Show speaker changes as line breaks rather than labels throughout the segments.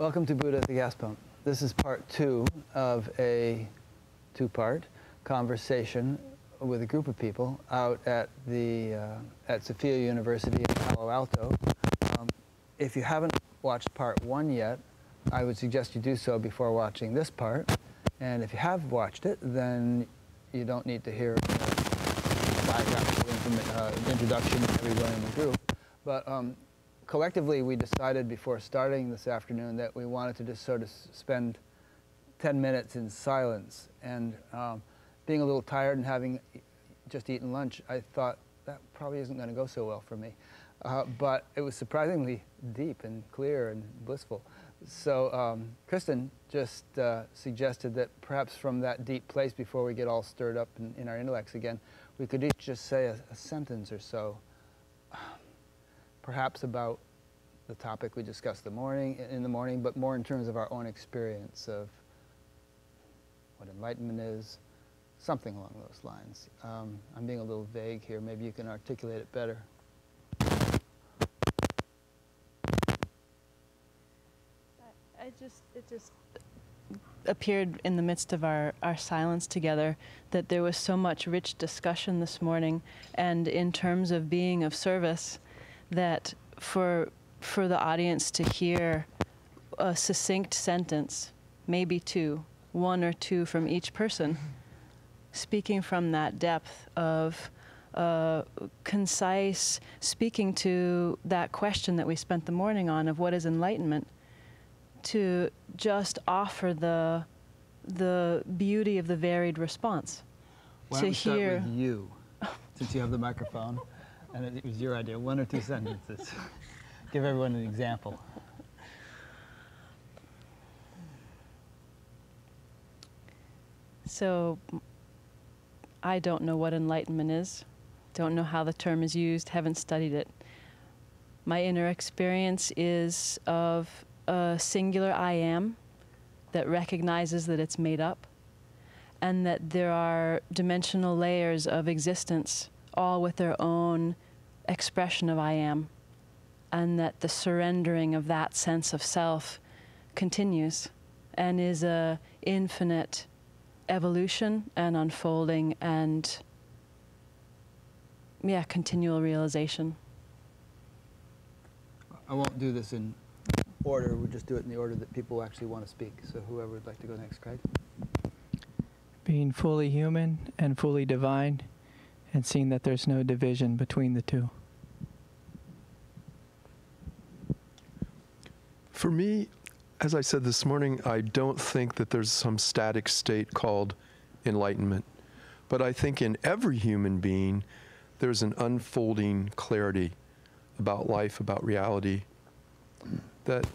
Welcome to Buddha at the Gas Pump. This is part 2 of a two-part conversation with a group of people out at the at Sofia University in Palo Alto. If you haven't watched part 1 yet, I would suggest you do so before watching this part. And if you have watched it, then you don't need to hear biographical introduction to everyone in the group. But collectively, we decided before starting this afternoon that we wanted to just sort of spend 10 minutes in silence. And being a little tired and having just eaten lunch, I thought that probably isn't going to go so well for me. But it was surprisingly deep and clear and blissful. So Kristen just suggested that perhaps from that deep place, before we get all stirred up in our intellects again, we could each just say a sentence or so, perhaps about the topic we discussed in the morning, but more in terms of our own experience of what enlightenment is, something along those lines. I'm being a little vague here. Maybe you can articulate it better.
It just appeared in the midst of our silence together that there was so much rich discussion this morning, and in terms of being of service, that for the audience to hear a succinct sentence, maybe two, one or two from each person, speaking from that depth of concise, speaking to that question that we spent the morning on of what is enlightenment, to just offer the beauty of the varied response.
Why don't we start with you, since you have the microphone, and it was your idea, 1 or 2 sentences. Give everyone an example.
So, I don't know what enlightenment is, don't know how the term is used, haven't studied it. My inner experience is of a singular I am that recognizes that it's made up, and that there are dimensional layers of existence, all with their own expression of I am, and that the surrendering of that sense of self continues and is a infinite evolution and unfolding and, yeah, continual realization.
I won't do this in order, we'll just do it in the order that people actually want to speak. So whoever would like to go next, Craig.
Being fully human and fully divine, and seeing that there's no division between the two.
For me, as I said this morning, I don't think that there's some static state called enlightenment. But I think in every human being, there's an unfolding clarity about life, about reality, that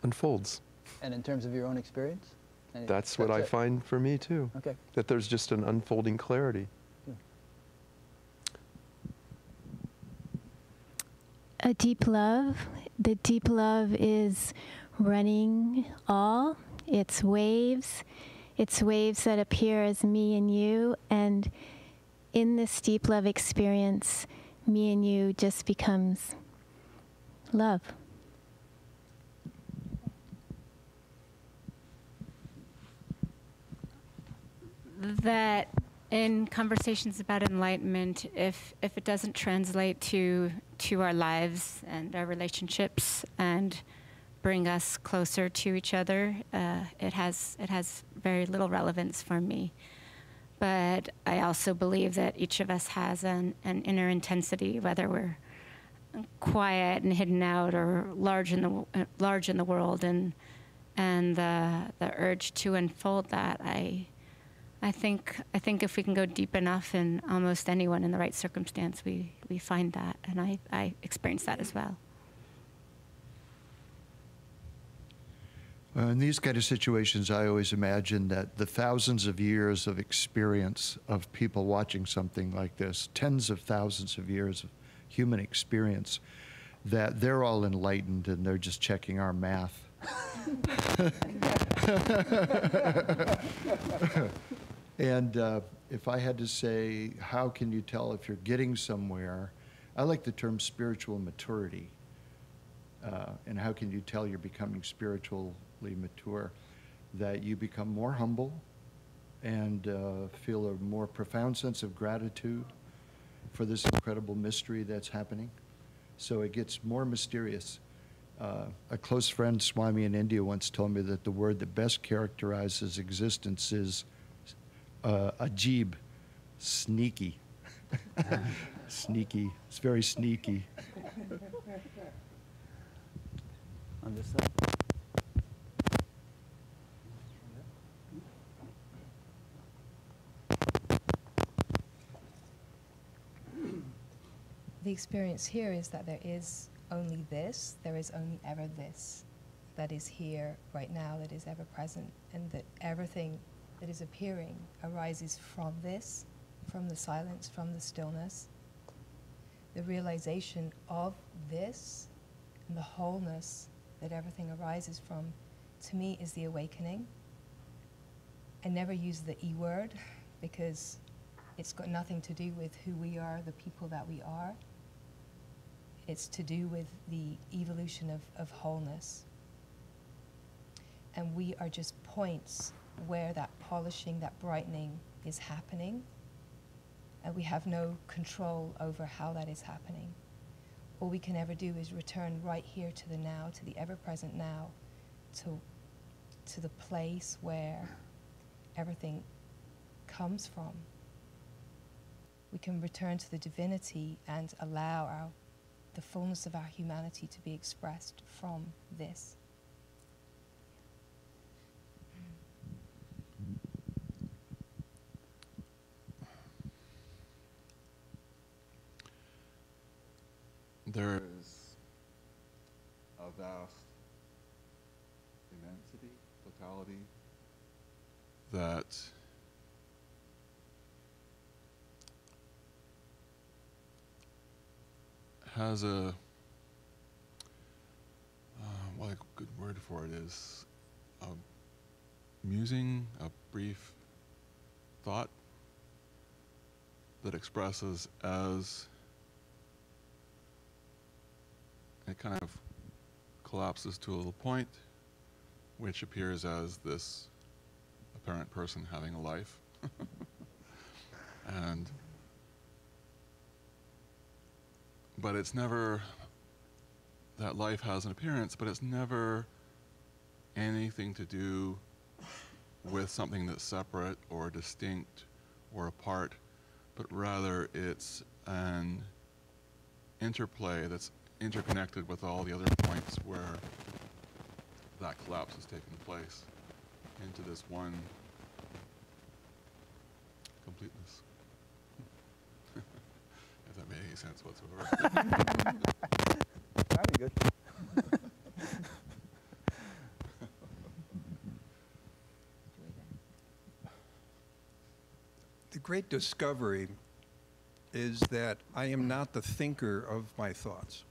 unfolds.
And in terms of your own experience?
That's what I find for me too.
Okay.
That there's just an unfolding clarity.
A deep love. The deep love is running all. It's waves that appear as me and you, and in this deep love experience, me and you just becomes love.
That in conversations about enlightenment, if it doesn't translate to our lives and our relationships and bring us closer to each other, it has very little relevance for me. But I also believe that each of us has an inner intensity, whether we're quiet and hidden out or large in the world, and the urge to unfold that. I think if we can go deep enough in almost anyone in the right circumstance, we find that, and I experience that as well.
In these kind of situations, I always imagine that the thousands of years of experience of people watching something like this, tens of thousands of years of human experience, that they're all enlightened and they're just checking our math. And if I had to say, how can you tell if you're getting somewhere, I like the term spiritual maturity. And how can you tell you're becoming spiritually mature? That you become more humble and feel a more profound sense of gratitude for this incredible mystery that's happening. So it gets more mysterious. A close friend, Swami in India, once told me that the word that best characterizes existence is ajib, sneaky. Sneaky. It's very sneaky.
On this side?
The experience here is that there is only this, there is only ever this, that is here right now, that is ever present, and that everything that is appearing arises from this, from the silence, from the stillness. The realization of this and the wholeness that everything arises from, to me, is the awakening. I never use the E word because it's got nothing to do with who we are, the people that we are. It's to do with the evolution of wholeness. And we are just points where that polishing, that brightening is happening. And we have no control over how that is happening. All we can ever do is return right here to the now, to the ever-present now, to the place where everything comes from. We can return to the divinity and allow the fullness of our humanity to be expressed from this.
There is a vast immensity, totality, that has a, what a good word for it is, a musing, a brief thought that expresses as it kind of collapses to a little point, which appears as this apparent person having a life. But it's never, that life has an appearance, but it's never anything to do with something that's separate or distinct or apart, but rather it's an interplay that's interconnected with all the other points where that collapse has taken place into this one completeness. If that made any sense whatsoever.
That'd be good.
The great discovery is that I am not the thinker of my thoughts.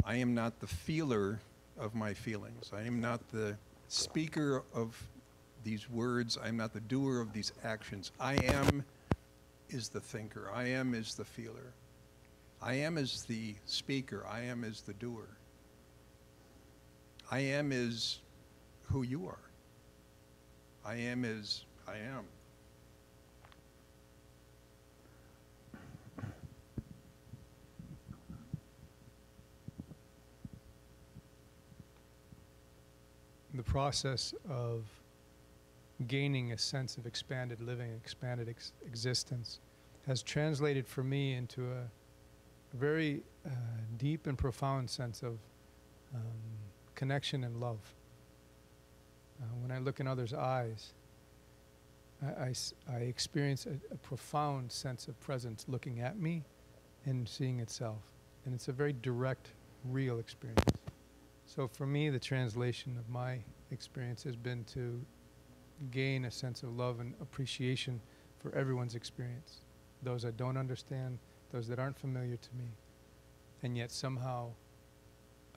I am not the feeler of my feelings. I am not the speaker of these words. I am not the doer of these actions. I am is the thinker. I am is the feeler. I am is the speaker. I am is the doer. I am is who you are. I am is I am.
The process of gaining a sense of expanded living, expanded existence, has translated for me into a very deep and profound sense of connection and love. When I look in others' eyes, I experience a profound sense of presence looking at me and seeing itself. And it's a very direct, real experience. So for me, the translation of my experience has been to gain a sense of love and appreciation for everyone's experience. Those I don't understand, those that aren't familiar to me. And yet somehow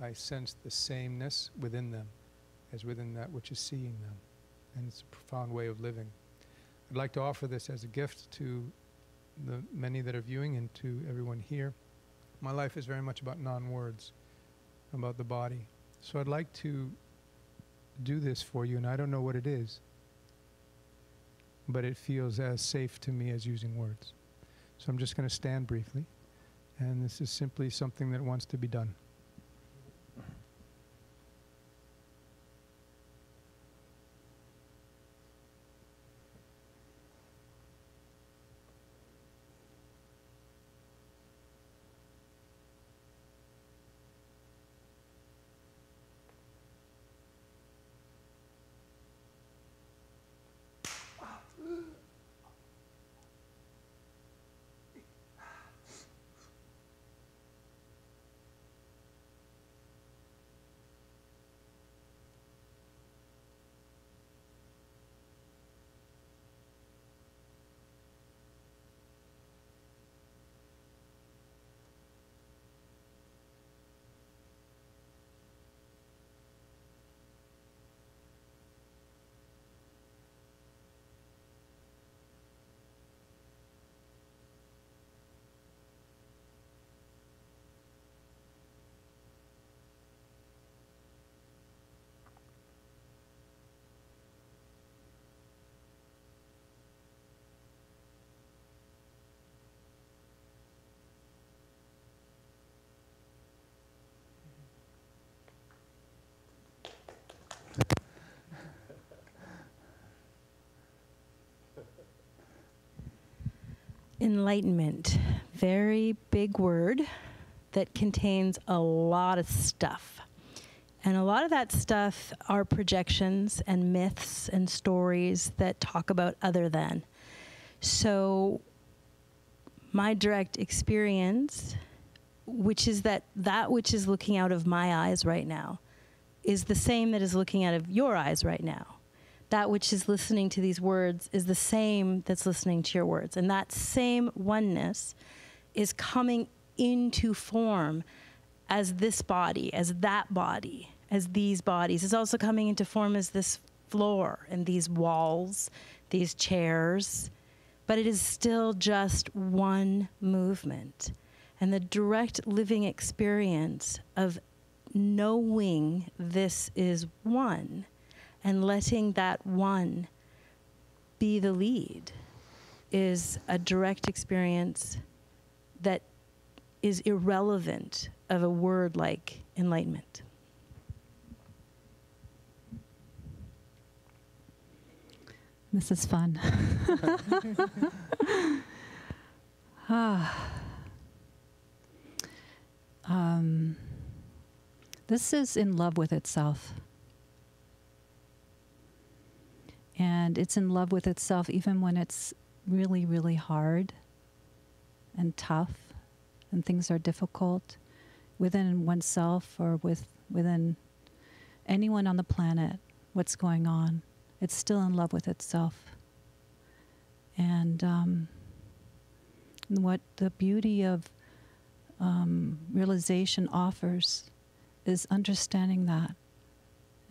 I sense the sameness within them as within that which is seeing them. And it's a profound way of living. I'd like to offer this as a gift to the many that are viewing and to everyone here. My life is very much about non-words. about the body. So I'd like to do this for you, and I don't know what it is, but it feels as safe to me as using words. So I'm just going to stand briefly, and this is simply something that wants to be done.
Enlightenment, very big word that contains a lot of stuff. And a lot of that stuff are projections and myths and stories that talk about other than. So my direct experience, which is that which is looking out of my eyes right now, is the same that is looking out of your eyes right now. That which is listening to these words is the same that's listening to your words. And that same oneness is coming into form as this body, as that body, as these bodies. It's also coming into form as this floor and these walls, these chairs. But it is still just one movement. And the direct living experience of knowing this is one and letting that one be the lead is a direct experience that is irrelevant of a word like enlightenment.
This is fun. This is in love with itself. And it's in love with itself even when it's really, really hard and tough and things are difficult within oneself or within anyone on the planet, what's going on. It's still in love with itself. And what the beauty of realization offers is understanding that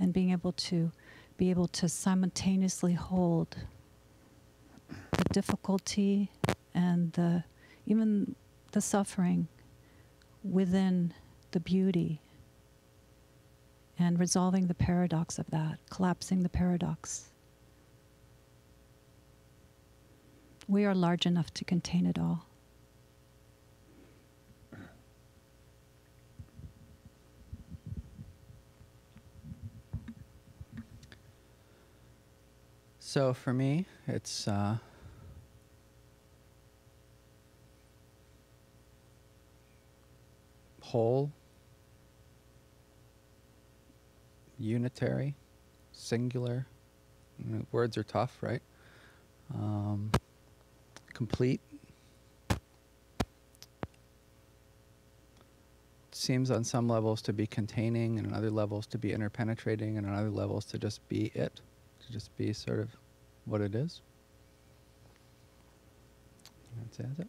and being able to simultaneously hold the difficulty and even the suffering within the beauty and resolving the paradox of that, collapsing the paradox. We are large enough to contain it all.
So for me, it's whole, unitary, singular. Words are tough, right? Complete. Seems on some levels to be containing, and on other levels to be interpenetrating, and on other levels to just be it, to just be sort of what it is. That's it.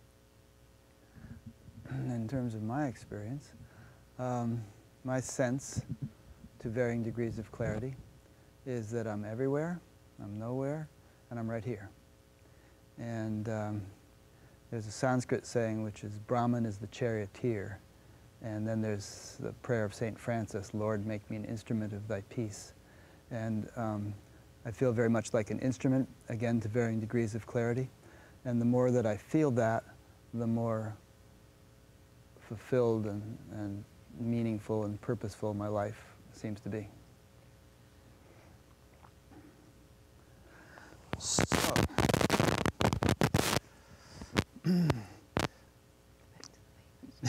In terms of my experience, my sense, to varying degrees of clarity, is that I'm everywhere, I'm nowhere, and I'm right here. And there's a Sanskrit saying which is, Brahman is the charioteer. And then there's the prayer of St. Francis, Lord, make me an instrument of thy peace. And I feel very much like an instrument, again, to varying degrees of clarity. And the more that I feel that, the more fulfilled and meaningful and purposeful my life seems to be. So,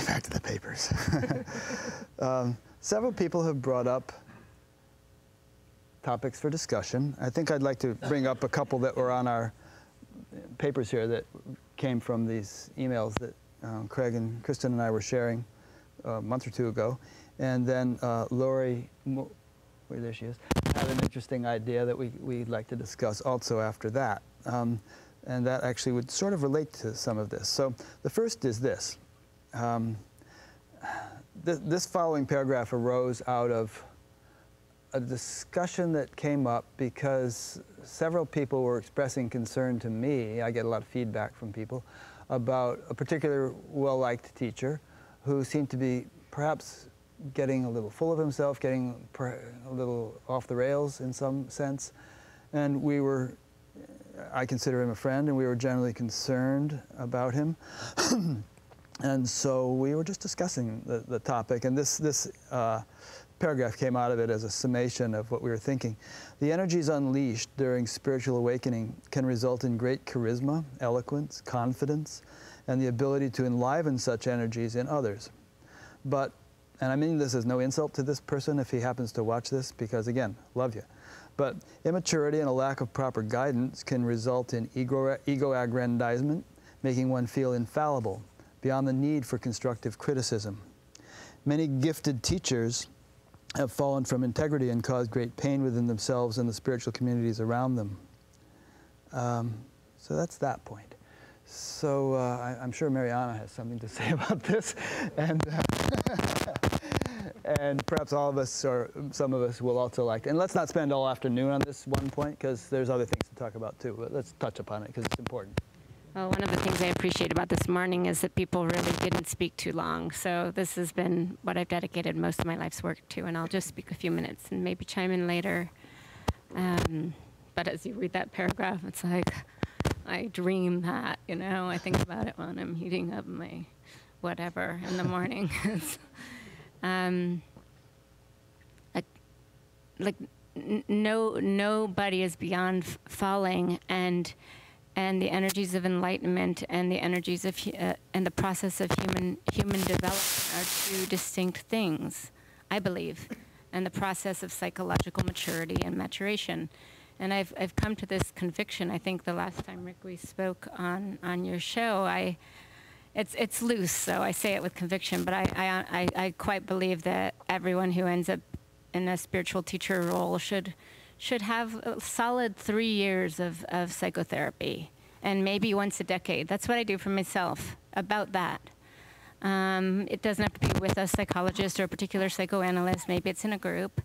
back to the papers. Several people have brought up topics for discussion. I think I'd like to bring up a couple that were on our papers here that came from these emails that Craig and Kristen and I were sharing a month or two ago. And then Lori, there she is, had an interesting idea that we'd like to discuss also after that. And that actually would sort of relate to some of this. So the first is this. This following paragraph arose out of a discussion that came up because several people were expressing concern to me. I get a lot of feedback from people about a particular well-liked teacher who seemed to be perhaps getting a little full of himself, getting a little off the rails in some sense. And I consider him a friend, and we were generally concerned about him. And so we were just discussing the topic, and this paragraph came out of it as a summation of what we were thinking. The energies unleashed during spiritual awakening can result in great charisma, eloquence, confidence, and the ability to enliven such energies in others. But, and I mean this as no insult to this person if he happens to watch this, because again, love you. But immaturity and a lack of proper guidance can result in ego aggrandizement, making one feel infallible, beyond the need for constructive criticism. Many gifted teachers have fallen from integrity and caused great pain within themselves and the spiritual communities around them. So that's that point. So I'm sure Mariana has something to say about this, and perhaps all of us or some of us will also like to. And let's not spend all afternoon on this one point, because there's other things to talk about too, but let's touch upon it because it's important.
Well, one of the things I appreciate about this morning is that people really didn't speak too long. So this has been what I've dedicated most of my life's work to, and I'll just speak a few minutes and maybe chime in later. But as you read that paragraph, it's like, I dream that, you know, I think about it when I'm heating up my whatever in the morning. Nobody is beyond falling, and the energies of enlightenment and the energies of and the process of human development are two distinct things, I believe, and the process of psychological maturity and maturation. And I've come to this conviction. I think the last time, Rick, we spoke on your show, it's loose, so I say it with conviction, but I quite believe that everyone who ends up in a spiritual teacher role should have a solid 3 years of psychotherapy, and maybe once a decade. That's what I do for myself about that. It doesn't have to be with a psychologist or a particular psychoanalyst. Maybe it's in a group,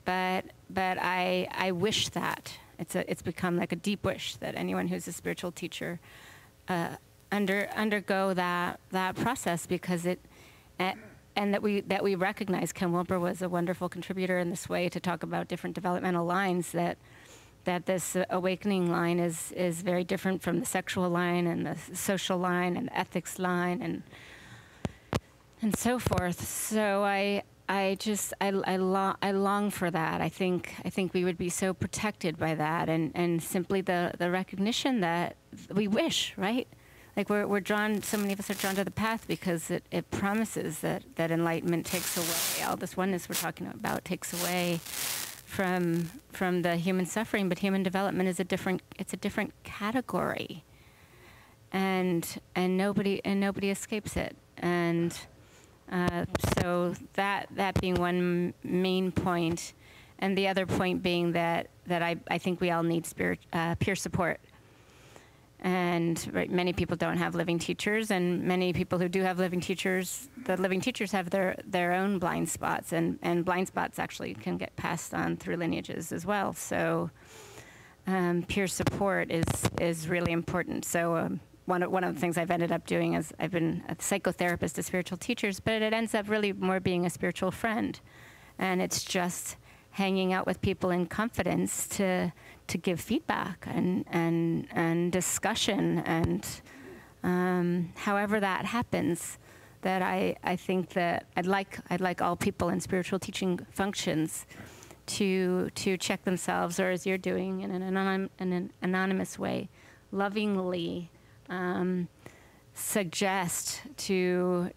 but I wish that. It's become like a deep wish that anyone who's a spiritual teacher undergo that process, because and that we recognize. Ken Wilber was a wonderful contributor in this way to talk about different developmental lines, that this awakening line is very different from the sexual line and the social line and the ethics line and so forth. So I long for that. I think we would be so protected by that, and simply the recognition that we wish, right? Like we're drawn, so many of us are drawn to the path because it promises that enlightenment takes away, all this oneness we're talking about takes away from the human suffering, but human development is a different category. And nobody escapes it. And so that being one main point, and the other point being that I think we all need peer support. And many people don't have living teachers, and many people who do have living teachers, the living teachers have their own blind spots, and blind spots actually can get passed on through lineages as well. So peer support is really important. So one of the things I've ended up doing is I've been a psychotherapist to spiritual teachers, but it ends up really more being a spiritual friend. And it's just hanging out with people in confidence to give feedback and discussion, and however that happens. That I think that I'd like all people in spiritual teaching functions to check themselves, or as you're doing in an anonymous way, lovingly suggest to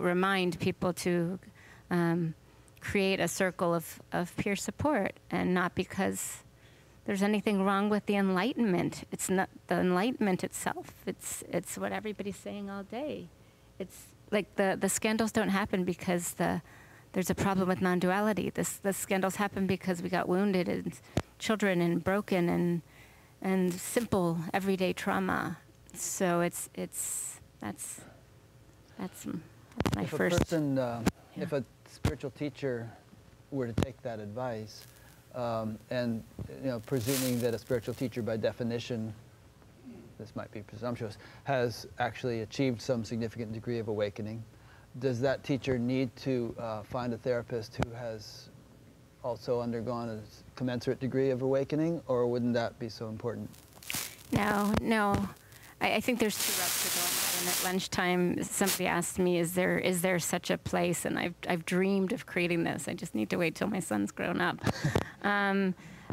remind people to create a circle of peer support, and not because there's anything wrong with the enlightenment. It's not the enlightenment itself. It's what everybody's saying all day. It's like the scandals don't happen because there's a problem with non-duality. The scandals happen because we got wounded and children and broken and simple everyday trauma. So that's my first.
If a spiritual teacher were to take that advice, and presuming that a spiritual teacher by definition, this might be presumptuous, has actually achieved some significant degree of awakening, does that teacher need to find a therapist who has also undergone a commensurate degree of awakening, or wouldn't that be so important?
No. I think there's two routes to go on that. And at lunchtime, somebody asked me, "Is there such a place?" And I've dreamed of creating this. I just need to wait till my son's grown up.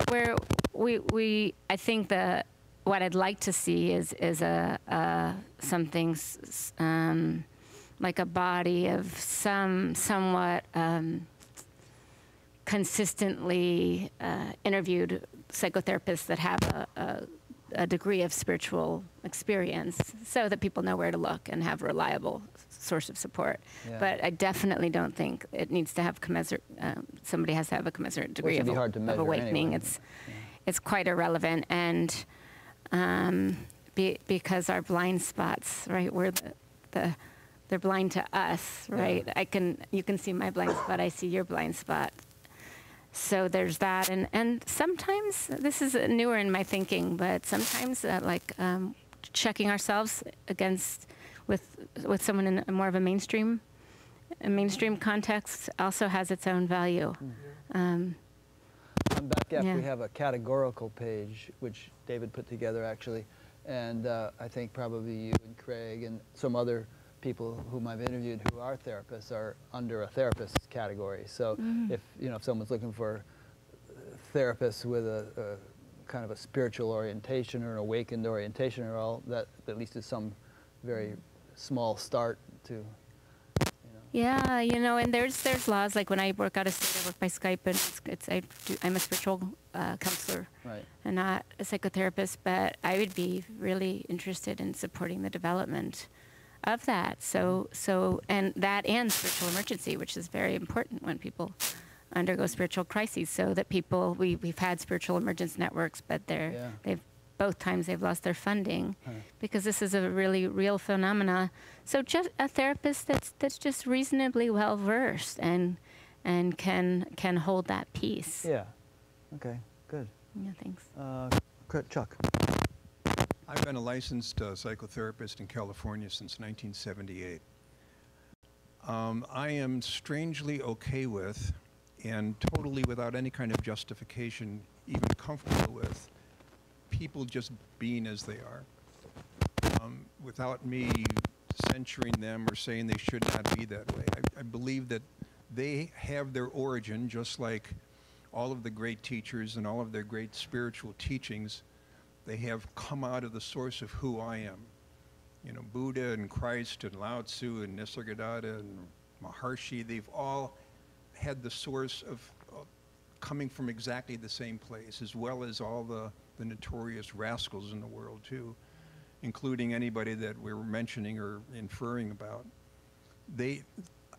Where I think that what I'd like to see is something like a body of somewhat consistently interviewed psychotherapists that have a degree of spiritual experience, so that people know where to look and have a reliable source of support. Yeah. But I definitely don't think it needs to have somebody has to have a commensurate degree of awakening. Anyway. It's quite irrelevant, and because our blind spots, right? They're blind to us, right? Yeah. You can see my blind spot, I see your blind spot. So there's that, and sometimes, this is newer in my thinking, but sometimes checking ourselves with someone in more of a mainstream context also has its own value.
Mm-hmm. On BatGap, we have a categorical page, which David put together actually, and I think probably you and Craig and some other people whom I've interviewed who are therapists are under a therapist category. So if someone's looking for therapists with a kind of a spiritual orientation or an awakened orientation, or all that, at least is some very small start to.
Yeah, and there's laws, like when I work out of state, I work by Skype, and I'm a spiritual counselor, right, and not a psychotherapist. But I would be really interested in supporting the development of that. And spiritual emergency, which is very important when people undergo spiritual crises, so that we've had spiritual emergence networks, but both times they've lost their funding, because this is a really real phenomena. So just a therapist that's just reasonably well versed and can hold that peace.
Yeah. Okay. Good.
Yeah. Thanks.
Chuck.
I've been a licensed psychotherapist in California since 1978. I am strangely okay with, and totally without any kind of justification, even comfortable with, people just being as they are, without me censuring them or saying they should not be that way. I believe that they have their origin, just like all of the great teachers and all of their great spiritual teachings. They have come out of the source of who I am. Buddha and Christ and Lao Tzu and Nisargadatta and Maharshi, they've all had the source of coming from exactly the same place, as well as all the notorious rascals in the world too, including anybody that we were mentioning or inferring about.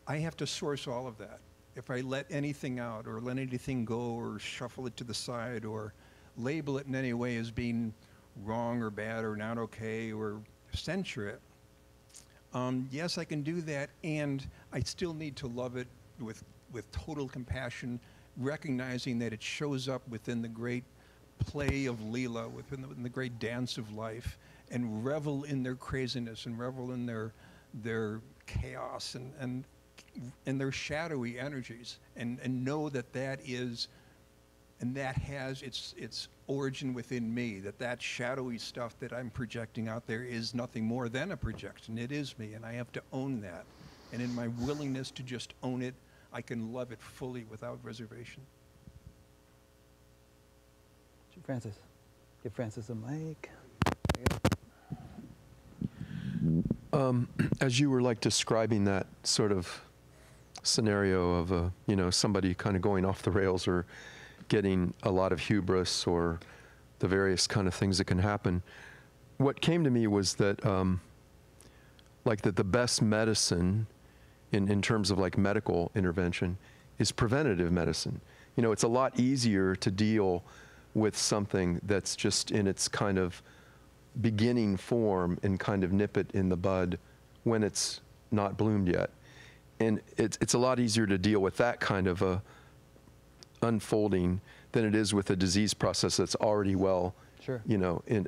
I have to source all of that. If I let anything out or let anything go or shuffle it to the side or label it in any way as being wrong or bad or not okay or censure it, yes, I can do that, and I still need to love it with total compassion, recognizing that it shows up within the great play of Leela, within the great dance of life, and revel in their craziness and revel in their chaos and their shadowy energies, and know that that is, and that has its origin within me, that shadowy stuff that I'm projecting out there is nothing more than a projection. It is me, and I have to own that. And in my willingness to just own it, I can love it fully without reservation.
Francis. Give Francis a mic.
As you were like describing that sort of scenario of somebody kind of going off the rails or getting a lot of hubris or the various kind of things that can happen, what came to me was that that the best medicine in terms of like medical intervention is preventative medicine. It's a lot easier to deal with something that's just in its kind of beginning form and kind of nip it in the bud when it's not bloomed yet. And it's a lot easier to deal with that kind of a unfolding than it is with a disease process that's already well,
sure,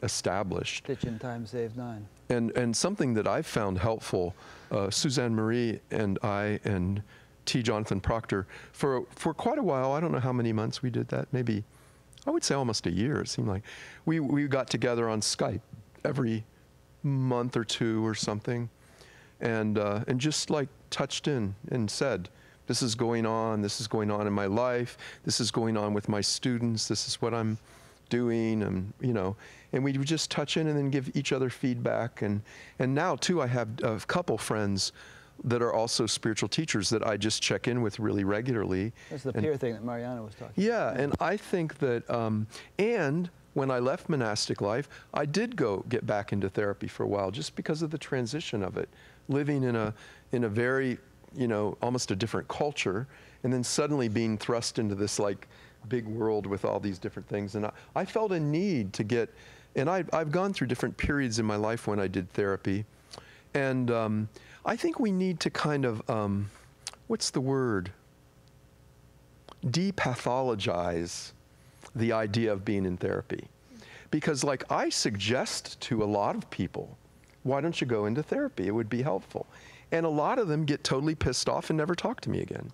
established.
Stitch in time saves 9.
And something that I've found helpful, Suzanne Marie and I and T. Jonathan Proctor, for quite a while, I don't know how many months we did that, maybe, I would say almost a year, it seemed like. We got together on Skype every month or two or something, and just like touched in and said, this is going on in my life, this is going on with my students, this is what I'm doing, and we would just touch in and then give each other feedback. And now too, I have a couple friends that are also spiritual teachers that I just check in with really regularly.
That's the peer thing that Mariana was talking about.
Yeah, and I think that, and when I left monastic life, I did get back into therapy for a while just because of the transition of it, living in a very, almost a different culture, and then suddenly being thrust into this like big world with all these different things. And I felt a need to get, and I've gone through different periods in my life when I did therapy, and I think we need to kind of, what's the word? Depathologize the idea of being in therapy. Because like I suggest to a lot of people, why don't you go into therapy? It would be helpful. And a lot of them get totally pissed off and never talk to me again.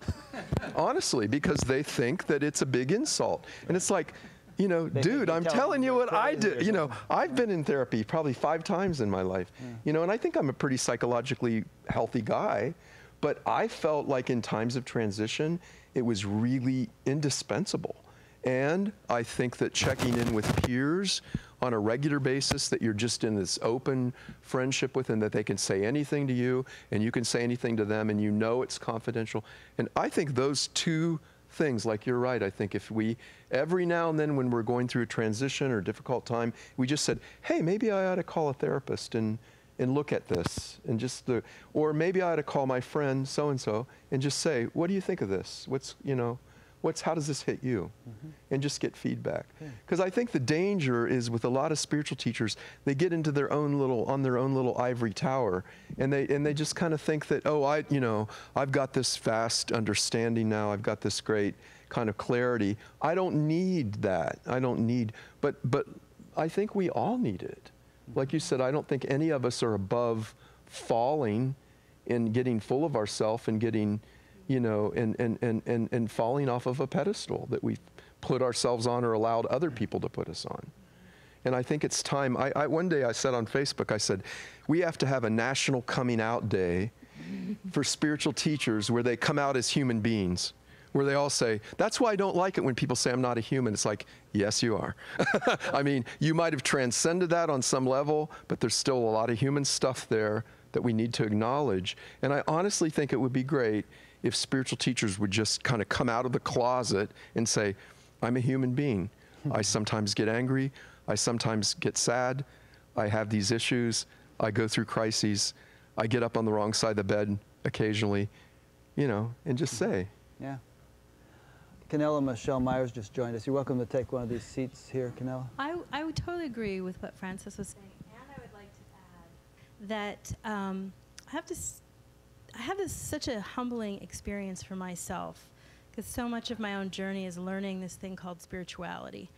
Honestly, because they think that it's a big insult. And it's like, dude, I'm telling you what I did. I've been in therapy probably 5 times in my life. And I think I'm a pretty psychologically healthy guy, but I felt like in times of transition, it was really indispensable. And I think that checking in with peers on a regular basis, that you're just in this open friendship with, and that they can say anything to you and you can say anything to them, and it's confidential. And I think those two things, like you're right, I think if we, every now and then when we're going through a transition or a difficult time, we just said, hey, maybe I ought to call a therapist and look at this, and or maybe I ought to call my friend so-and-so and just say, what do you think of this? How does this hit you? Mm-hmm. And just get feedback. Because I think the danger is with a lot of spiritual teachers, they get into their own little ivory tower, and they just kind of think that, I've got this vast understanding now, I've got this great kind of clarity. I don't need that. But I think we all need it. Like you said, I don't think any of us are above falling and getting full of ourselves and getting, and falling off of a pedestal that we've put ourselves on or allowed other people to put us on. And I think it's time. One day I said on Facebook, I said, we have to have a national coming out day for spiritual teachers where they come out as human beings, where they all say, that's why I don't like it when people say I'm not a human. It's like, yes, you are. I mean, you might have transcended that on some level, but there's still a lot of human stuff there that we need to acknowledge. And I honestly think it would be great if spiritual teachers would just kind of come out of the closet and say, I'm a human being. I sometimes get angry. I sometimes get sad. I have these issues. I go through crises. I get up on the wrong side of the bed occasionally, and just say.
Yeah. Canella Michelle Myers just joined us. You're welcome to take one of these seats here, Canella.
I would totally agree with what Francis was saying, and I would like to add that I have this such a humbling experience for myself, because so much of my own journey is learning this thing called spirituality.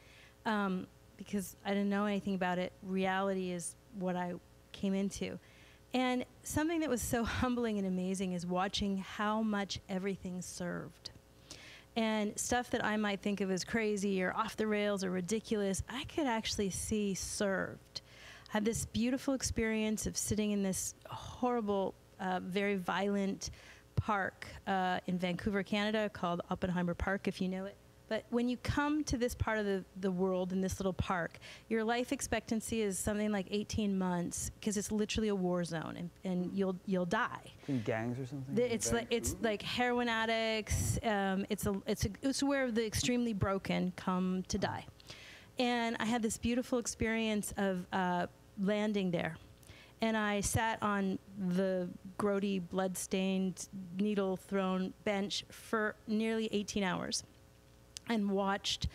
Because I didn't know anything about it, reality is what I came into. And something that was so humbling and amazing is watching how much everything served. And stuff that I might think of as crazy or off the rails or ridiculous, I could actually see served. I had this beautiful experience of sitting in this horrible, very violent park in Vancouver, Canada, called Oppenheimer Park, if you know it. But when you come to this part of the world in this little park, your life expectancy is something like 18 months because it's literally a war zone, and you'll die.
In gangs or something?
It's like heroin addicts. It's where the extremely broken come to die. And I had this beautiful experience of landing there. And I sat on the grody, blood-stained, needle-thrown bench for nearly 18 hours and watched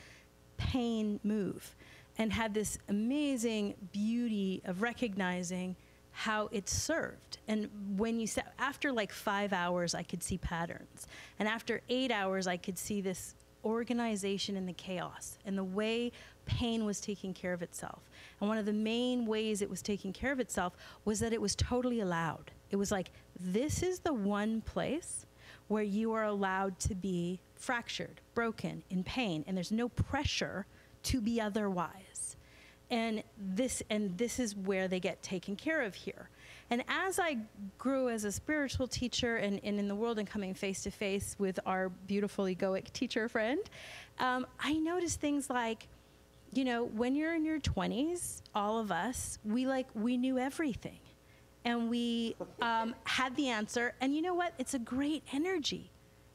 pain move and had this amazing beauty of recognizing how it served. And when you sat, after like 5 hours, I could see patterns. And after 8 hours, I could see this organization in the chaos and the way pain was taking care of itself. And one of the main ways it was taking care of itself was that it was totally allowed. It was like, this is the one place where you are allowed to be fractured, broken, in pain, and there's no pressure to be otherwise. And this is where they get taken care of here. And as I grew as a spiritual teacher and in the world and coming face to face with our beautiful egoic teacher friend, I noticed things like, you know, when you're in your 20s, all of us, we knew everything. And we had the answer. And you know what? It's a great energy.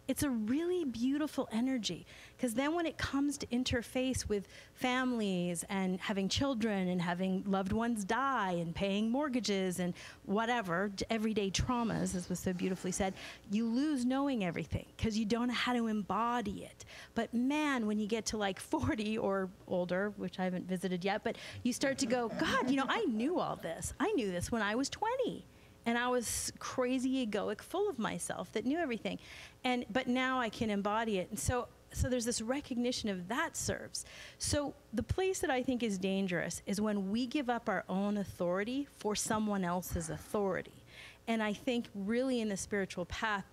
It's a really beautiful energy. Because then when it comes to interface with families and having children and having loved ones die and paying mortgages and whatever, everyday traumas, as was so beautifully said, you lose knowing everything because you don't know how to embody it. But man, when you get to like 40 or older, which I haven't visited yet, but you start to go, God, you know, I knew all this. I knew this when I was 20. And I was crazy egoic, full of myself, that knew everything. But now I can embody it. And so there's this recognition of that serves. So the place that I think is dangerous is when we give up our own authority for someone else's authority. And I think really in the spiritual path,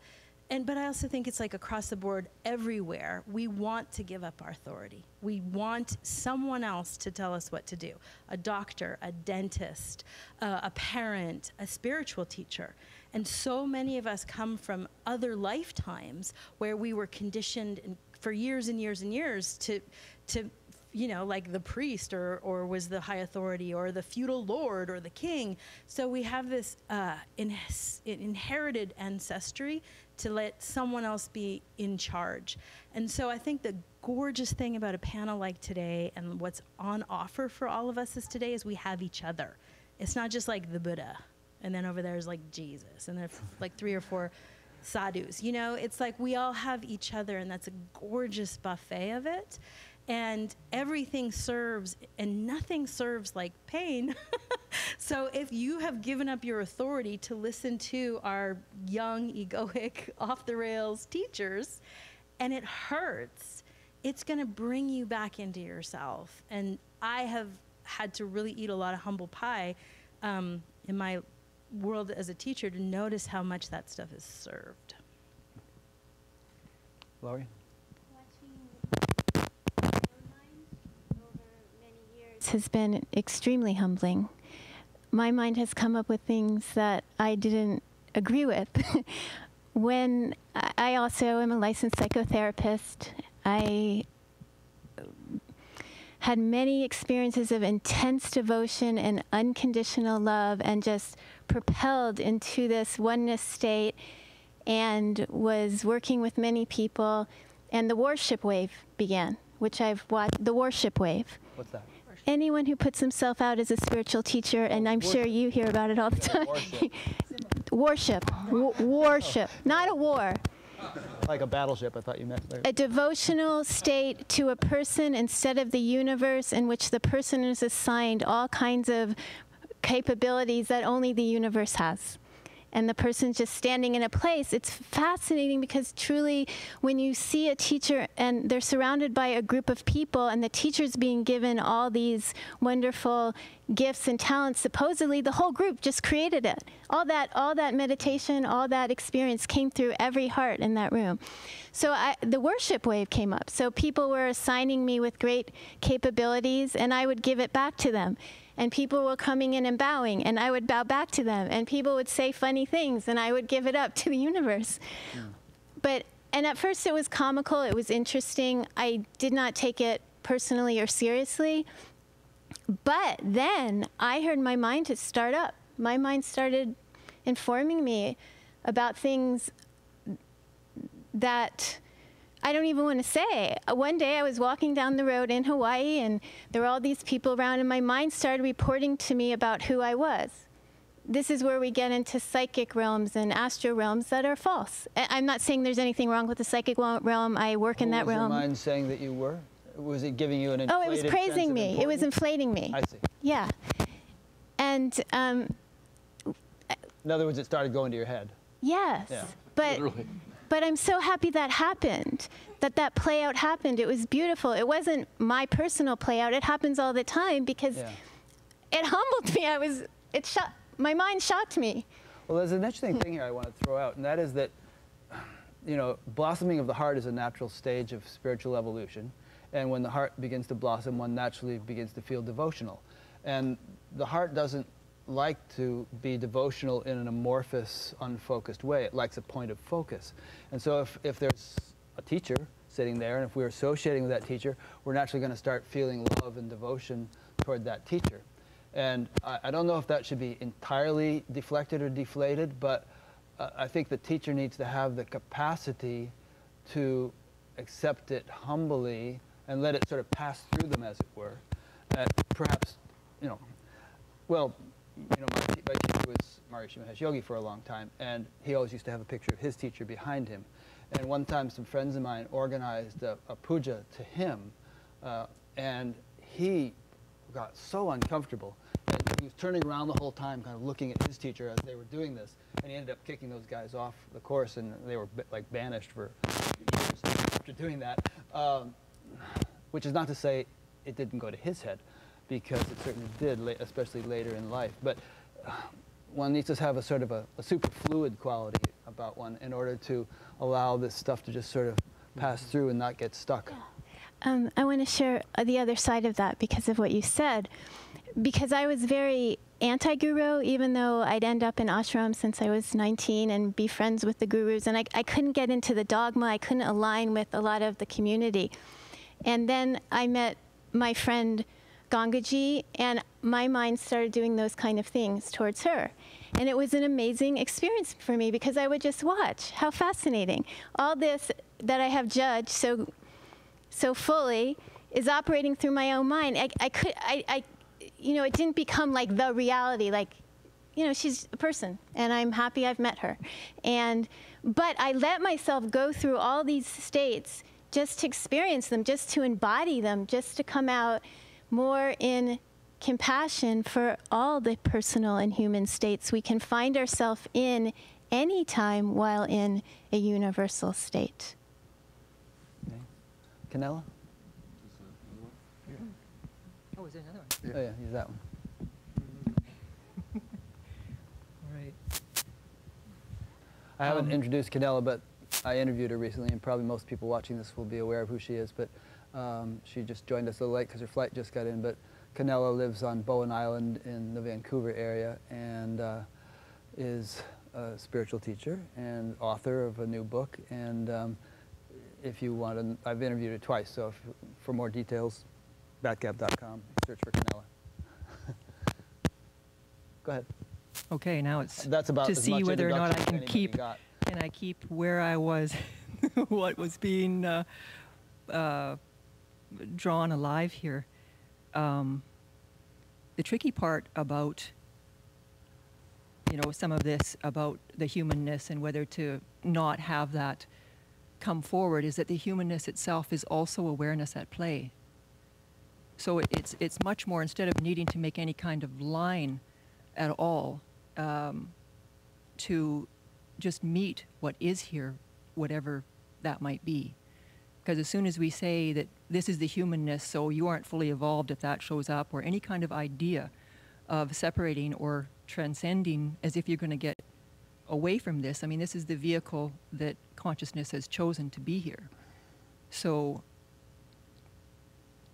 but I also think it's like across the board everywhere, we want to give up our authority. We want someone else to tell us what to do. A doctor, a dentist, a parent, a spiritual teacher. And so many of us come from other lifetimes where we were conditioned for years and years and years to you know, like the priest or was the high authority or the feudal lord or the king. So we have this inherited ancestry to let someone else be in charge. And so I think the gorgeous thing about a panel like today and what's on offer for all of us today is we have each other. It's not just like the Buddha and then over there is like Jesus and there's like 3 or 4 sadhus. You know, it's like we all have each other and that's a gorgeous buffet of it. And everything serves, and nothing serves like pain. So if you have given up your authority to listen to our young, egoic, off-the-rails teachers, and it hurts, it's going to bring you back into yourself. And I have had to really eat a lot of humble pie in my world as a teacher to notice how much that stuff is served.
Laurie?
Has been extremely humbling. My mind has come up with things that I didn't agree with. When I also am a licensed psychotherapist, I had many experiences of intense devotion and unconditional love and just propelled into this oneness state and was working with many people, and the worship wave began, which I've watched. The worship wave.
What's that?
Anyone who puts himself out as a spiritual teacher, and I'm sure you hear about it all the time. Worship. Worship. Not a war.
Like a battleship, I thought you meant.
A devotional state to a person instead of the universe, in which the person is assigned all kinds of capabilities that only the universe has. and the person's just standing in a place. It's fascinating because truly when you see a teacher and they're surrounded by a group of people and the teacher's being given all these wonderful gifts and talents, supposedly the whole group just created it. All that meditation, all that experience came through every heart in that room. So the worship wave came up. So people were assigning me with great capabilities, and I would give it back to them. And people were coming in and bowing, and I would bow back to them. And people would say funny things, and I would give it up to the universe. Yeah. And at first it was comical, it was interesting. I did not take it personally or seriously. But then I heard my mind to start up. My mind started informing me about things that I don't even want to say. One day I was walking down the road in Hawaii, and there were all these people around, and my mind started reporting to me about who I was. This is where we get into psychic realms and astral realms that are false. I'm not saying there's anything wrong with the psychic realm. I work in that realm.
What was your mind saying that you were? Was it giving you an inflated
sense of importance? Oh, it was praising me. It was inflating me.
I see.
Yeah. And
in other words, it started going to your head.
Yes.
Yeah.
But I'm so happy that happened, that play out happened. It was beautiful. It wasn't my personal play out. It happens all the time because it humbled me. My mind shocked me.
Well, there's an interesting thing here I want to throw out, and that is that, you know, blossoming of the heart is a natural stage of spiritual evolution. And when the heart begins to blossom, one naturally begins to feel devotional. And the heart doesn't like to be devotional in an amorphous, unfocused way. It likes a point of focus. And so if there's a teacher sitting there, and if we're associating with that teacher, we're naturally going to start feeling love and devotion toward that teacher. And I don't know if that should be entirely deflected or deflated, but I think the teacher needs to have the capacity to accept it humbly and let it sort of pass through them, as it were. Perhaps, you know, well, you know, my teacher was Maharishi Mahesh Yogi for a long time, and he always used to have a picture of his teacher behind him. And one time some friends of mine organized a puja to him, and he got so uncomfortable. And he was turning around the whole time, kind of looking at his teacher as they were doing this, and he ended up kicking those guys off the course, and they were like banished for years after doing that. Which is not to say it didn't go to his head, because it certainly did, especially later in life. But one needs to have a sort of a superfluid quality about one in order to allow this stuff to just sort of pass through and not get stuck.
Yeah. I want to share the other side of that because of what you said. Because I was very anti-guru, even though I'd end up in ashram since I was 19 and be friends with the gurus. And I couldn't get into the dogma. I couldn't align with a lot of the community. And then I met my friend Gangaji, and my mind started doing those kind of things towards her. And it was an amazing experience for me because I would just watch. How fascinating. All this that I have judged so fully is operating through my own mind. You know, it didn't become like the reality, like, you know, she's a person, and I'm happy I've met her. But I let myself go through all these states just to experience them, just to embody them, just to come out more in compassion for all the personal and human states we can find ourselves in any time while in a universal state.
Okay. Canella?
Oh, is there another one?
Oh, yeah, use that one.
All right.
I haven't introduced Canella, but I interviewed her recently, and probably most people watching this will be aware of who she is. But she just joined us a little late because her flight just got in. But Canella lives on Bowen Island in the Vancouver area and is a spiritual teacher and author of a new book. And if you want to, I've interviewed her twice, so for more details, BatGap.com, search for Canella. Go ahead.
Okay, now it's
That's about
to
as
see
much
whether or not I
introduction
can
as
keep keep where I was, what was being drawn alive here. The tricky part about, you know, some of this about the humanness and whether to not have that come forward is that the humanness itself is also awareness at play. So it's much more, instead of needing to make any kind of line at all, to just meet what is here, whatever that might be. Because as soon as we say that this is the humanness, so you aren't fully evolved if that shows up, or any kind of idea of separating or transcending as if you're going to get away from this, I mean, this is the vehicle that consciousness has chosen to be here. So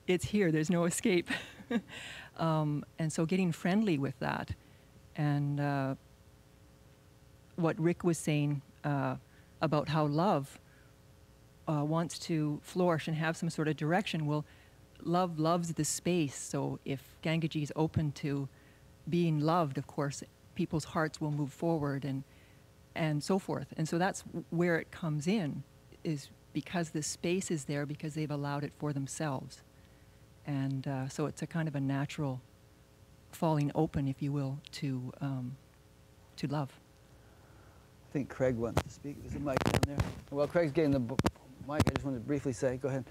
it's here, there's no escape. And so getting friendly with that, and what Rick was saying about how love wants to flourish and have some sort of direction. Well, love loves the space, so if Gangaji is open to being loved, of course, people's hearts will move forward, and so forth. And so that's where it comes in, is because the space is there, because they've allowed it for themselves. And so it's a kind of a natural falling open, if you will, to love.
I think Craig wants to speak. There's a mic down there. Well, Craig's getting the mic. I just wanted to briefly say, go ahead.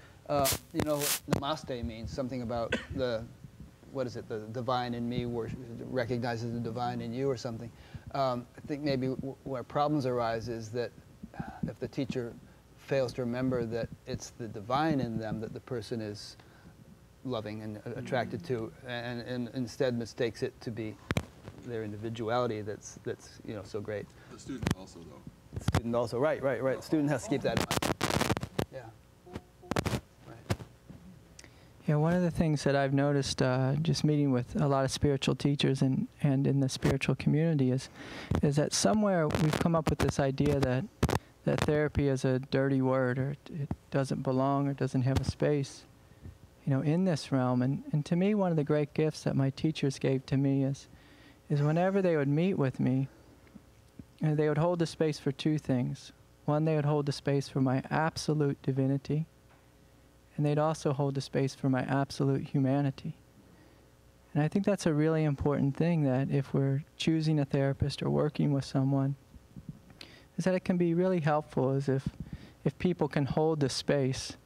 You know what namaste means, something about the, what is it, the divine in me recognizes the divine in you or something. I think maybe where problems arise is that if the teacher fails to remember that it's the divine in them that the person is loving and attracted to, and instead mistakes it to be their individuality that's you know, so great.
The student also, though.
The student also, right. The student has to keep that in mind. Yeah. Right.
Yeah, one of the things that I've noticed just meeting with a lot of spiritual teachers and in the spiritual community is that somewhere we've come up with this idea that therapy is a dirty word, or it doesn't belong or doesn't have a space, you know, in this realm. And to me, one of the great gifts that my teachers gave to me is whenever they would meet with me, they would hold the space for two things. One, they would hold the space for my absolute divinity, and they'd also hold the space for my absolute humanity. And I think that's a really important thing, that if we're choosing a therapist or working with someone, is that it can be really helpful as if people can hold the space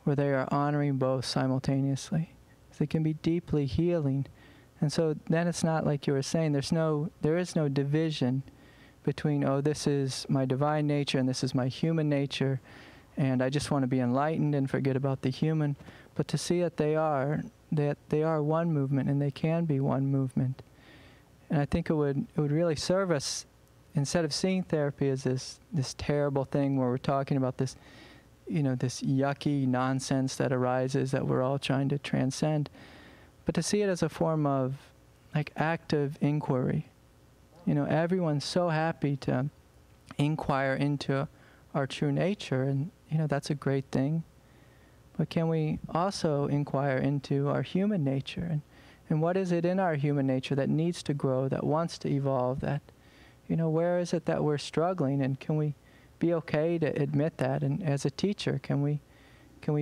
where they are honoring both simultaneously. It can be deeply healing. And so then it's not like you were saying, there is no division between, oh, this is my divine nature and this is my human nature, and I just want to be enlightened and forget about the human. But to see that they are one movement, and they can be one movement. And I think it would really serve us, instead of seeing therapy as this terrible thing where we're talking about this, you know, this yucky nonsense that arises that we're all trying to transcend, but to see it as a form of like active inquiry. You know, everyone's so happy to inquire into our true nature, and you know, that's a great thing. But can we also inquire into our human nature, and what is it in our human nature that needs to grow, that wants to evolve, that, you know, where is it that we're struggling, and can we be okay to admit that? And as a teacher, can we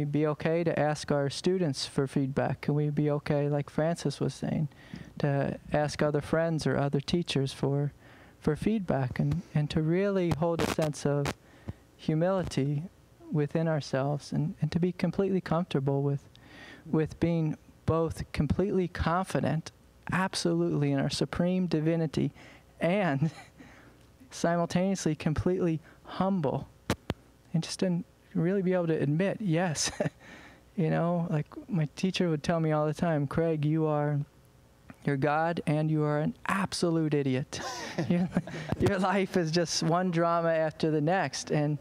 be okay to ask our students for feedback? Can we be okay, like Francis was saying, to ask other friends or other teachers for feedback, and to really hold a sense of humility within ourselves, and to be completely comfortable with being both completely confident, absolutely, in our supreme divinity, and simultaneously completely humble, and just to really be able to admit, yes, you know, like my teacher would tell me all the time, Craig, you're God, and you are an absolute idiot. Your life is just one drama after the next. And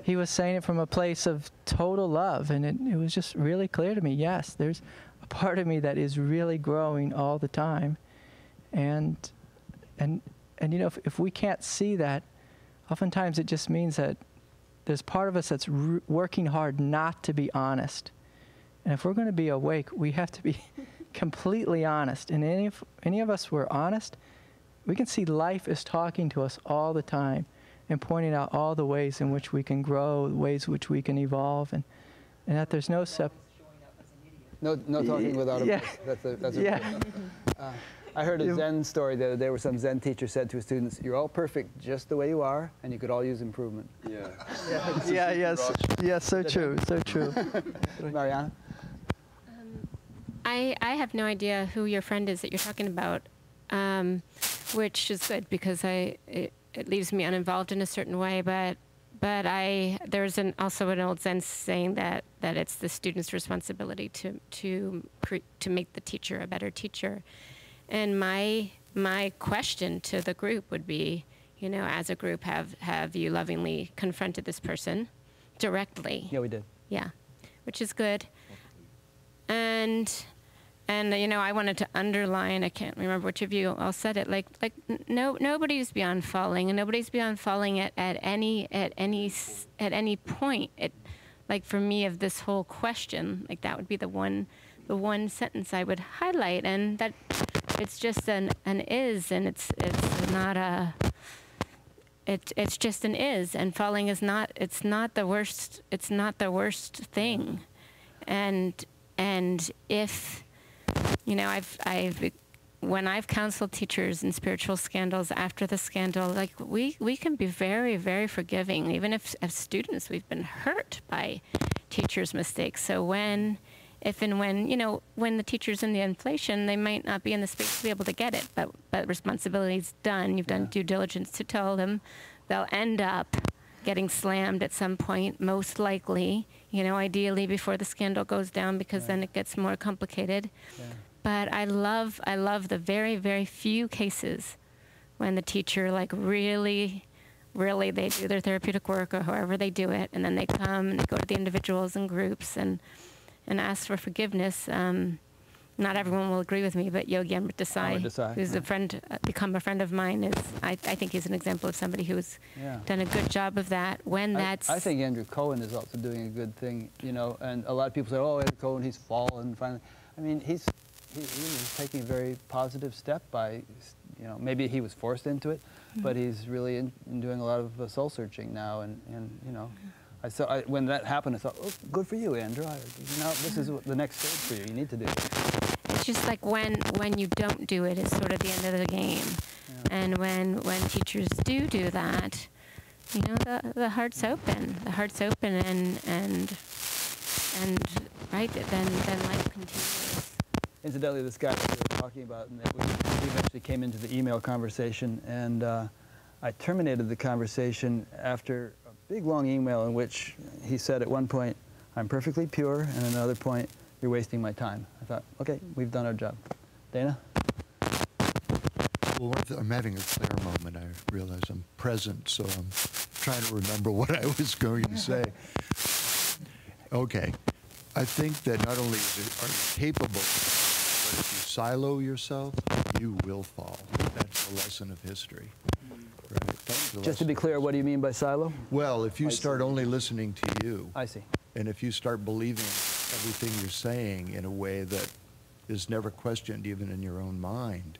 he was saying it from a place of total love, and it was just really clear to me, yes, there's a part of me that is really growing all the time. And you know, if we can't see that, oftentimes it just means that there's part of us that's working hard not to be honest. And if we're going to be awake, we have to be completely honest. And if any of us were honest, we can see life is talking to us all the time and pointing out all the ways in which we can grow, the ways in which we can evolve, and that there's no
no talking without a voice. That's
yeah.
I heard a Zen story the other day where some Zen teacher said to his students, "You're all perfect just the way you are, and you could all use improvement."
Yeah.
Yes, so true, so true.
Mariana?
I have no idea who your friend is that you're talking about, which is good, because it leaves me uninvolved in a certain way, but there's also an old Zen saying that it's the student's responsibility to make the teacher a better teacher. And my question to the group would be, as a group, have you lovingly confronted this person directly?
Yeah, we did.
Yeah, which is good. And I wanted to underline, I can't remember which of you all said it, like nobody's beyond falling, and nobody's beyond falling at any point. Like for me, of this whole question, like that would be the one sentence I would highlight, and that it's just an is, and it's not a. It's just an is, and falling is not. It's not the worst. It's not the worst thing, and if, when I've counseled teachers in spiritual scandals after the scandal, like we can be very, very forgiving, even if as students we've been hurt by teachers' mistakes. So when the teacher's in the inflation, they might not be in the space to be able to get it, but responsibility's done. You've done due diligence to tell them. They'll end up getting slammed at some point, most likely, ideally before the scandal goes down, because then it gets more complicated. Yeah. But I love the very, very few cases when the teacher, like, really, they do their therapeutic work or however they do it, and then they come and they go to the individuals and groups and ask for forgiveness. Not everyone will agree with me, but Yogi Amrit Desai, who's become a friend of mine, I think he's an example of somebody who's done a good job of that. I
think Andrew Cohen is also doing a good thing, and a lot of people say, oh, Andrew Cohen, he's fallen finally. I mean, he's taking a very positive step by, maybe he was forced into it, but he's really doing a lot of soul searching now, and when that happened, I thought, oh, good for you, Andrew. This is the next stage for you. You need to do it.
It's just like when you don't do it, it's sort of the end of the game. Yeah. And when teachers do that, the heart's open. The heart's open, and right, then life continues.
Incidentally, this guy that we were talking about, and we eventually came into the email conversation, and I terminated the conversation after a big long email in which he said at one point, I'm perfectly pure, and at another point, you're wasting my time. I thought, okay, we've done our job. Dana?
Well, I'm having a Claire moment. I realize I'm present, so I'm trying to remember what I was going to say. Okay. I think that not only are you capable, but if you silo yourself, you will fall. That's the lesson of history. Right?
Just to be clear, what do you mean by silo?
Well, if you start only listening to you.
I see.
And if you start believing everything you're saying in a way that is never questioned, even in your own mind,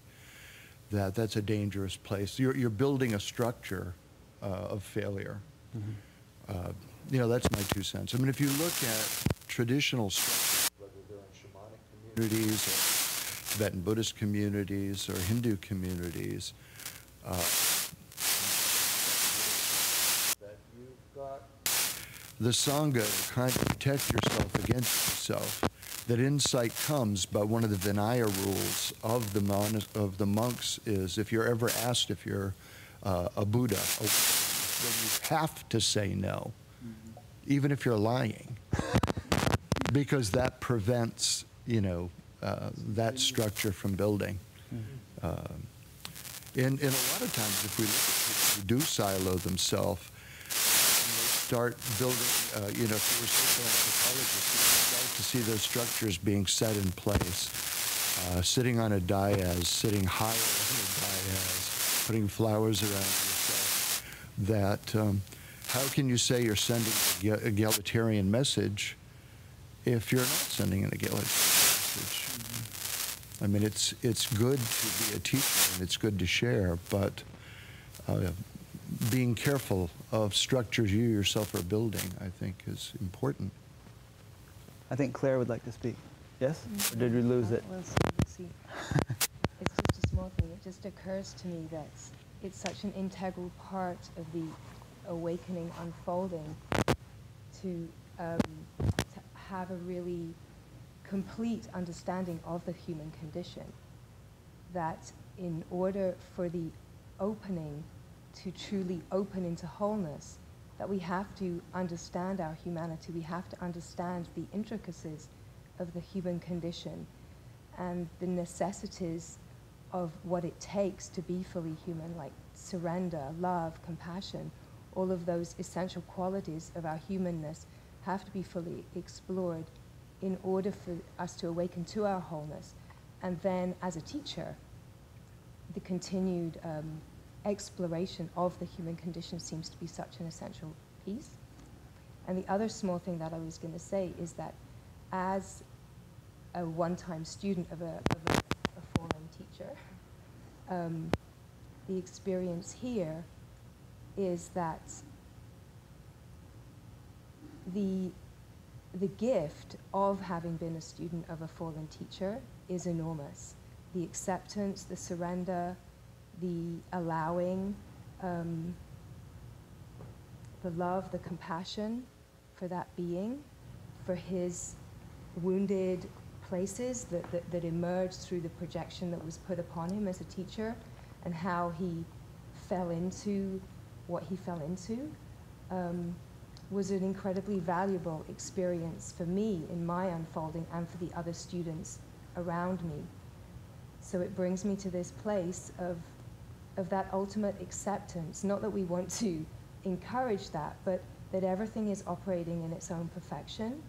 that's a dangerous place. You're building a structure of failure. Mm-hmm. That's my 2 cents. I mean, if you look at traditional structures, whether they're in shamanic communities or Tibetan Buddhist communities or Hindu communities, that you've got the Sangha to kind of protect yourself against yourself. That insight comes, but one of the Vinaya rules of the monks is if you're ever asked if you're a Buddha, then you have to say no, even if you're lying, because that prevents, that structure from building. And a lot of times, if we look at people who do silo themselves, start building, if you were social anthropologists, you start to see those structures being set in place, sitting on a dais, sitting higher on a dais, putting flowers around yourself, that how can you say you're sending an egalitarian message if you're not sending an egalitarian message? I mean, it's good to be a teacher and it's good to share, but being careful of structures you yourself are building, I think, is important.
I think Claire would like to speak. Yes? Or did we lose it?
Well, see. It's just a small thing. It just occurs to me that it's such an integral part of the awakening unfolding to have a really complete understanding of the human condition, that in order for the opening to truly open into wholeness, that we have to understand our humanity, we have to understand the intricacies of the human condition and the necessities of what it takes to be fully human, like surrender, love, compassion. All of those essential qualities of our humanness have to be fully explored in order for us to awaken to our wholeness. And then, as a teacher, the continued exploration of the human condition seems to be such an essential piece. And the other small thing that I was going to say is that as a one-time student of a fallen teacher, the experience here is that the gift of having been a student of a fallen teacher is enormous. The acceptance, the surrender, the allowing, the love, the compassion for that being, for his wounded places that emerged through the projection that was put upon him as a teacher, and how he fell into what he fell into, was an incredibly valuable experience for me in my unfolding and for the other students around me. So it brings me to this place of that ultimate acceptance, not that we want to encourage that, but that everything is operating in its own perfection,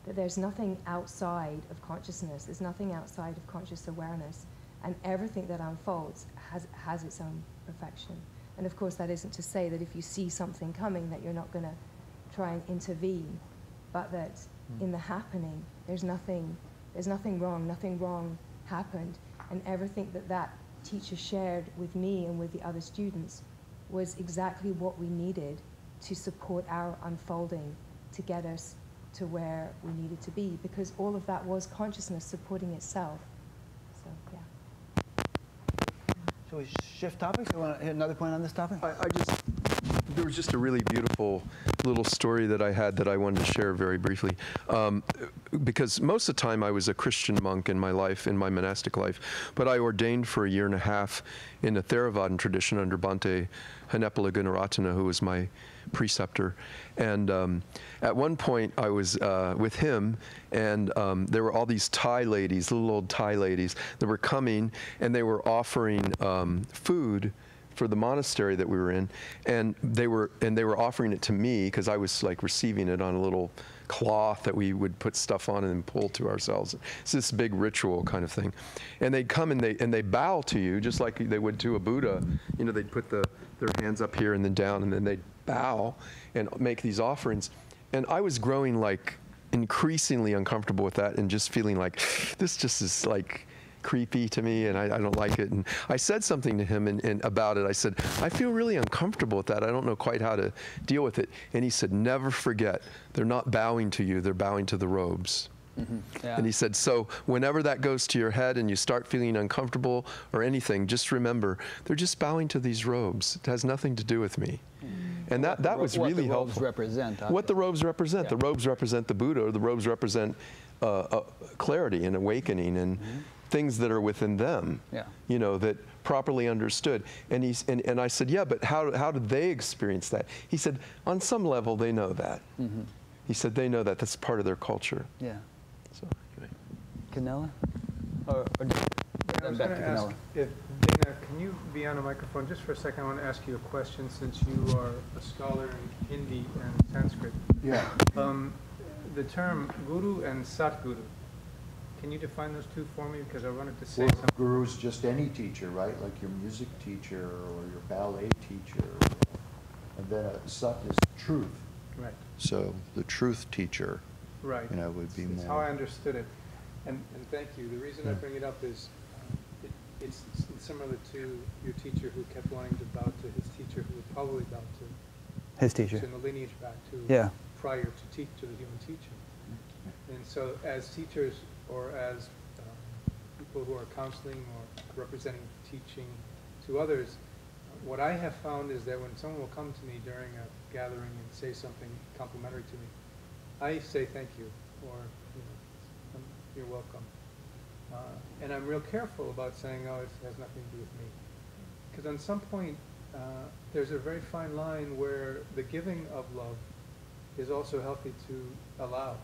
that there's nothing outside of consciousness, there's nothing outside of conscious awareness, and everything that unfolds has its own perfection. And of course that isn't to say that if you see something coming that you're not going to try and intervene, but that in the happening there's nothing wrong happened, and everything that teacher shared with me and with the other students was exactly what we needed to support our unfolding, to get us to where we needed to be, because all of that was consciousness supporting itself. So, yeah.
Shall we shift topics? You want to hit another point on this topic?
There was just a really beautiful little story that I had that I wanted to share very briefly. Because most of the time I was a Christian monk in my life, in my monastic life, but I ordained for 1.5 years in the Theravadan tradition under Bhante Hanepala Gunaratana, who was my preceptor. And at one point I was with him, and there were all these Thai ladies, little old Thai ladies, that were coming, and they were offering food for the monastery that we were in, and they were offering it to me because I was like receiving it on a little cloth that we would put stuff on and then pull to ourselves. It's this big ritual kind of thing. And they'd come and they bow to you just like they would to a Buddha. You know, they'd put their hands up here and then down, and then they'd bow and make these offerings. And I was growing like increasingly uncomfortable with that, and just feeling like this just is like creepy to me, and I don't like it. And I said something to him and about it. I said, I feel really uncomfortable with that. I don't know quite how to deal with it. And he said, never forget, they're not bowing to you, they're bowing to the robes. Mm-hmm. Yeah. And he said, so whenever that goes to your head and you start feeling uncomfortable or anything, just remember, they're just bowing to these robes. It has nothing to do with me. Mm-hmm. And that was really helpful. What the robes represent. What the robes represent. Yeah. The robes represent the Buddha, or the robes represent clarity and awakening, and things that are within them, you know, that properly understood. And I said, yeah, but how did they experience that? He said, on some level, they know that. Mm-hmm. He said, they know that. That's part of their culture.
Yeah.
So, anyway.
Canella?
I was going to ask if, Dana, can you be on a microphone just for a second? I want to ask you a question, since you are a scholar in Hindi and Sanskrit. Yeah. The term guru and satguru, can you define those two for me? Because I wanted to say something.
Guru's just any teacher, right? Like your music teacher or your ballet teacher. And then sat is truth.
Right.
So the truth teacher,
right,
you know, would be more.
That's how I understood it. And thank you. The reason I bring it up is it's similar to your teacher who kept wanting to bow to his teacher, who would probably bow to
his teacher.
In the lineage back to prior to the human teacher. And so as teachers, or as people who are counseling or representing teaching to others, what I have found is that when someone will come to me during a gathering and say something complimentary to me, I say thank you, or you're welcome. And I'm real careful about saying, oh, it has nothing to do with me. because on some point, there's a very fine line where the giving of love is also healthy to allow.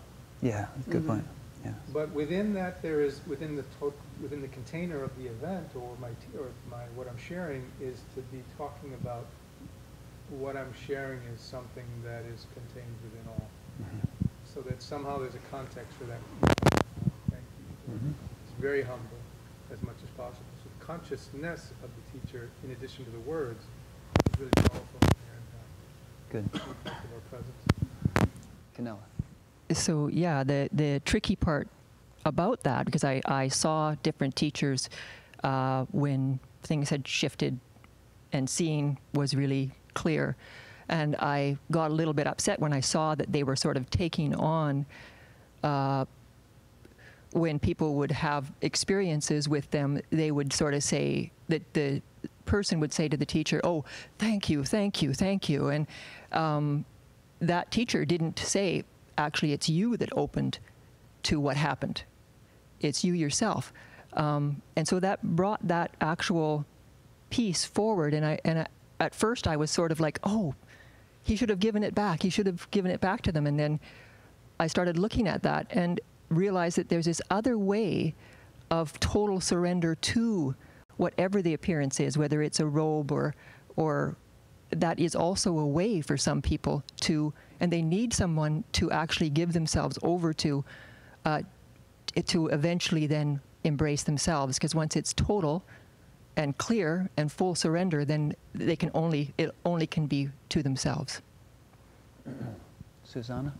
Yeah, good point. Yeah.
But within that, there is within the container of the event, or what I'm sharing is to be talking about what I'm sharing is something that is contained within all, so that somehow there's a context for that. Thank you. It's very humble, as much as possible. So the consciousness of the teacher, in addition to the words, is really powerful in their impact.
Good.
Of our presence.
Canella.
So yeah, the tricky part about that, because I saw different teachers when things had shifted and seeing was really clear. And I got a little bit upset when I saw that they were sort of taking on, when people would have experiences with them, they would sort of say, that the person would say to the teacher, oh, thank you, thank you, thank you. And that teacher didn't say, actually, it's you that opened to what happened. It's you yourself. And so that brought that actual piece forward. And at first I was sort of like, oh, he should have given it back. He should have given it back to them. And then I started looking at that and realized that there's this other way of total surrender to whatever the appearance is, whether it's a robe or that is also a way for some people to, and they need someone to actually give themselves over to eventually then embrace themselves. Because once it's total and clear and full surrender, then they can it only can be to themselves.
Susanna?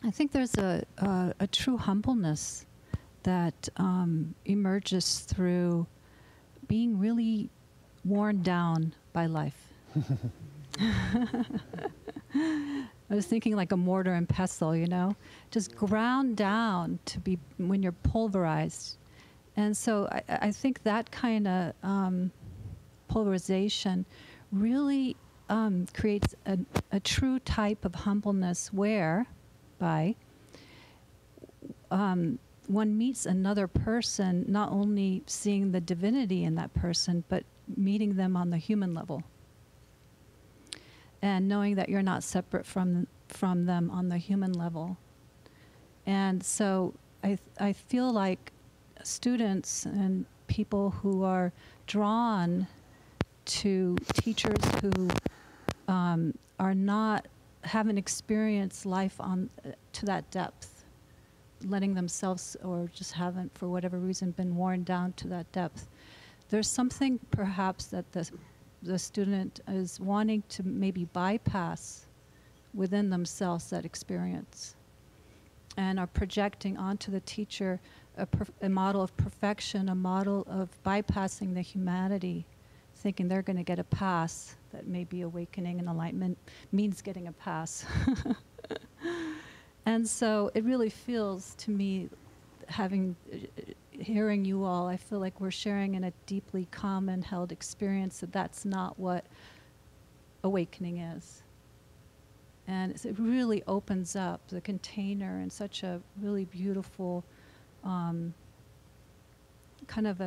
I think there's a true humbleness that emerges through being really worn down by life. I was thinking like a mortar and pestle, you know, just ground down to be when you're pulverized. And so I think that kind of pulverization really creates a true type of humbleness whereby one meets another person, not only seeing the divinity in that person, but meeting them on the human level. And knowing that you're not separate from them on the human level. And so I feel like students and people who are drawn to teachers who haven't experienced life to that depth, letting themselves, or just haven't for whatever reason been worn down to that depth. There's something perhaps that the student is wanting to maybe bypass within themselves that experience, and are projecting onto the teacher a model of perfection, a model of bypassing the humanity, thinking they're going to get a pass, that maybe awakening and enlightenment means getting a pass. And so it really feels to me, hearing you all, I feel like we're sharing in a deeply common held experience that that's not what awakening is. And it really opens up the container in such a really beautiful kind of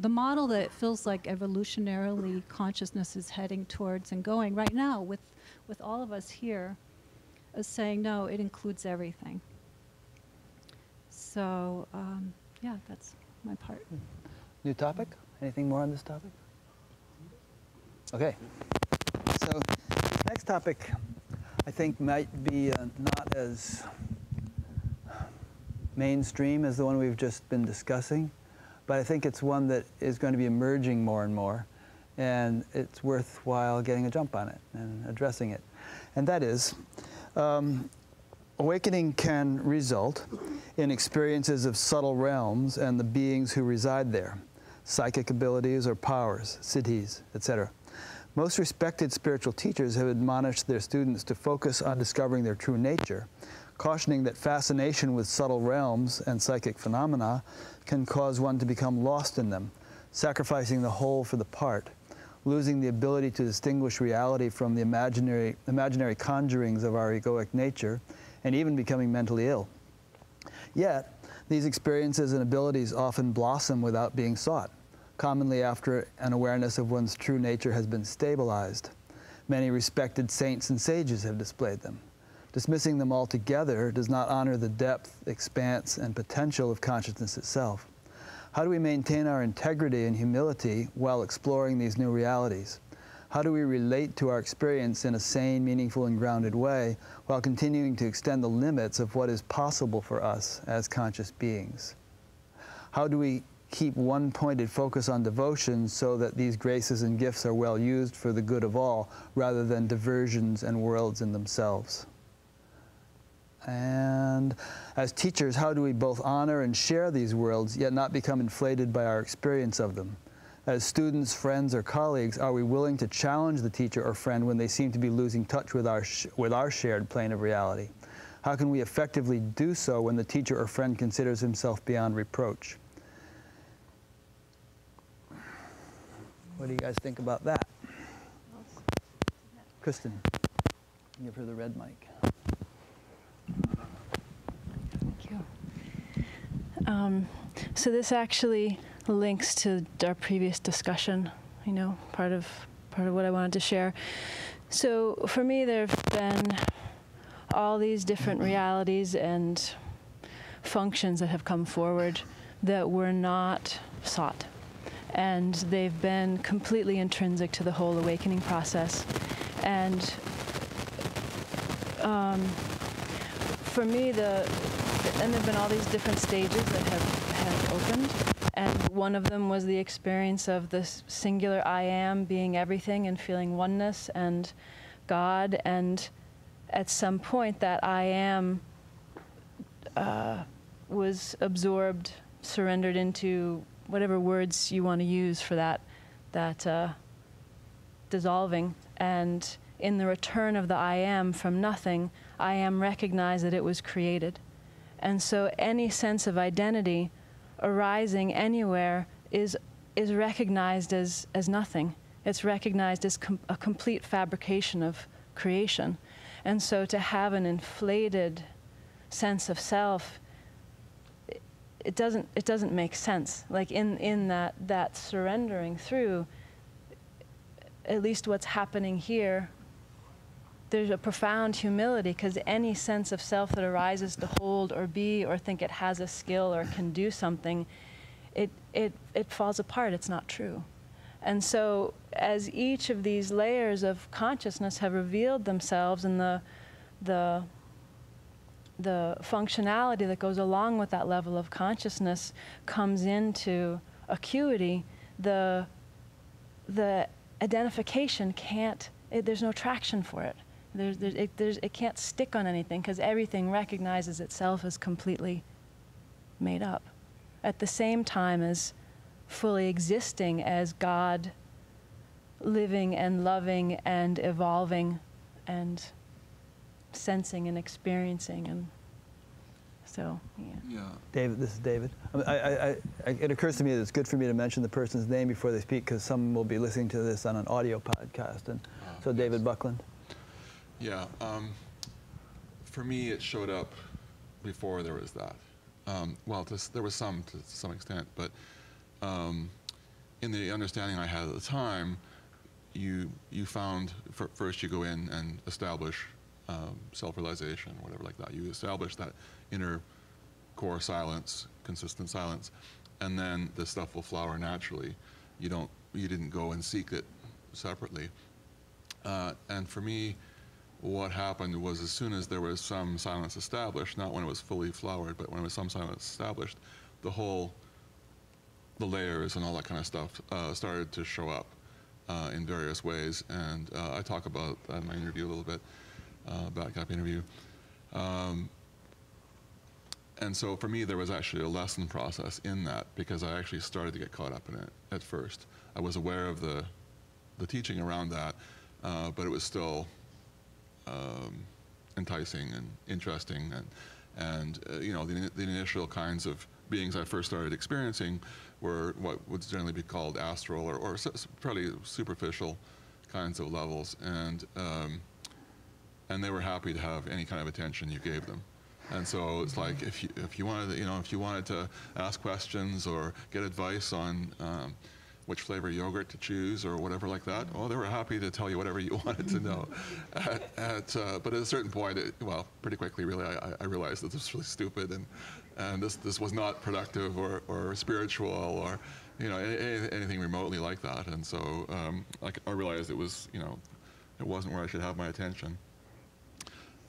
the model that it feels like evolutionarily consciousness is heading towards and going right now with all of us here, is saying, no, it includes everything. So, yeah, that's my part.
New topic? Anything more on this topic? Okay. So, next topic, I think, might be not as mainstream as the one we've just been discussing, but I think it's one that is going to be emerging more and more, and it's worthwhile getting a jump on it and addressing it. And that is, awakening can result in experiences of subtle realms and the beings who reside there, psychic abilities or powers, siddis, etc. Most respected spiritual teachers have admonished their students to focus on discovering their true nature, cautioning that fascination with subtle realms and psychic phenomena can cause one to become lost in them, sacrificing the whole for the part, losing the ability to distinguish reality from the imaginary conjurings of our egoic nature, and even becoming mentally ill. Yet, These experiences and abilities often blossom without being sought, commonly after an awareness of one's true nature has been stabilized. Many respected saints and sages have displayed them. Dismissing them altogether does not honor the depth, expanse, and potential of consciousness itself. How do we maintain our integrity and humility while exploring these new realities? How do we relate to our experience in a sane, meaningful, and grounded way while continuing to extend the limits of what is possible for us as conscious beings? How do we keep one-pointed focus on devotion so that these graces and gifts are well used for the good of all, rather than diversions and worlds in themselves? And as teachers, how do we both honor and share these worlds, yet not become inflated by our experience of them? As students, friends, or colleagues, are we willing to challenge the teacher or friend when they seem to be losing touch with our shared plane of reality? How can we effectively do so when the teacher or friend considers himself beyond reproach? What do you guys think about that? Kristen, give her the red mic.
Thank you. So this actually links to our previous discussion, you know, part of what I wanted to share. So for me, there have been all these different realities and functions that have come forward that were not sought. And they've been completely intrinsic to the whole awakening process. And for me, and there have been all these different stages that have opened. And one of them was the experience of this singular I am being everything and feeling oneness and God. And at some point, that I am was absorbed, surrendered into whatever words you want to use for that dissolving. And in the return of the I am from nothing, I am recognized that it was created. And so any sense of identity arising anywhere is recognized as nothing. It's recognized as a complete fabrication of creation. And so to have an inflated sense of self, it doesn't make sense. Like in that surrendering through, at least what's happening here, there's a profound humility, because any sense of self that arises to hold or be or think it has a skill or can do something, it falls apart. It's not true. And so as each of these layers of consciousness have revealed themselves, and the functionality that goes along with that level of consciousness comes into acuity, the identification can't, there's no traction for it. It can't stick on anything, because everything recognizes itself as completely made up, at the same time as fully existing as God, living and loving and evolving and sensing and experiencing. And so, yeah.
David, this is David. It occurs to me that it's good for me to mention the person's name before they speak, because some will be listening to this on an audio podcast. And so David Buckland.
Yeah, for me it showed up before there was that. Well, there was some to some extent, but in the understanding I had at the time, you found, first you go in and establish self-realization, or whatever like that. You establish that inner core silence, consistent silence, and then the stuff will flower naturally. You didn't go and seek it separately. And for me, what happened was, as soon as there was some silence established, not when it was fully flowered, but when there was some silence established, the layers and all that kind of stuff started to show up in various ways. And I talk about that in my interview a little bit, BatGap interview. And so for me, there was actually a lesson process in that, because I actually started to get caught up in it at first. I was aware of the teaching around that, but it was still enticing and interesting, and you know, the initial kinds of beings I first started experiencing were what would generally be called astral or probably superficial kinds of levels, and they were happy to have any kind of attention you gave them. And so it's like if you wanted to ask questions or get advice on which flavor yogurt to choose or whatever like that, well, they were happy to tell you whatever you wanted to know. But at a certain point, pretty quickly, really, I realized that this was really stupid, and this was not productive or spiritual or anything remotely like that. And so I realized it wasn't where I should have my attention.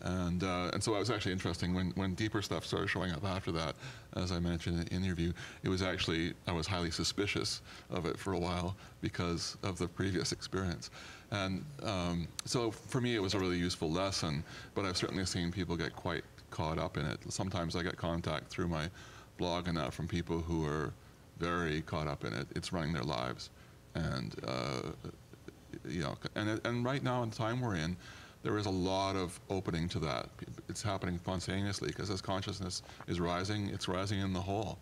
And so it was actually interesting when deeper stuff started showing up after that, as I mentioned in the interview. It was actually, I was highly suspicious of it for a while because of the previous experience. And so for me, it was a really useful lesson, but I've certainly seen people get quite caught up in it. Sometimes I get contact through my blog and that from people who are very caught up in it. It's running their lives. And, and right now in the time we're in, there is a lot of opening to that. It's happening spontaneously because as consciousness is rising, it's rising in the whole.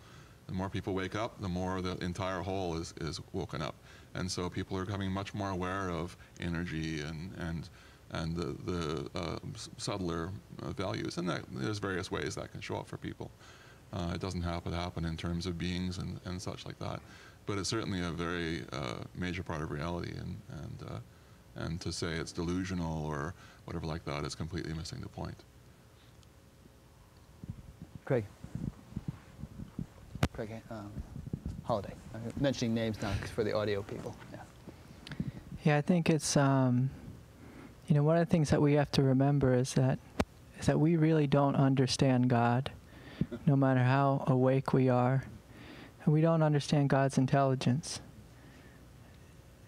The more people wake up, the more the entire whole is woken up. And so people are becoming much more aware of energy and the subtler values. And there's various ways that can show up for people. It doesn't happen in terms of beings and such like that. But it's certainly a very major part of reality. And to say it's delusional or whatever like that is completely missing the point.
Craig, Holiday. I'm mentioning names now for the audio people.
Yeah, I think it's, one of the things that we have to remember is that we really don't understand God, no matter how awake we are. And we don't understand God's intelligence.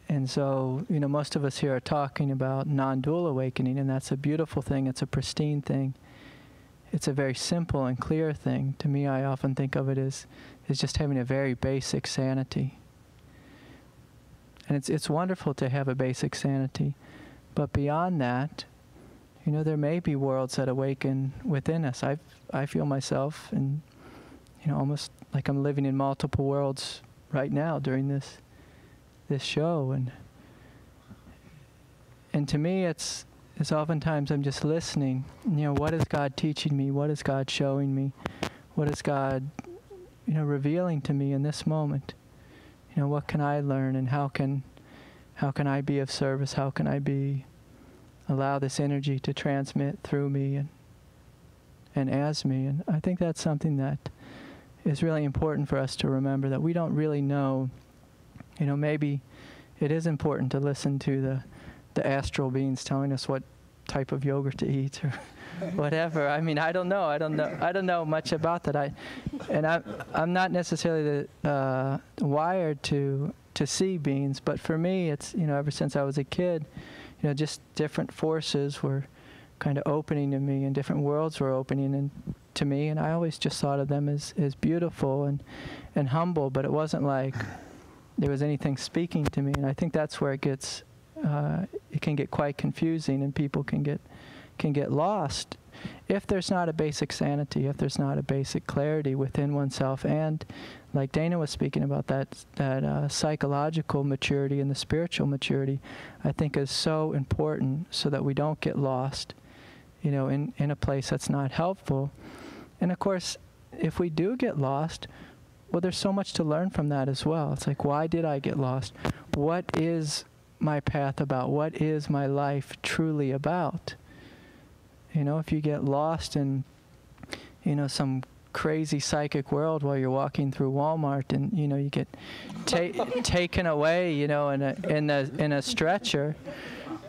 And so, most of us here are talking about non-dual awakening, and that's a beautiful thing. It's a pristine thing. It's a very simple and clear thing. To me, I often think of it as just having a very basic sanity. And it's wonderful to have a basic sanity. But beyond that, there may be worlds that awaken within us. I feel myself, and almost like I'm living in multiple worlds right now during this show, and to me it's oftentimes I'm just listening. What is God teaching me? What is God showing me? What is God revealing to me in this moment? What can I learn, and how can I be of service? How can I allow this energy to transmit through me and as me? And I think that's something that is really important for us to remember, that we don't really know. Maybe it is important to listen to the astral beings telling us what type of yogurt to eat or whatever. I mean, I don't know much about that. I'm not necessarily wired to see beings, but for me, it's ever since I was a kid, just different forces were kind of opening to me, and different worlds were opening to me, and I always just thought of them as beautiful and humble. But it wasn't like there was anything speaking to me, and I think that's where it can get quite confusing, and people can get lost if there's not a basic sanity, if there's not a basic clarity within oneself. And like Dana was speaking about, that psychological maturity and the spiritual maturity, I think is so important, so that we don't get lost, in a place that's not helpful. And of course, if we do get lost, well, there's so much to learn from that as well. It's like, why did I get lost? What is my path about? What is my life truly about? If you get lost in, some crazy psychic world while you're walking through Walmart, and you get taken away, in a stretcher.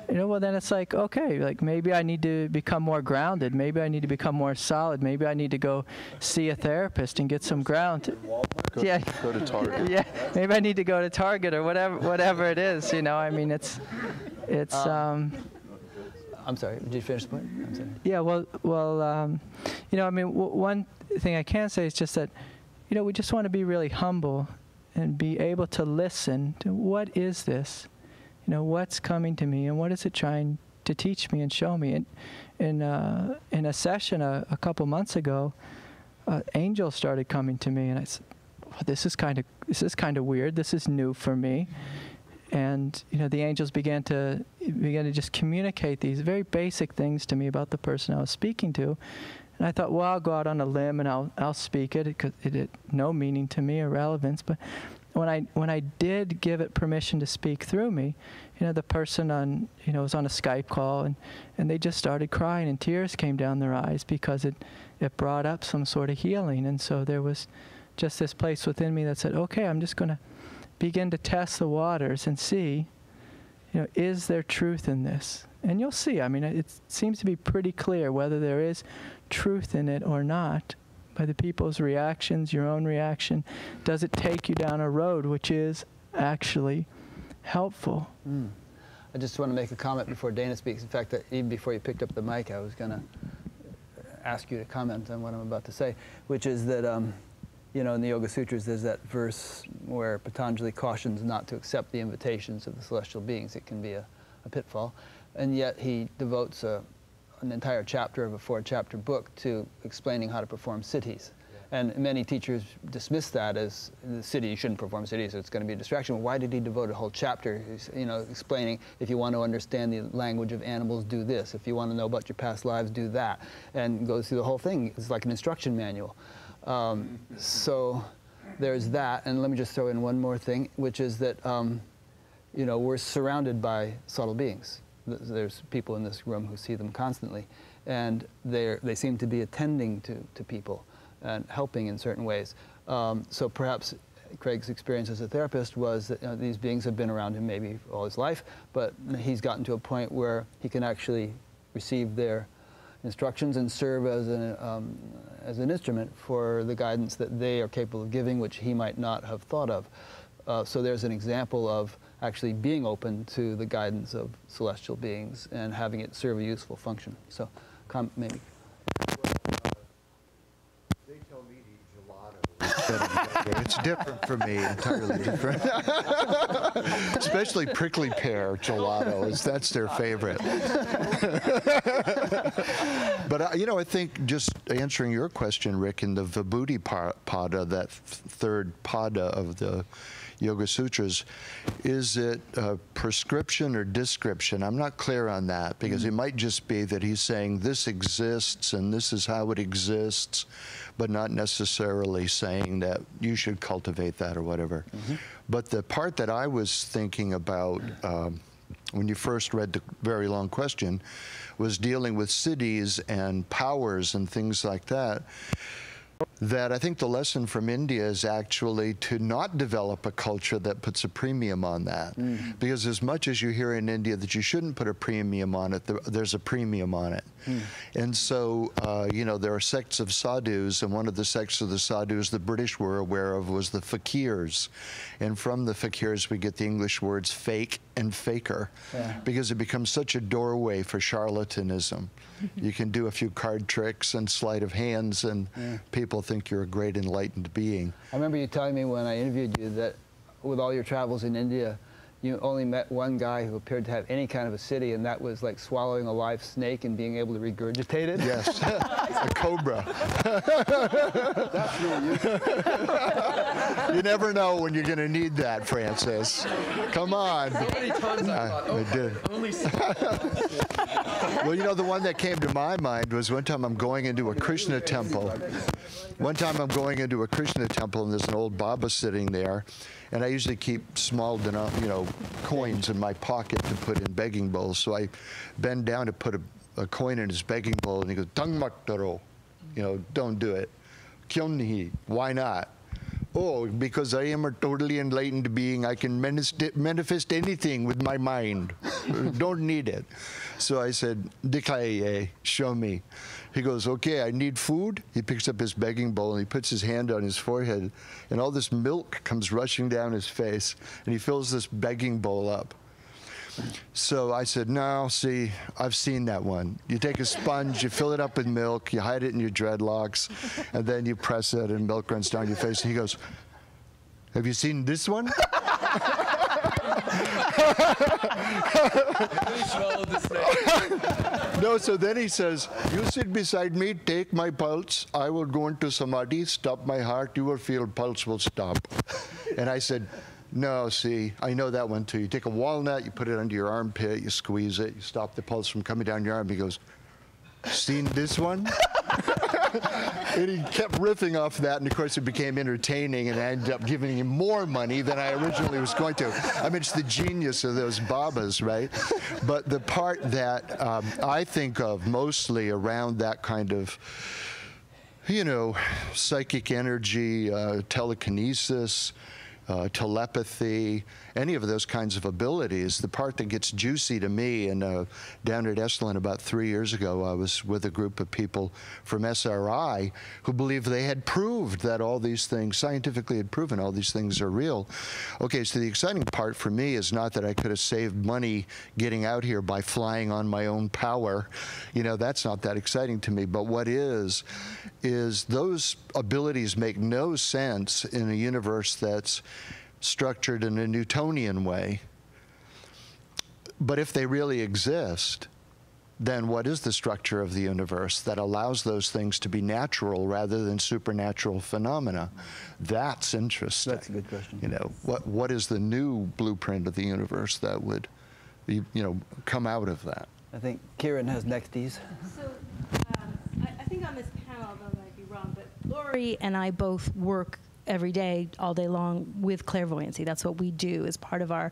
Well, then it's like, okay, like maybe I need to become more grounded. Maybe I need to become more solid. Maybe I need to go see a therapist and get some ground.
Go to Target.
Yeah, maybe I need to go to Target or whatever it is. I mean, it's.
I'm sorry. Did you finish the point? I'm sorry.
Yeah. Well. I mean, one thing I can say is just that, we just want to be really humble and be able to listen to what is this. What's coming to me, and what is it trying to teach me and show me? In a session a couple months ago, angels started coming to me, and I said, well, this is kind of weird. This is new for me. And the angels began to just communicate these very basic things to me about the person I was speaking to, And I thought, well, I'll go out on a limb and I'll speak it because it had no meaning to me or relevance. But when I did give it permission to speak through me, the person was on a Skype call and they just started crying and tears came down their eyes because it brought up some sort of healing. And so there was just this place within me that said, okay, I'm just going to begin to test the waters and see, is there truth in this? And you'll see. I mean, it seems to be pretty clear whether there is truth in it or not by the people's reactions, your own reaction. Does it take you down a road which is actually helpful?
I just want to make a comment before Dana speaks. In fact, even before you picked up the mic, I was going to ask you to comment on what I'm about to say, which is that, in the Yoga Sutras, there's that verse where Patanjali cautions not to accept the invitations of the celestial beings. It can be a pitfall. And yet he devotes an entire chapter of a 4-chapter book to explaining how to perform siddhis. Yeah. And many teachers dismiss that as the siddhi, you shouldn't perform siddhis, so it's going to be a distraction. Well, why did he devote a whole chapter, explaining if you want to understand the language of animals, do this. If you want to know about your past lives, do that. And goes through the whole thing. It's like an instruction manual. So there's that. And let me just throw in one more thing, which is that, we're surrounded by subtle beings. There's people in this room who see them constantly, and they seem to be attending to people and helping in certain ways. So perhaps Craig's experience as a therapist was that these beings have been around him maybe all his life, but he's gotten to a point where he can actually receive their instructions and serve as an instrument for the guidance that they are capable of giving, which he might not have thought of. So there's an example of actually being open to the guidance of celestial beings and having it serve a useful function. So, maybe.
They tell me to eat gelato. It's different for me, entirely different. Especially prickly pear gelato, that's their favorite. But I think just answering your question, Rick, in the Vibhuti Pada, that third pada of the Yoga Sutras, is it a prescription or description? I'm not clear on that, because it might just be that he's saying this exists and this is how it exists, but not necessarily saying that you should cultivate that or whatever. But the part that I was thinking about when you first read the very long question was dealing with siddhis and powers and things like that. That I think the lesson from India is actually to not develop a culture that puts a premium on that. Because as much as you hear in India that you shouldn't put a premium on it, there's a premium on it. And so, there are sects of sadhus, and one of the sects of the sadhus the British were aware of was the fakirs. And from the fakirs we get the English words fake and faker, because it becomes such a doorway for charlatanism. You can do a few card tricks and sleight of hands, and people think you're a great enlightened being.
I remember you telling me when I interviewed you that with all your travels in India, you only met one guy who appeared to have any kind of a siddhi, and that was like swallowing a live snake and being able to regurgitate it.
Yes, a cobra.
That's really useful.
You never know when you're going to need that, Francis. Come on.
So many times I
did. Well, the one that came to my mind was one time I'm going into a Krishna temple. One time I'm going into a Krishna temple, and there's an old Baba sitting there, and I usually keep small, coins in my pocket to put in begging bowls. So I bend down to put a coin in his begging bowl, and he goes, "Tang maktaro," don't do it. Kyun nahi? Why not? Oh, because I am a totally enlightened being. I can manifest anything with my mind. Don't need it. So I said, "Dikhaiye, show me." He goes, "Okay, I need food." He picks up his begging bowl and he puts his hand on his forehead, and all this milk comes rushing down his face, and he fills this begging bowl up. So I said, "No, see, I've seen that one. You take a sponge, you fill it up with milk, you hide it in your dreadlocks, and then you press it and milk runs down your face." And he goes, "Have you seen this one?" No, so then he says, "You sit beside me, take my pulse, I will go into samadhi, stop my heart, you will feel pulse will stop." And I said, "No, see, I know that one too. You take a walnut, you put it under your armpit, you squeeze it, you stop the pulse from coming down your arm." He goes, "Seen this one?" And he kept riffing off that, and of course it became entertaining, and I ended up giving him more money than I originally was going to. I mean, it's the genius of those Babas, right? But the part that I think of mostly around that kind of, you know, psychic energy, telekinesis, telepathy, any of those kinds of abilities, the part that gets juicy to me, and down at Esalen about 3 years ago, I was with a group of people from SRI who believed they had proved that all these things, scientifically had proven all these things are real. Okay, so the exciting part for me is not that I could have saved money getting out here by flying on my own power. You know, that's not that exciting to me. But what is those abilities make no sense in a universe that's structured in a Newtonian way. But if they really exist, then what is the structure of the universe that allows those things to be natural rather than supernatural phenomena? That's interesting.
That's a good question.
You know, what is the new blueprint of the universe that would, you know, come out of that?
I think Kieran has nexties.
So I think on this panel, although I might be wrong, but Lori and I both work every day, all day long, with clairvoyancy. That's what we do as part of our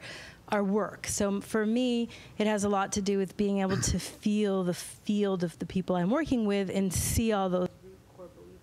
work. So for me, it has a lot to do with being able to feel the field of the people I'm working with and see all those root core belief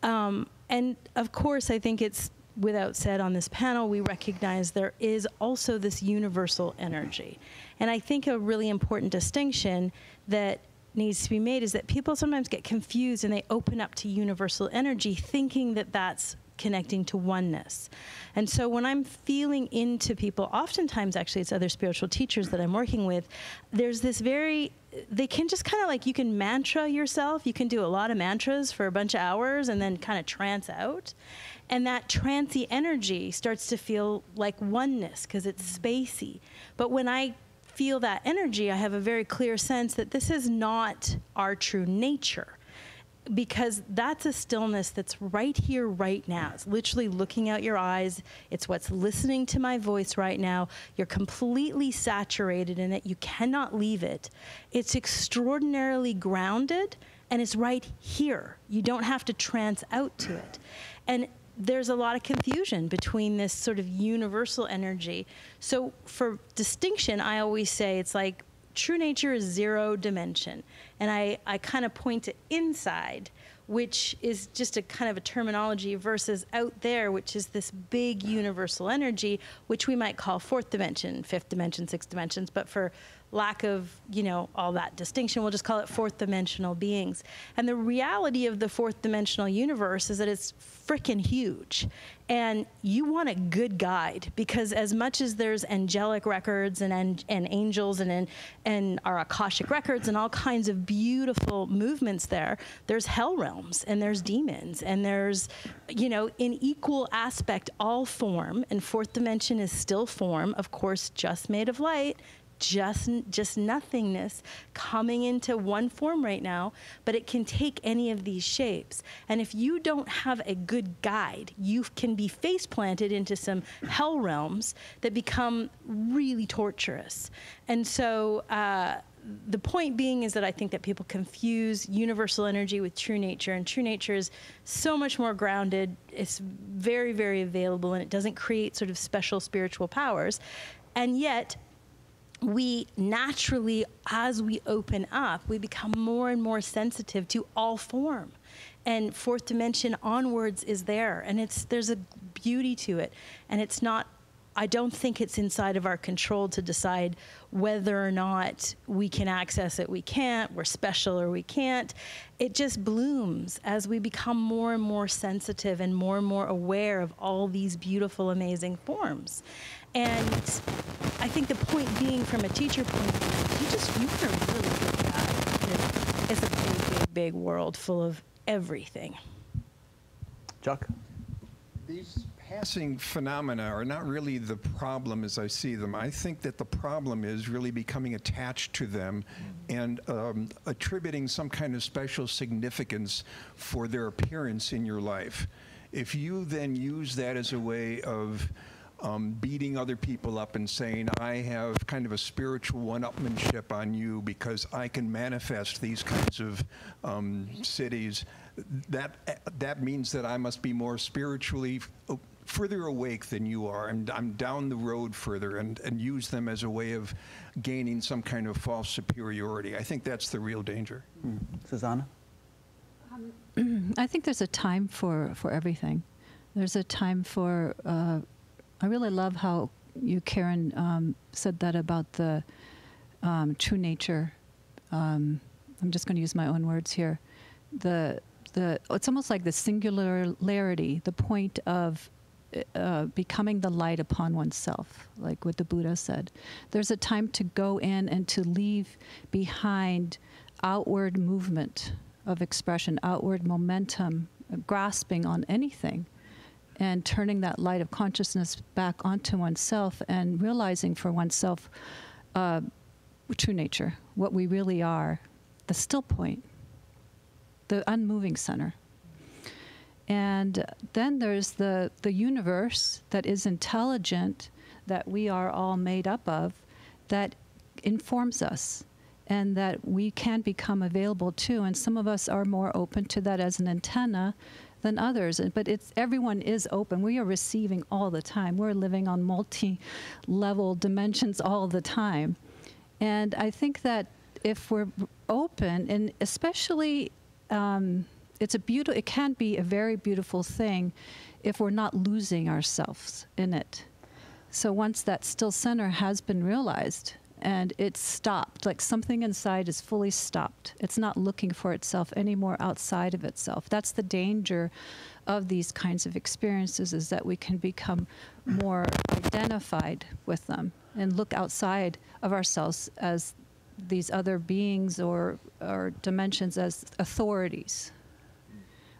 systems. And of course, I think it's without said on this panel, we recognize there is also this universal energy. And I think a really important distinction that needs to be made is that people sometimes get confused and they open up to universal energy thinking that that's connecting to oneness. And so when I'm feeling into people, oftentimes actually it's other spiritual teachers that I'm working with, there's this they can just kind of like, you can mantra yourself, you can do a lot of mantras for a bunch of hours and then kind of trance out. And that trancey energy starts to feel like oneness because it's spacey. But when I feel that energy, I have a very clear sense that this is not our true nature, because that's a stillness that's right here, right now. It's literally looking out your eyes. It's what's listening to my voice right now. You're completely saturated in it. You cannot leave it. It's extraordinarily grounded, and it's right here. You don't have to trance out to it. And there's a lot of confusion between this sort of universal energy. So for distinction, I always say it's like true nature is 0 dimension. And I kind of point to inside, which is just a kind of a terminology, versus out there, which is this big universal energy, which we might call 4th dimension, 5th dimension, 6th dimensions. But for lack of, you know, all that distinction, we'll just call it 4th dimensional beings. And the reality of the 4th dimensional universe is that it's frickin' huge. And you want a good guide, because as much as there's angelic records and angels and our Akashic records and all kinds of beautiful movements there's hell realms and there's demons and there's, you know, in equal aspect, all form, and 4th dimension is still form, of course, just made of light, just nothingness coming into one form right now, but it can take any of these shapes. And if you don't have a good guide, you can be face planted into some hell realms that become really torturous. And so the point being is that I think that people confuse universal energy with true nature, and true nature is so much more grounded. It's very, very available, and it doesn't create sort of special spiritual powers. And yet, we naturally, as we open up, we become more and more sensitive to all form. And 4th dimension onwards is there, and there's a beauty to it. And it's not, I don't think it's inside of our control to decide whether or not we can access it, we can't, we're special or we can't. It just blooms as we become more and more sensitive and more aware of all these beautiful, amazing forms. And I think the point being, from a teacher point of view, you are a really good guy. It's a big world full of everything.
Chuck?
These passing phenomena are not really the problem as I see them. I think that the problem is really becoming attached to them and attributing some kind of special significance for their appearance in your life. If you then use that as a way of beating other people up and saying, I have kind of a spiritual one-upmanship on you because I can manifest these kinds of siddis, that means that I must be more spiritually further awake than you are, and I'm down the road further, and use them as a way of gaining some kind of false superiority. I think that's the real danger.
Susanna?
I think there's a time for everything. There's a time for, I really love how you, Karen, said that about the true nature. I'm just going to use my own words here. It's almost like the singularity, the point of becoming the light upon oneself, like what the Buddha said. There's a time to go in and to leave behind outward movement of expression, outward momentum, grasping on anything, and turning that light of consciousness back onto oneself and realizing for oneself true nature, what we really are, the still point, the unmoving center. And then there's the universe that is intelligent, that we are all made up of, that informs us and that we can become available to. And some of us are more open to that as an antenna than others. But everyone is open. We are receiving all the time. We're living on multi-level dimensions all the time. And I think that if we're open, and especially it can be a very beautiful thing if we're not losing ourselves in it. So once that still center has been realized and it's stopped, like something inside is fully stopped, it's not looking for itself anymore outside of itself. That's the danger of these kinds of experiences, is that we can become more identified with them and look outside of ourselves as these other beings or dimensions as authorities.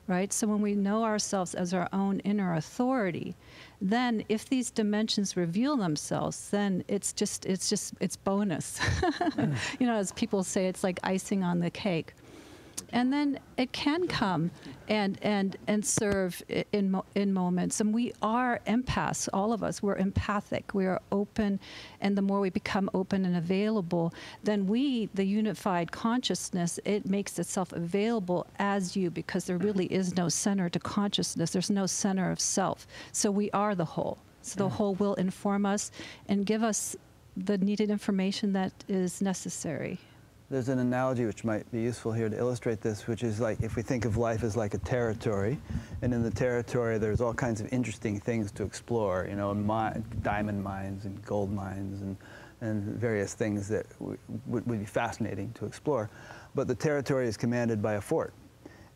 Right? So when we know ourselves as our own inner authority, then if these dimensions reveal themselves, then it's bonus. You know, as people say, it's like icing on the cake. And then it can come and serve in moments. And we are empaths, all of us. We're empathic. We are open. And the more we become open and available, then the unified consciousness, it makes itself available as you, because there really is no center to consciousness. There's no center of self. So we are the whole. So the whole will inform us and give us the needed information that is necessary.
There's an analogy which might be useful here to illustrate this, which is like if we think of life as like a territory, and in the territory there's all kinds of interesting things to explore, you know, diamond mines and gold mines and various things that would be fascinating to explore. But the territory is commanded by a fort.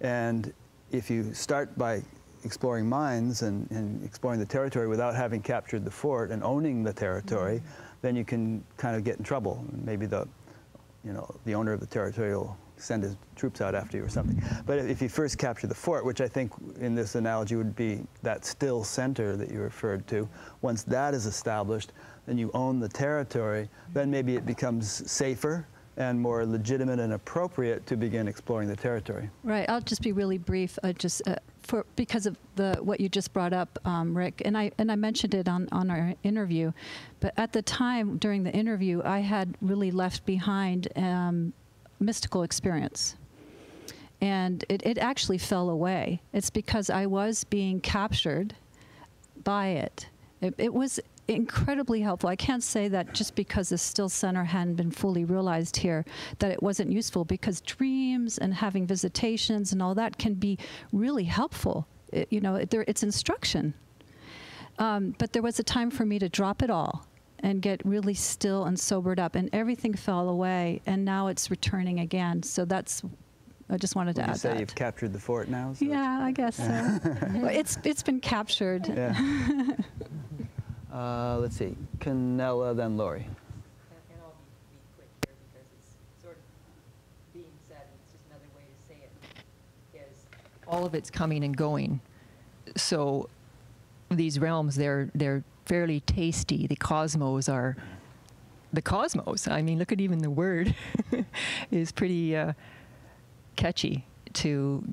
And if you start by exploring mines and exploring the territory without having captured the fort and owning the territory, then you can kind of get in trouble. Maybe the owner of the territory will send his troops out after you or something. But if you first capture the fort, which I think in this analogy would be that still center that you referred to, once that is established, then you own the territory, then maybe it becomes safer and more legitimate and appropriate to begin exploring the territory.
Right. I'll just be really brief. Because of what you just brought up, Rick, and I mentioned it on our interview, but at the time during the interview, I had really left behind mystical experience, and it actually fell away. It's because I was being captured by it. It was incredibly helpful. I can't say that just because the still center hadn't been fully realized here that it wasn't useful, because dreams and having visitations and all that can be really helpful. It's instruction. But there was a time for me to drop it all and get really still and sobered up, and everything fell away, and now it's returning again. So I just wanted to add that. Would you say
you've captured the fort now? So
yeah, I guess so. Well, it's been captured.
Yeah. Let's see, Canella, then Lori.
And I'll be quick here because it's sort of being said, and it's just another way to say it, is all of it's coming and going. So these realms, they're fairly tasty. The cosmos are the cosmos. I mean, look at even the word is pretty catchy to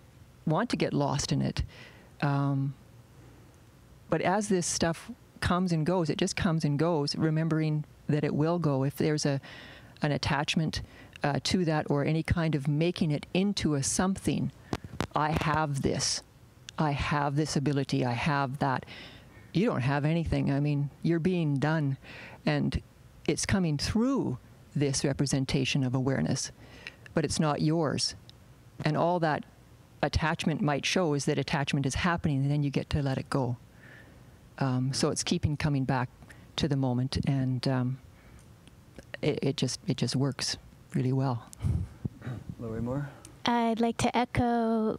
want to get lost in it. But as this stuff comes and goes. It just comes and goes, remembering that it will go. If there's an attachment to that, or any kind of making it into a something, I have this ability, I have that. You don't have anything. I mean, you're being done, and it's coming through this representation of awareness, but it's not yours. And all that attachment might show is that attachment is happening, and then you get to let it go. So it's coming back to the moment, and it just works really well.
Lori Moore?
I'd like to echo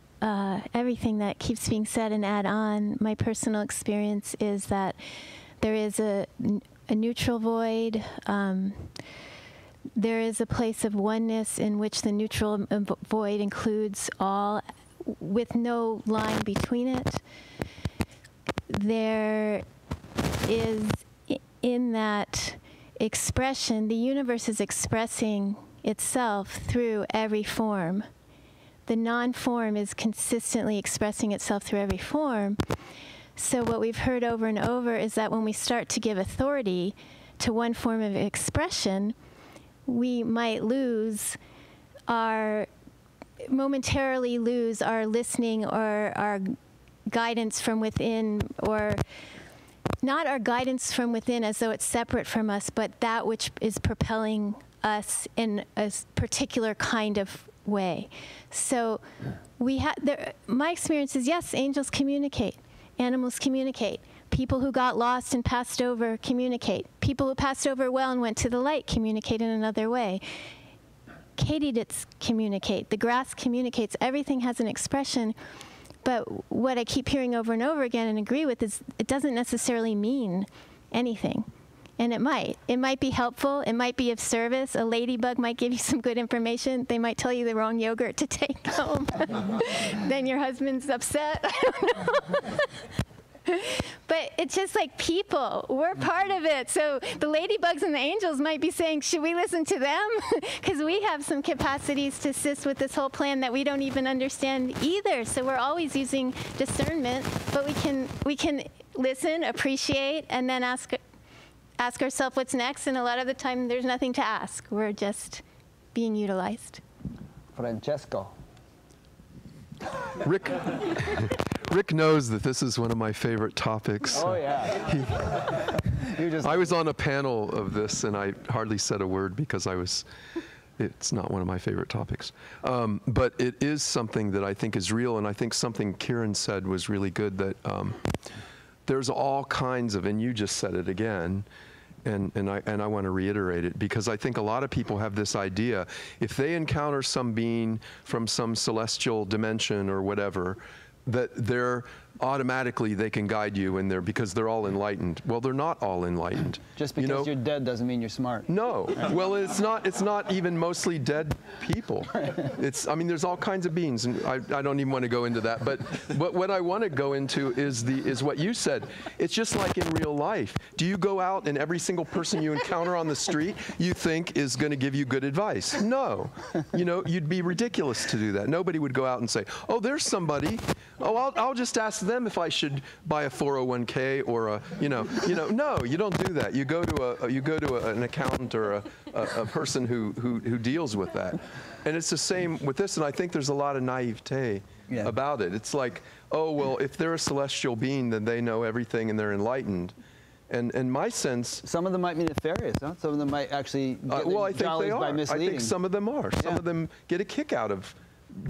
everything that keeps being said and add on. My personal experience is that there is a neutral void. There is a place of oneness in which the neutral void includes all, with no line between it. There is, in that expression, the universe is expressing itself through every form. The non-form is consistently expressing itself through every form. So what we've heard over and over is that when we start to give authority to one form of expression, we might momentarily lose our listening or our guidance from within, or not our guidance from within as though it's separate from us, but that which is propelling us in a particular kind of way. So my experience is, yes, angels communicate, animals communicate, people who got lost and passed over communicate, people who passed over well and went to the light communicate in another way. Katydids communicate, the grass communicates, everything has an expression. But what I keep hearing over and over again and agree with is it doesn't necessarily mean anything. And it might be helpful, it might be of service. A ladybug might give you some good information. They might tell you the wrong yogurt to take home. Then your husband's upset. I don't know. But it's just like people, we're part of it. So the ladybugs and the angels might be saying, should we listen to them? Because we have some capacities to assist with this whole plan that we don't even understand either. So we're always using discernment, but we can listen, appreciate, and then ask ourselves what's next. And a lot of the time there's nothing to ask. We're just being utilized.
Francesco.
Rick knows that this is one of my favorite topics.
Oh, yeah.
I was on a panel of this, and I hardly said a word because it's not one of my favorite topics. But it is something that I think is real, and I think something Kieran said was really good, that there's all kinds of, and you just said it again, and I want to reiterate it, because I think a lot of people have this idea, if they encounter some being from some celestial dimension or whatever, that they're automatically they can guide you in there because they're all enlightened. Well, they're not all enlightened.
Just because you're dead doesn't mean you're smart.
No. Well, it's not even mostly dead people. I mean, there's all kinds of beings, and I don't even want to go into that. But what I want to go into is what you said. It's just like in real life. Do you go out and every single person you encounter on the street you think is going to give you good advice? No. You'd be ridiculous to do that. Nobody would go out and say, oh, there's somebody. Oh, I'll just ask them if I should buy a 401k or no, you don't do that. You go to an accountant or a person who deals with that. And it's the same with this, and I think there's a lot of naivete about it. It's like, oh, well, if they're a celestial being, then they know everything and they're enlightened. And my sense...
Some of them might be nefarious, huh? Some of them might actually get jollies by misleading.
I think some of them are. Some of them get a kick out of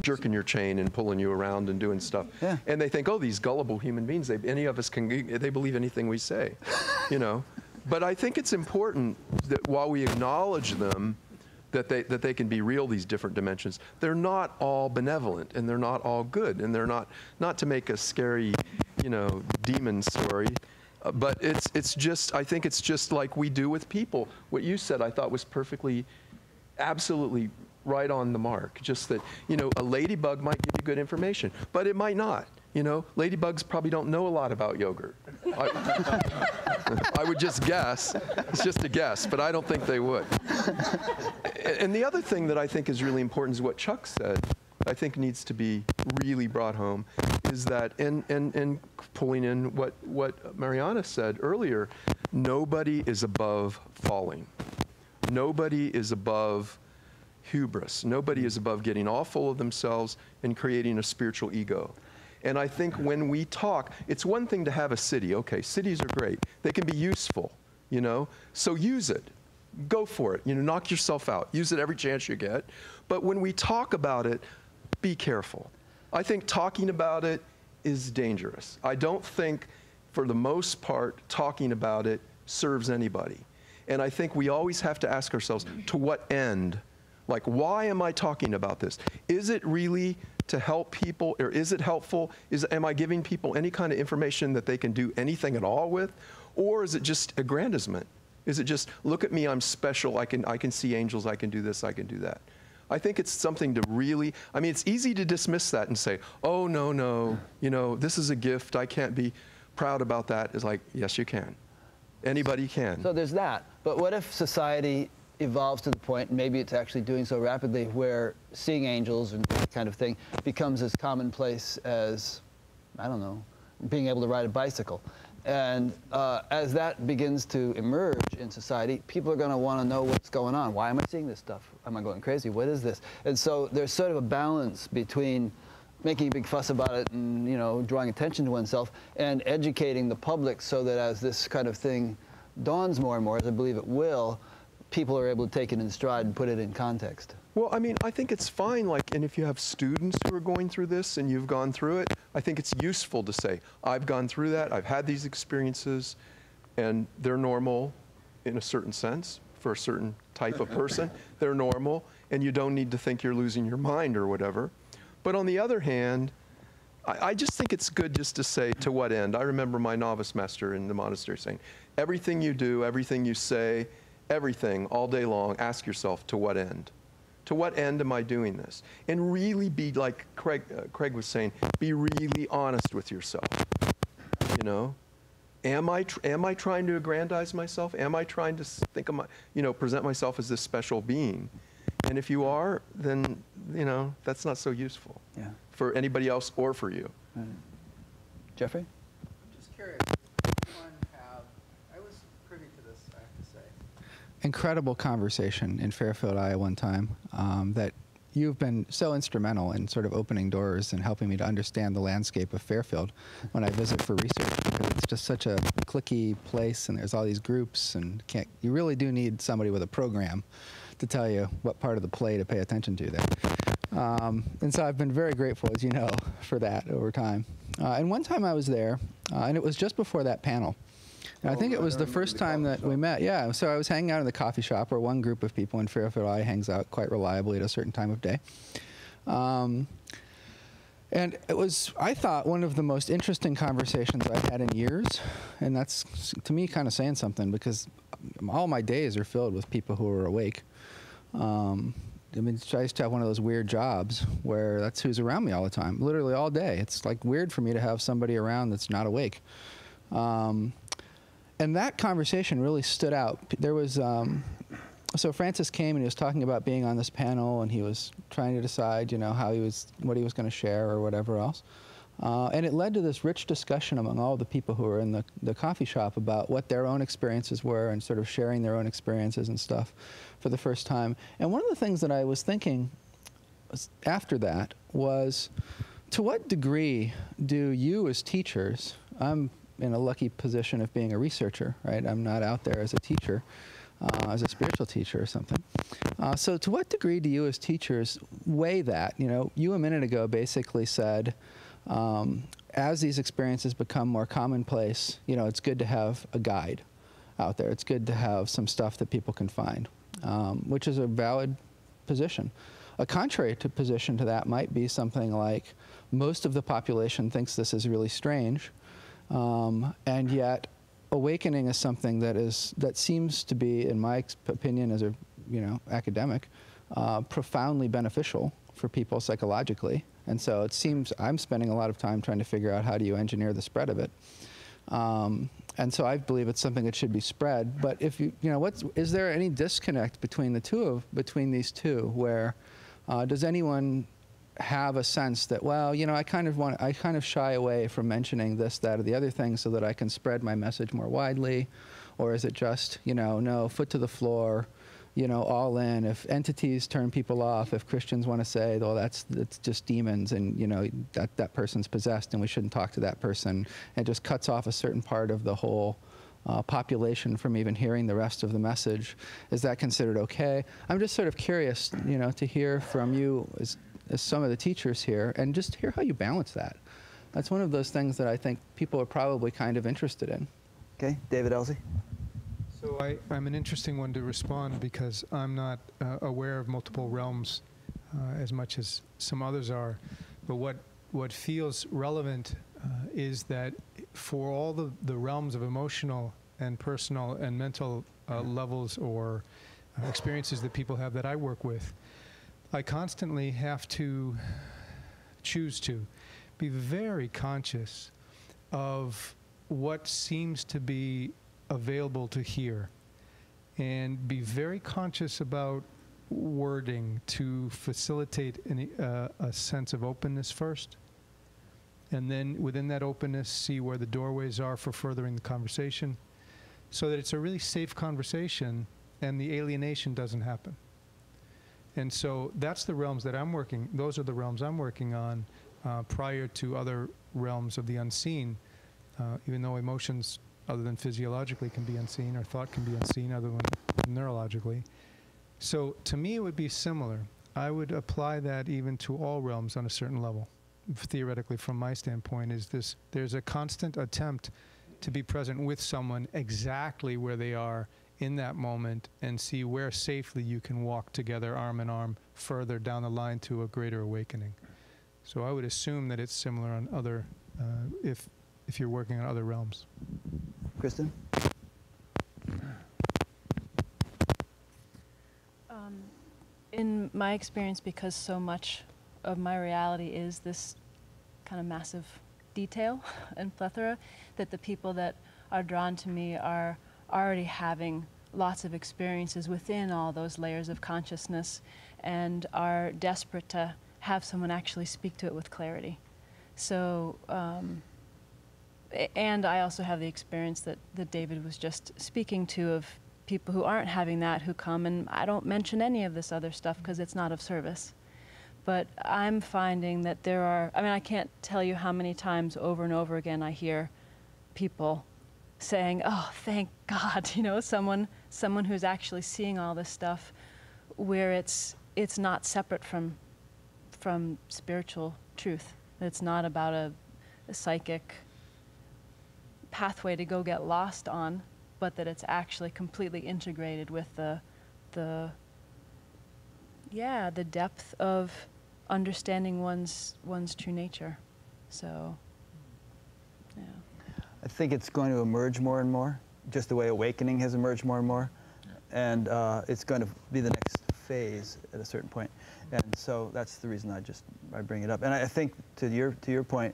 jerking your chain and pulling you around and doing stuff. Yeah. And they think, oh, these gullible human beings, any of us they believe anything we say, But I think it's important that while we acknowledge them, that they can be real, these different dimensions, they're not all benevolent and they're not all good, and they're not to make a scary, demon story. But it's just, I think it's just like we do with people. What you said I thought was absolutely right on the mark. Just that, a ladybug might give you good information, but it might not. Ladybugs probably don't know a lot about yogurt. I would just guess. It's just a guess, but I don't think they would. And the other thing that I think is really important is what Chuck said, I think needs to be really brought home, is that, and pulling in what Mariana said earlier, nobody is above falling. Nobody is above hubris. Nobody is above getting all full of themselves and creating a spiritual ego. And I think when we talk, it's one thing to have a siddhi. Okay, siddhis are great. They can be useful, you know, so use it. Go for it. You know, knock yourself out. Use it every chance you get. But when we talk about it, be careful. I think talking about it is dangerous. I don't think, for the most part, talking about it serves anybody. And I think we always have to ask ourselves, to what end? Like, why am I talking about this? Is it really to help people, or is it helpful? Am I giving people any kind of information that they can do anything at all with? Or is it just aggrandizement? Is it just, look at me, I'm special, I can see angels, I can do this, I can do that? I think it's something to really, I mean, it's easy to dismiss that and say, oh, no, you know, this is a gift, I can't be proud about that. It's like, yes, you can. Anybody can.
So there's that. But what if society evolves to the point, and maybe it's actually doing so rapidly, where seeing angels and that kind of thing becomes as commonplace as, I don't know, being able to ride a bicycle. And as that begins to emerge in society, people are going to want to know what's going on. Why am I seeing this stuff? Am I going crazy? What is this? And so there's sort of a balance between making a big fuss about it and, you know, drawing attention to oneself and educating the public so that as this kind of thing dawns more and more, as I believe it will, people are able to take it in stride and put it in context.
Well, I mean, I think it's fine, like, and if you have students who are going through this and you've gone through it, I think it's useful to say, I've gone through that, I've had these experiences, and they're normal in a certain sense for a certain type of person. They're normal, and you don't need to think you're losing your mind or whatever. But on the other hand, I just think it's good just to say, to what end? I remember my novice master in the monastery saying, everything you do, everything you say, everything all day long, ask yourself, to what end? To what end am I doing this? And really be, like Craig was saying, be really honest with yourself. You know, am I trying to aggrandize myself? Am I trying to think of my, you know, present myself as this special being? And if you are, then, you know, that's not so useful for anybody else or for you.
Right. Jeffrey?
I'm just curious. I was privy to this, I have to say. Incredible conversation in Fairfield, Iowa one time that you've been so instrumental in sort of opening doors and helping me to understand the landscape of Fairfield when I visit for research, because it's just such a cliquey place and there's all these groups and you really do need somebody with a program to tell you what part of the play to pay attention to there. And so I've been very grateful, as you know, for that over time. And one time I was there, and it was just before that panel. And I think it was the first time that we met. Yeah, so I was hanging out in the coffee shop where one group of people in Fairfield I hangs out quite reliably at a certain time of day. And it was, I thought, one of the most interesting conversations I've had in years. And that's, to me, kind of saying something, because all my days are filled with people who are awake. I mean, I used to have one of those weird jobs where that's who's around me all the time, literally all day. It's like weird for me to have somebody around that's not awake. And that conversation really stood out. There was, so Francis came and he was talking about being on this panel, and he was trying to decide, you know, what he was going to share or whatever else. And it led to this rich discussion among all the people who were in the coffee shop about what their own experiences were and sort of sharing their own experiences and stuff for the first time. And one of the things that I was thinking after that was, to what degree do you as teachers, I'm in a lucky position of being a researcher, right? I'm not out there as a teacher, as a spiritual teacher or something. So to what degree do you as teachers weigh that? You know, you a minute ago basically said, as these experiences become more commonplace, you know, it's good to have a guide out there. It's good to have some stuff that people can find, which is a valid position. A contrary position to that might be something like, most of the population thinks this is really strange, and yet awakening is something that seems to be, in my opinion as a academic, profoundly beneficial for people psychologically. And so it seems I'm spending a lot of time trying to figure out how do you engineer the spread of it. And so I believe it's something that should be spread. But if is there any disconnect between these two, where does anyone have a sense that, well, you know, I kind of shy away from mentioning this, that, or the other thing so that I can spread my message more widely? Or is it just, you know, no, foot to the floor, you know, all in? If entities turn people off, if Christians want to say, well, that's just demons, and, you know, that person's possessed and we shouldn't talk to that person, it just cuts off a certain part of the whole population from even hearing the rest of the message. Is that considered okay? I'm just sort of curious, you know, to hear from you as some of the teachers here, and just hear how you balance that. That's one of those things that I think people are probably kind of interested in.
Okay, David Elsey.
So I'm an interesting one to respond because I'm not aware of multiple realms as much as some others are. But what feels relevant is that for all the realms of emotional and personal and mental levels or experiences that people have that I work with, I constantly have to choose to be very conscious of what seems to be available to hear, and be very conscious about wording to facilitate a sense of openness first, and then within that openness see where the doorways are for furthering the conversation, so that it's a really safe conversation and the alienation doesn't happen. And so that's the realms that I'm working, those are the realms I'm working on prior to other realms of the unseen, even though emotions other than physiologically can be unseen, or thought can be unseen other than neurologically. So to me it would be similar. I would apply that even to all realms on a certain level. Theoretically, from my standpoint, there's a constant attempt to be present with someone exactly where they are in that moment and see where safely you can walk together arm in arm further down the line to a greater awakening. So I would assume that it's similar on other, if you're working on other realms.
Kristen?
In my experience, because so much of my reality is this kind of massive detail and plethora, that the people that are drawn to me are already having lots of experiences within all those layers of consciousness and are desperate to have someone actually speak to it with clarity. So, and I also have the experience that David was just speaking to of people who aren't having that, who come, and I don't mention any of this other stuff because it's not of service. But I'm finding that there are, I mean, I can't tell you how many times over and over again I hear people saying, oh, thank God, you know, someone who's actually seeing all this stuff where it's not separate from spiritual truth. It's not about a psychic pathway to go get lost on, but that it's actually completely integrated with the depth of understanding one's true nature. So, yeah.
I think it's going to emerge more and more, just the way awakening has emerged more and more. And it's going to be the next phase at a certain point. And so that's the reason I bring it up. And I think to your point,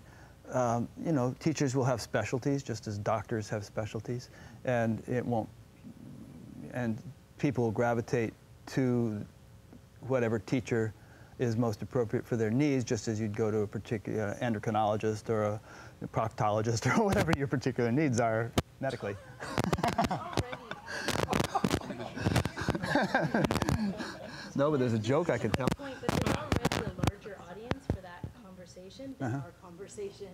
you know, teachers will have specialties just as doctors have specialties, and people will gravitate to whatever teacher is most appropriate for their needs, just as you'd go to a particular endocrinologist or a proctologist or whatever your particular needs are medically. No, but there's a joke I could tell.
But there's already a larger audience for that conversation than our conversation.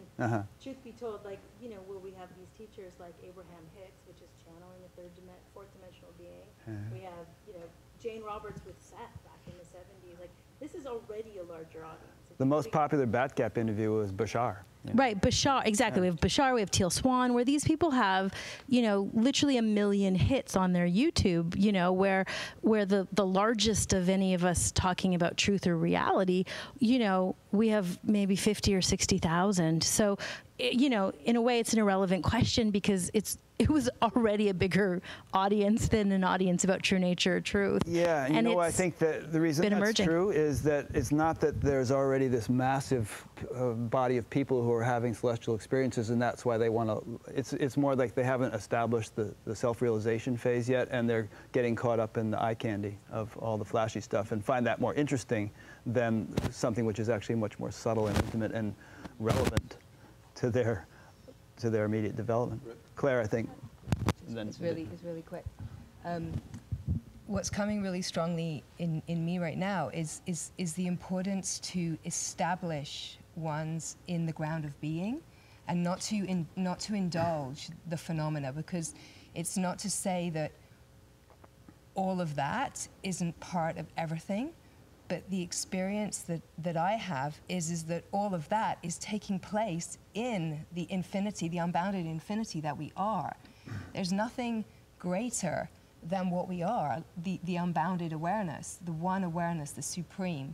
Truth be told, like, you know, where we have these teachers like Abraham Hicks, which is channeling a fourth dimensional being. We have, you know, Jane Roberts with Seth back in the 70s. Like, this is already a larger audience.
The most popular BatGap interview was Bashar.
You know? Right, Bashar, exactly. We have Bashar, we have Teal Swan, where these people have, you know, literally 1 million hits on their YouTube, you know, where the largest of any of us talking about truth or reality, you know, we have maybe 50 or 60,000. So you know, in a way, it's an irrelevant question because it was already a bigger audience than an audience about true nature or truth.
Yeah, and you know, I think that the reason that's true is that it's not that there's already this massive body of people who are having celestial experiences, and that's why they want to. It's more like they haven't established the self-realization phase yet, and they're getting caught up in the eye candy of all the flashy stuff, and find that more interesting than something which is actually much more subtle and intimate and relevant to their immediate development. Claire, I think.
It's really quick. What's coming really strongly in me right now is the importance to establish one's in the ground of being, and not to indulge the phenomena, because it's not to say that all of that isn't part of everything. But the experience that I have is that all of that is taking place in the infinity, the unbounded infinity that we are. There's nothing greater than what we are, the unbounded awareness, the one awareness, the supreme.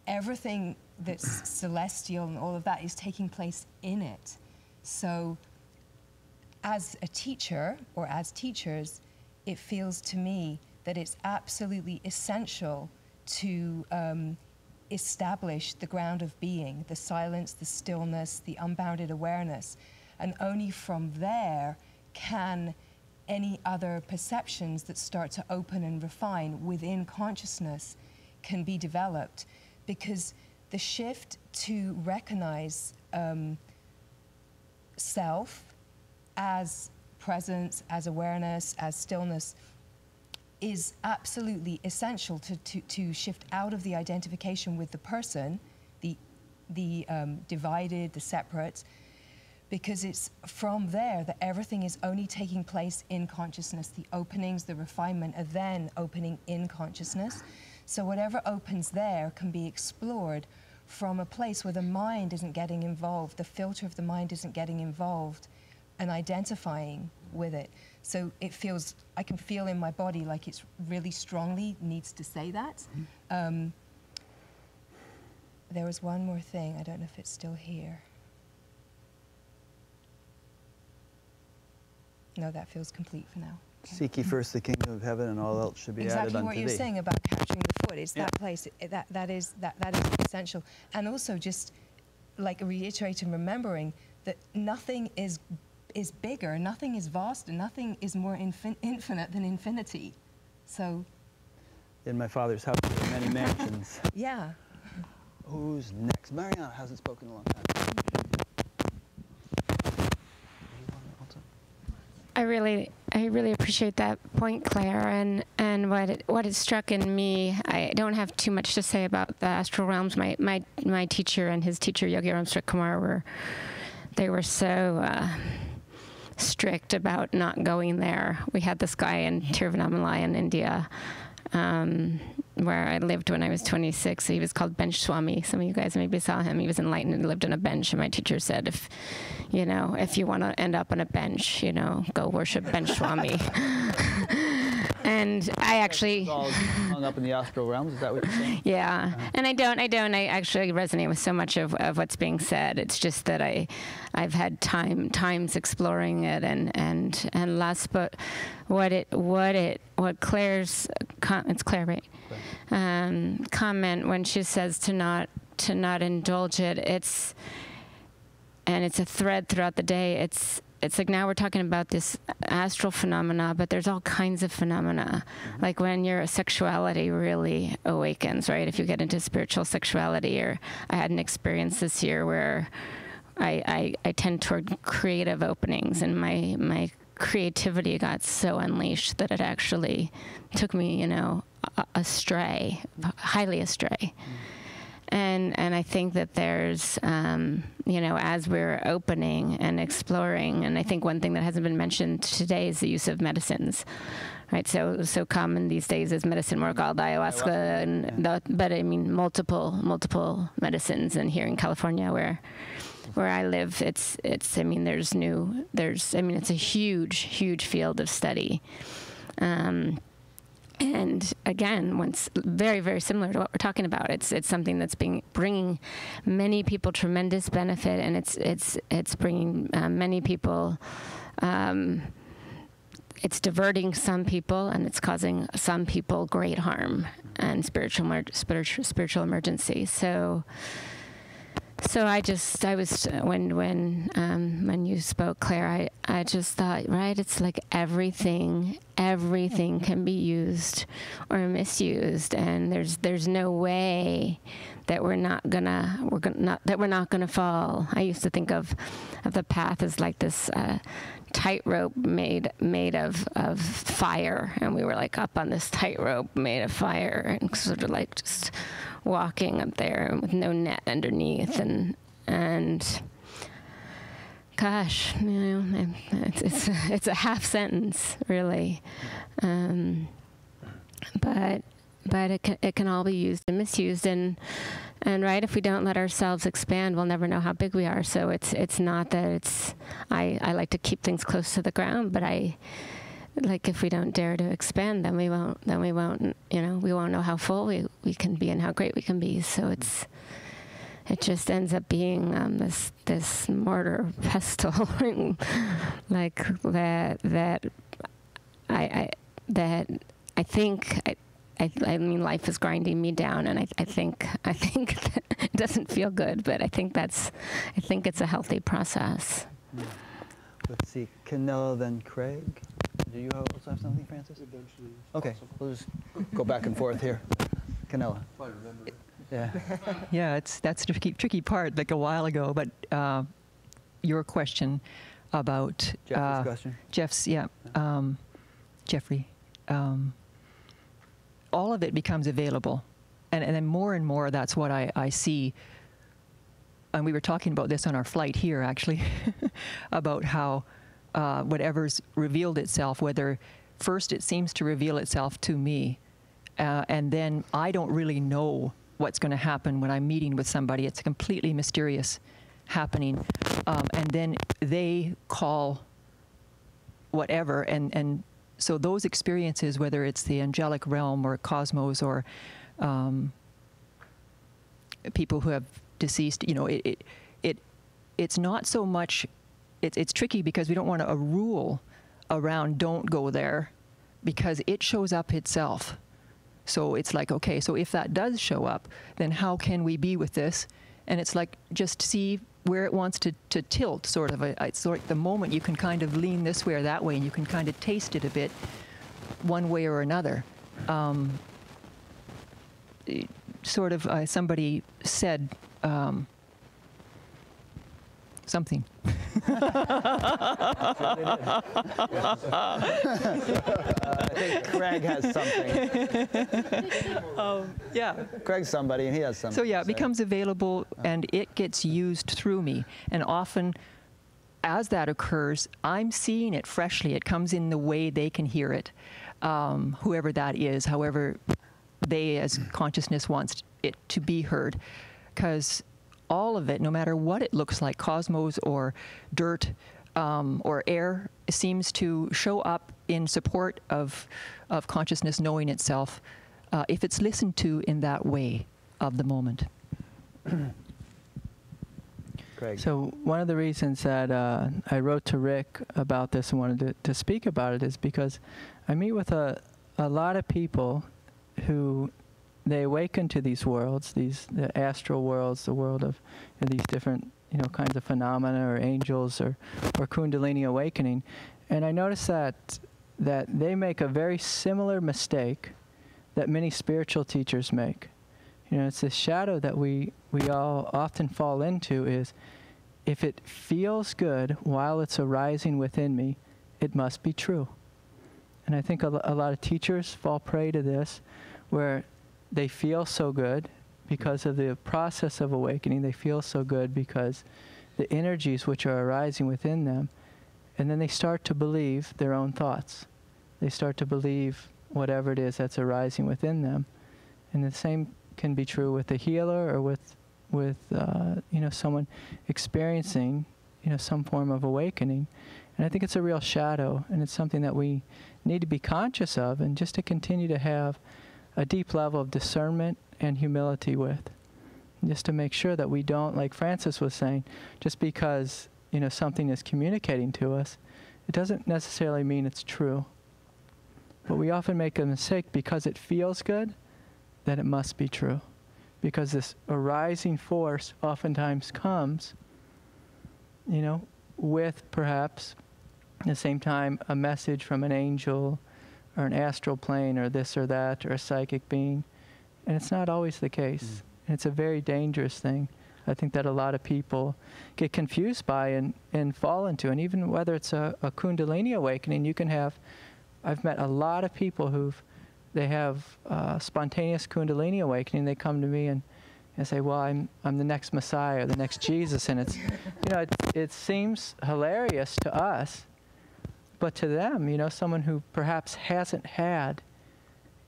Everything that's celestial and all of that is taking place in it. So as a teacher, or as teachers, it feels to me that it's absolutely essential to establish the ground of being, the silence, the stillness, the unbounded awareness. And only from there can any other perceptions that start to open and refine within consciousness can be developed. Because the shift to recognize self as presence, as awareness, as stillness, is absolutely essential to shift out of the identification with the person, the divided, the separate, because it's from there that everything is only taking place in consciousness. The openings, the refinement are then opening in consciousness. So whatever opens there can be explored from a place where the mind isn't getting involved, the filter of the mind isn't getting involved, and identifying with it. So it feels, I can feel in my body like it's really strongly needs to say that. There was one more thing, I don't know if it's still here. No, that feels complete for now. Okay.
Seek ye first the kingdom of heaven, and all else should be added unto thee.
Exactly what you're saying about capturing the foot. It's that place. That is essential. And also just like reiterating, remembering that nothing is bigger, nothing is vaster, nothing is more infinite than infinity. So.
In my Father's house there are many mansions.
Yeah.
Who's next? Mariana hasn't spoken in a long time.
I really appreciate that point, Claire, and what it struck in me. I don't have too much to say about the astral realms. My teacher and his teacher, Yogi Ramsukh Kumar, were so strict about not going there. We had this guy in Tiruvannamalai in India, where I lived when I was 26. He was called Bench Swami. Some of you guys maybe saw him. He was enlightened and lived on a bench. And my teacher said, if you want to end up on a bench, go worship Bench Swami. And I actually
all hung up in the astral realms. Is that what you're saying?
Yeah, and I actually resonate with so much of what's being said. It's just that I've had times exploring it and less. But what Claire's it's Claire, right? Comment when she says to not indulge it. It's a thread throughout the day. It's like now we're talking about this astral phenomena, but there's all kinds of phenomena. Like when your sexuality really awakens, right? If you get into spiritual sexuality, or I had an experience this year where I tend toward creative openings, and my creativity got so unleashed that it actually took me, astray, highly astray. And I think that there's, as we're opening and exploring, and I think one thing that hasn't been mentioned today is the use of medicines, right? So common these days is medicine more called ayahuasca, but I mean multiple medicines. And here in California, where I live, it's a huge field of study. And again, once very, very similar to what we're talking about, it's something that's bringing many people tremendous benefit, and it's bringing many people. It's diverting some people, and it's causing some people great harm and spiritual emergency. So I was when you spoke, Claire, I just thought, right, it's like everything can be used or misused, and there's no way that we're not gonna fall. I used to think of the path as like this tightrope made of fire, and we were like up on this tightrope made of fire, and sort of like just walking up there with no net underneath, and gosh, you know, it's a half sentence really, but it can all be used and misused, and right, if we don't let ourselves expand, we'll never know how big we are. So it's not that it's I like to keep things close to the ground, but like if we don't dare to expand, then we won't you know, we won't know how full we can be and how great we can be. So it just ends up being this mortar pestle like that I think I mean, life is grinding me down, and I think it doesn't feel good, but I think it's a healthy process.
Let's see, Canella, then Craig. Do you also have something, Francis?
Eventually.
Okay, we'll just go back and forth here. Canella. Yeah.
Yeah, that's the tricky part. Like a while ago, but your question about
Jeffrey's question.
Jeff's, yeah, Jeffrey. All of it becomes available, and then more and more, that's what I see. And we were talking about this on our flight here, actually, about how whatever's revealed itself, whether first it seems to reveal itself to me, and then I don't really know what's going to happen when I'm meeting with somebody. It's a completely mysterious happening, and then they call whatever, and so those experiences, whether it's the angelic realm or cosmos or people who have deceased, you know, it's not so much. It's tricky because we don't want a rule around don't go there, because it shows up itself. So it's like, okay, so if that does show up, then how can we be with this? And it's like, just see where it wants to tilt, sort of. It's sort of the moment you can kind of lean this way or that way, and you can kind of taste it a bit one way or another. Sort of, somebody said something.
I think Craig has something.
Yeah.
Craig's somebody, and he has something.
So yeah, it becomes available, and it gets used through me. And often, as that occurs, I'm seeing it freshly. It comes in the way they can hear it, whoever that is, however they as consciousness wants it to be heard. Because all of it, no matter what it looks like, cosmos or dirt or air, seems to show up in support of consciousness knowing itself, if it's listened to in that way of the moment.
Craig.
So one of the reasons that I wrote to Rick about this and wanted to speak about it is because I meet with a lot of people who they awaken to these worlds, the astral worlds, the world of these different kinds of phenomena, or angels, or Kundalini awakening, and I notice that they make a very similar mistake that many spiritual teachers make. It's this shadow that we all often fall into, is if it feels good while it's arising within me, it must be true. And I think a lot of teachers fall prey to this, where they feel so good because of the process of awakening. They feel so good because the energies which are arising within them, and then they start to believe their own thoughts. They start to believe whatever it is that's arising within them. And the same can be true with a healer, or with someone experiencing some form of awakening. And I think it's a real shadow, and it's something that we need to be conscious of, and just to continue to have a deep level of discernment and humility with. And just to make sure that we don't, like Francis was saying, just because, you know, something is communicating to us, it doesn't necessarily mean it's true. But we often make a mistake because it feels good, that it must be true. Because this arising force oftentimes comes, you know, with perhaps at the same time a message from an angel or an astral plane or this or that or a psychic being. And it's not always the case. And it's a very dangerous thing. I think that a lot of people get confused by and fall into. And even whether it's a Kundalini awakening, you can have, I've met a lot of people they have spontaneous Kundalini awakening. They come to me and say, well, I'm the next Messiah, the next Jesus. And it's, you know, it seems hilarious to us, but to them, you know, someone who perhaps hasn't had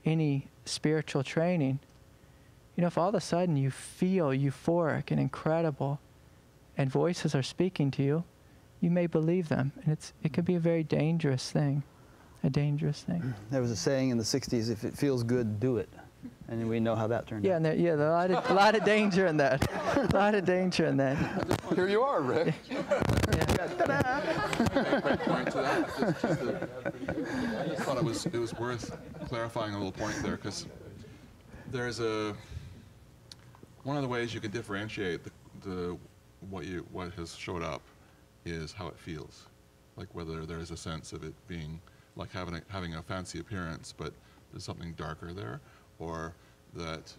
any spiritual training, you know, if all of a sudden you feel euphoric and incredible and voices are speaking to you, you may believe them. And it can be a very dangerous thing, a dangerous thing.
There was a saying in the 60s, if it feels good, do it. And we know how that turned out.
And there's a lot of danger in that. A lot of danger in that.
Here you are, Rick.
Quick point to that. I just thought it was worth clarifying a little point there, because there's one of the ways you can differentiate what has showed up is how it feels, like whether there's a sense of it being like having a fancy appearance, but there's something darker there, or that.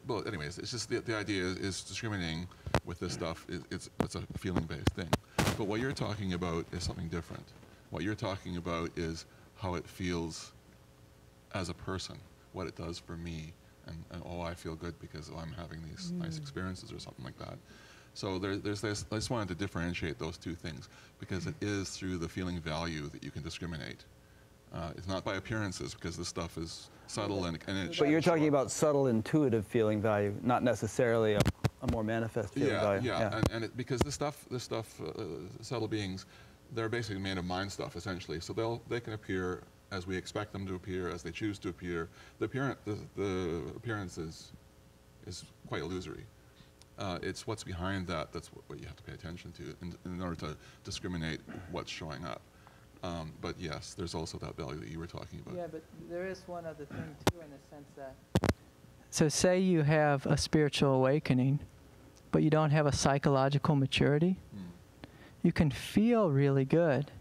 Well, anyways, it's just the idea is discriminating with this stuff. It's a feeling-based thing. But what you're talking about is something different. What you're talking about is how it feels as a person, what it does for me, and oh, I feel good because I'm having these nice experiences or something like that. So there's this. I just wanted to differentiate those two things, because it is through the feeling value that you can discriminate. It's not by appearances, because this stuff is subtle and it.
But you're talking about subtle, intuitive feeling value, not necessarily a more manifest feeling value.
Yeah. Because this stuff, subtle beings, they're basically made of mind stuff essentially. So they can appear as we expect them to appear, as they choose to appear. The appearance is quite illusory. It's what's behind that that's what you have to pay attention to in order to discriminate what's showing up. But yes, there's also that value that you were talking about.
Yeah, but there is one other thing too, in the sense that. So say you have a spiritual awakening, but you don't have a psychological maturity. You can feel really good,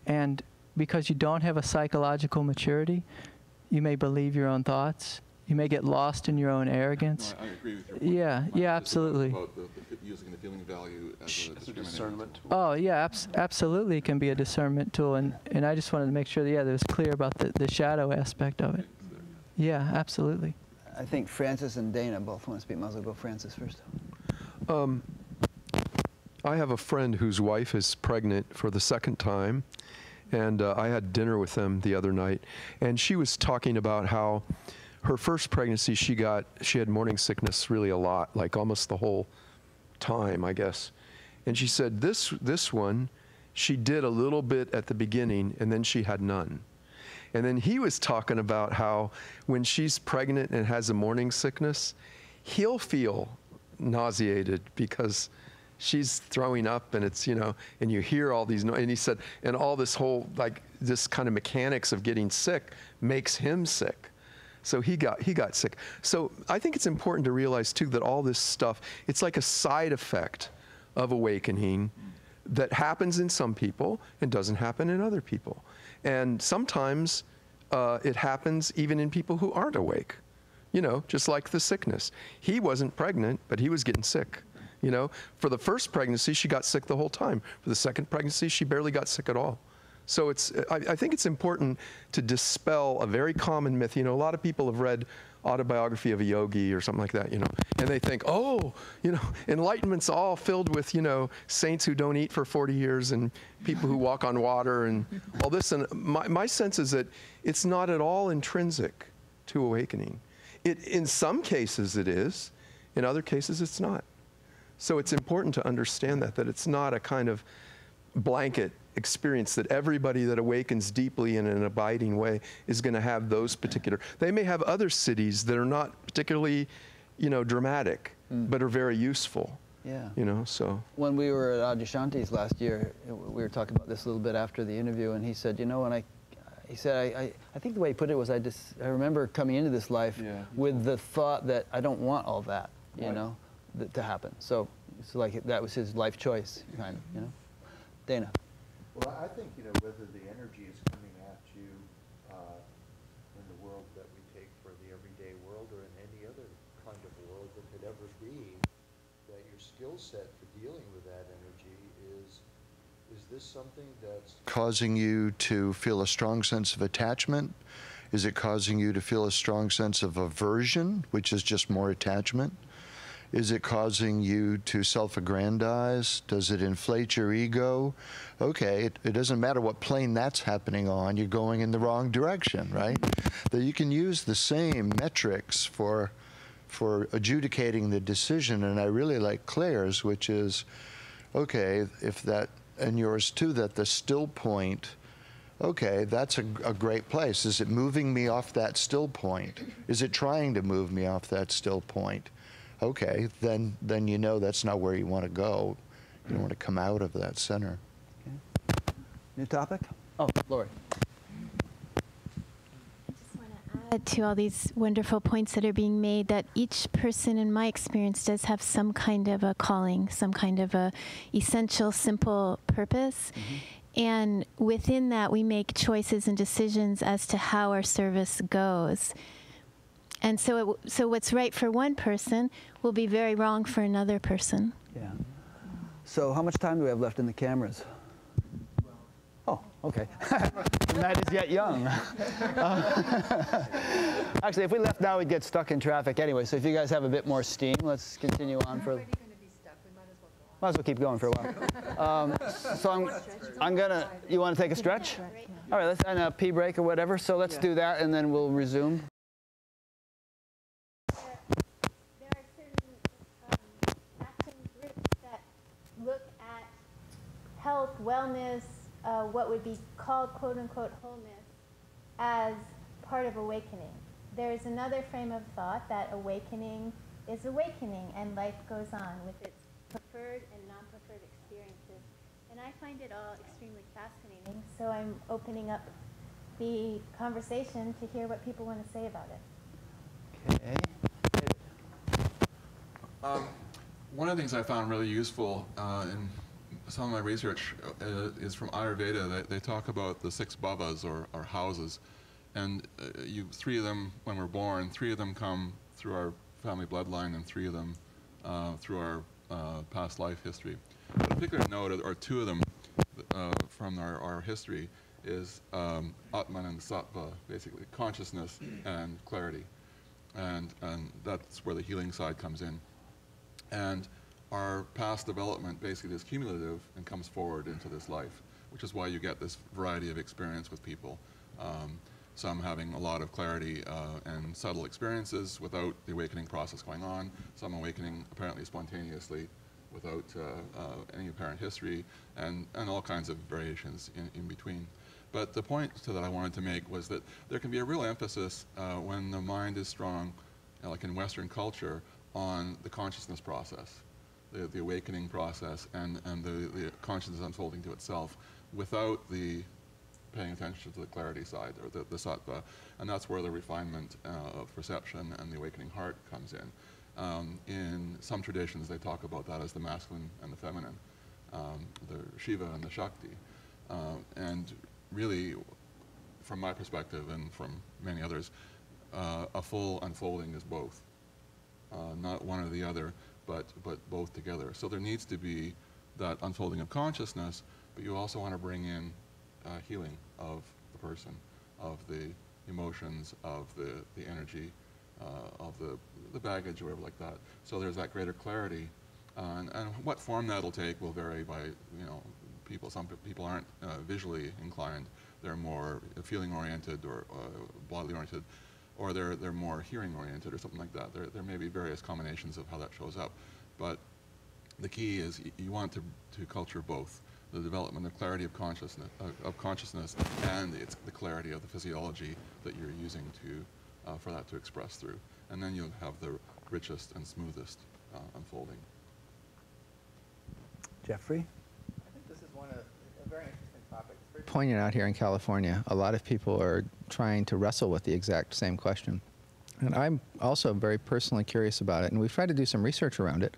and because you don't have a psychological maturity, you may believe your own thoughts. You may get lost in your own arrogance.
No, I agree with your point.
Yeah, absolutely.
About using the feeling value as a discriminant.
Oh, yeah, absolutely, it can be a discernment tool, and I just wanted to make sure that, that it was clear about the shadow aspect of it. Yeah, absolutely.
I think Francis and Dana both want to speak. Might as well go Francis first.
I have a friend whose wife is pregnant for the second time, and I had dinner with them the other night, and she was talking about how her first pregnancy she had morning sickness really a lot, like almost the whole time, I guess. And she said this one, she did a little bit at the beginning, and then she had none. And then he was talking about how when she's pregnant and has a morning sickness, he'll feel nauseated because she's throwing up, and it's, and you hear all these, and he said, and all this whole, like, this kind of mechanics of getting sick makes him sick. So he got sick. So I think it's important to realize too that all this stuff, it's like a side effect of awakening that happens in some people and doesn't happen in other people. And sometimes it happens even in people who aren't awake, just like the sickness. He wasn't pregnant, but he was getting sick. For the first pregnancy, she got sick the whole time. For the second pregnancy, she barely got sick at all. So I think it's important to dispel a very common myth. A lot of people have read Autobiography of a Yogi or something like that, and they think, oh, enlightenment's all filled with, saints who don't eat for 40 years and people who walk on water and all this. And my sense is that it's not at all intrinsic to awakening. In some cases it is, in other cases it's not. So it's important to understand that it's not a kind of blanket experience that everybody that awakens deeply in an abiding way is going to have those particular. They may have other siddhis that are not particularly, dramatic, but are very useful.
Yeah.
So.
When we were at Adyashanti's last year, we were talking about this a little bit after the interview, and he said, I think the way he put it was, I remember coming into this life with the thought that I don't want all that, to happen. So it's like that was his life choice, kind of, Dana.
Well, I think, whether the energy is coming at you in the world that we take for the everyday world or in any other kind of world that could ever be, that your skill set for dealing with that energy is this something that's causing you to feel a strong sense of attachment? Is it causing you to feel a strong sense of aversion, which is just more attachment? Is it causing you to self-aggrandize? Does it inflate your ego? Okay, it doesn't matter what plane that's happening on, you're going in the wrong direction, right? That you can use the same metrics for adjudicating the decision, and I really like Claire's, which is, okay, if that, and yours too, that the still point, okay, that's a great place. Is it moving me off that still point? Is it trying to move me off that still point? Okay, then that's not where you want to go. You don't want to come out of that center.
Okay. New topic? Oh, Lori.
Add to all these wonderful points that are being made, that each person in my experience does have some kind of a calling, some kind of a essential, simple purpose. And within that, we make choices and decisions as to how our service goes. And so what's right for one person will be very wrong for another person.
Yeah. So how much time do we have left in the cameras? Oh, okay. The night is yet young. Actually, if we left now, we'd get stuck in traffic anyway. So if you guys have a bit more steam, let's continue on for. Might as well keep going for a while. So I'm gonna. You want to take a stretch? All right. Let's and a pee break or whatever. So let's do that, and then we'll resume.
There are certain action groups that look at health, wellness, what would be called quote-unquote wholeness, as part of awakening. There's another frame of thought that awakening is awakening and life goes on with its preferred and non-preferred experiences. And I find it all extremely fascinating, so I'm opening up the conversation to hear what people want to say about it.
Okay.
One of the things I found really useful in some of my research is from Ayurveda. They talk about the 6 Bhavas, or houses. And 3 of them, when we're born, 3 of them come through our family bloodline, and 3 of them through our past life history. But a particular note, or 2 of them from our history, is Atman and Sattva, basically consciousness and clarity. And that's where the healing side comes in. And our past development basically is cumulative and comes forward into this life, which is why you get this variety of experience with people. Some having a lot of clarity and subtle experiences without the awakening process going on, some awakening apparently spontaneously without any apparent history, and all kinds of variations in between. But the point that I wanted to make was that there can be a real emphasis when the mind is strong, like in Western culture, on the consciousness process, the awakening process, and the consciousness unfolding to itself, without the paying attention to the clarity side, or the sattva. And that's where the refinement of perception and the awakening heart comes in. In some traditions, they talk about that as the masculine and the feminine, the Shiva and the Shakti. And really, from my perspective and from many others, a full unfolding is both. Not one or the other, but both together. So there needs to be that unfolding of consciousness, but you also want to bring in healing of the person, of the emotions, of the energy, of the baggage, or whatever like that. So there's that greater clarity, and what form that'll take will vary by people. Some people aren't visually inclined; they're more feeling oriented or bodily oriented, or they're more hearing oriented or something like that. There may be various combinations of how that shows up, but the key is you want to culture both. the development of clarity of consciousness, and it's the clarity of the physiology that you're using to for that to express through, and then you'll have the richest and smoothest unfolding.
Jeffrey?
I think this is a very interesting topic. It's very poignant out here in California. A lot of people are trying to wrestle with the exact same question. And I'm also very personally curious about it, and we've tried to do some research around it.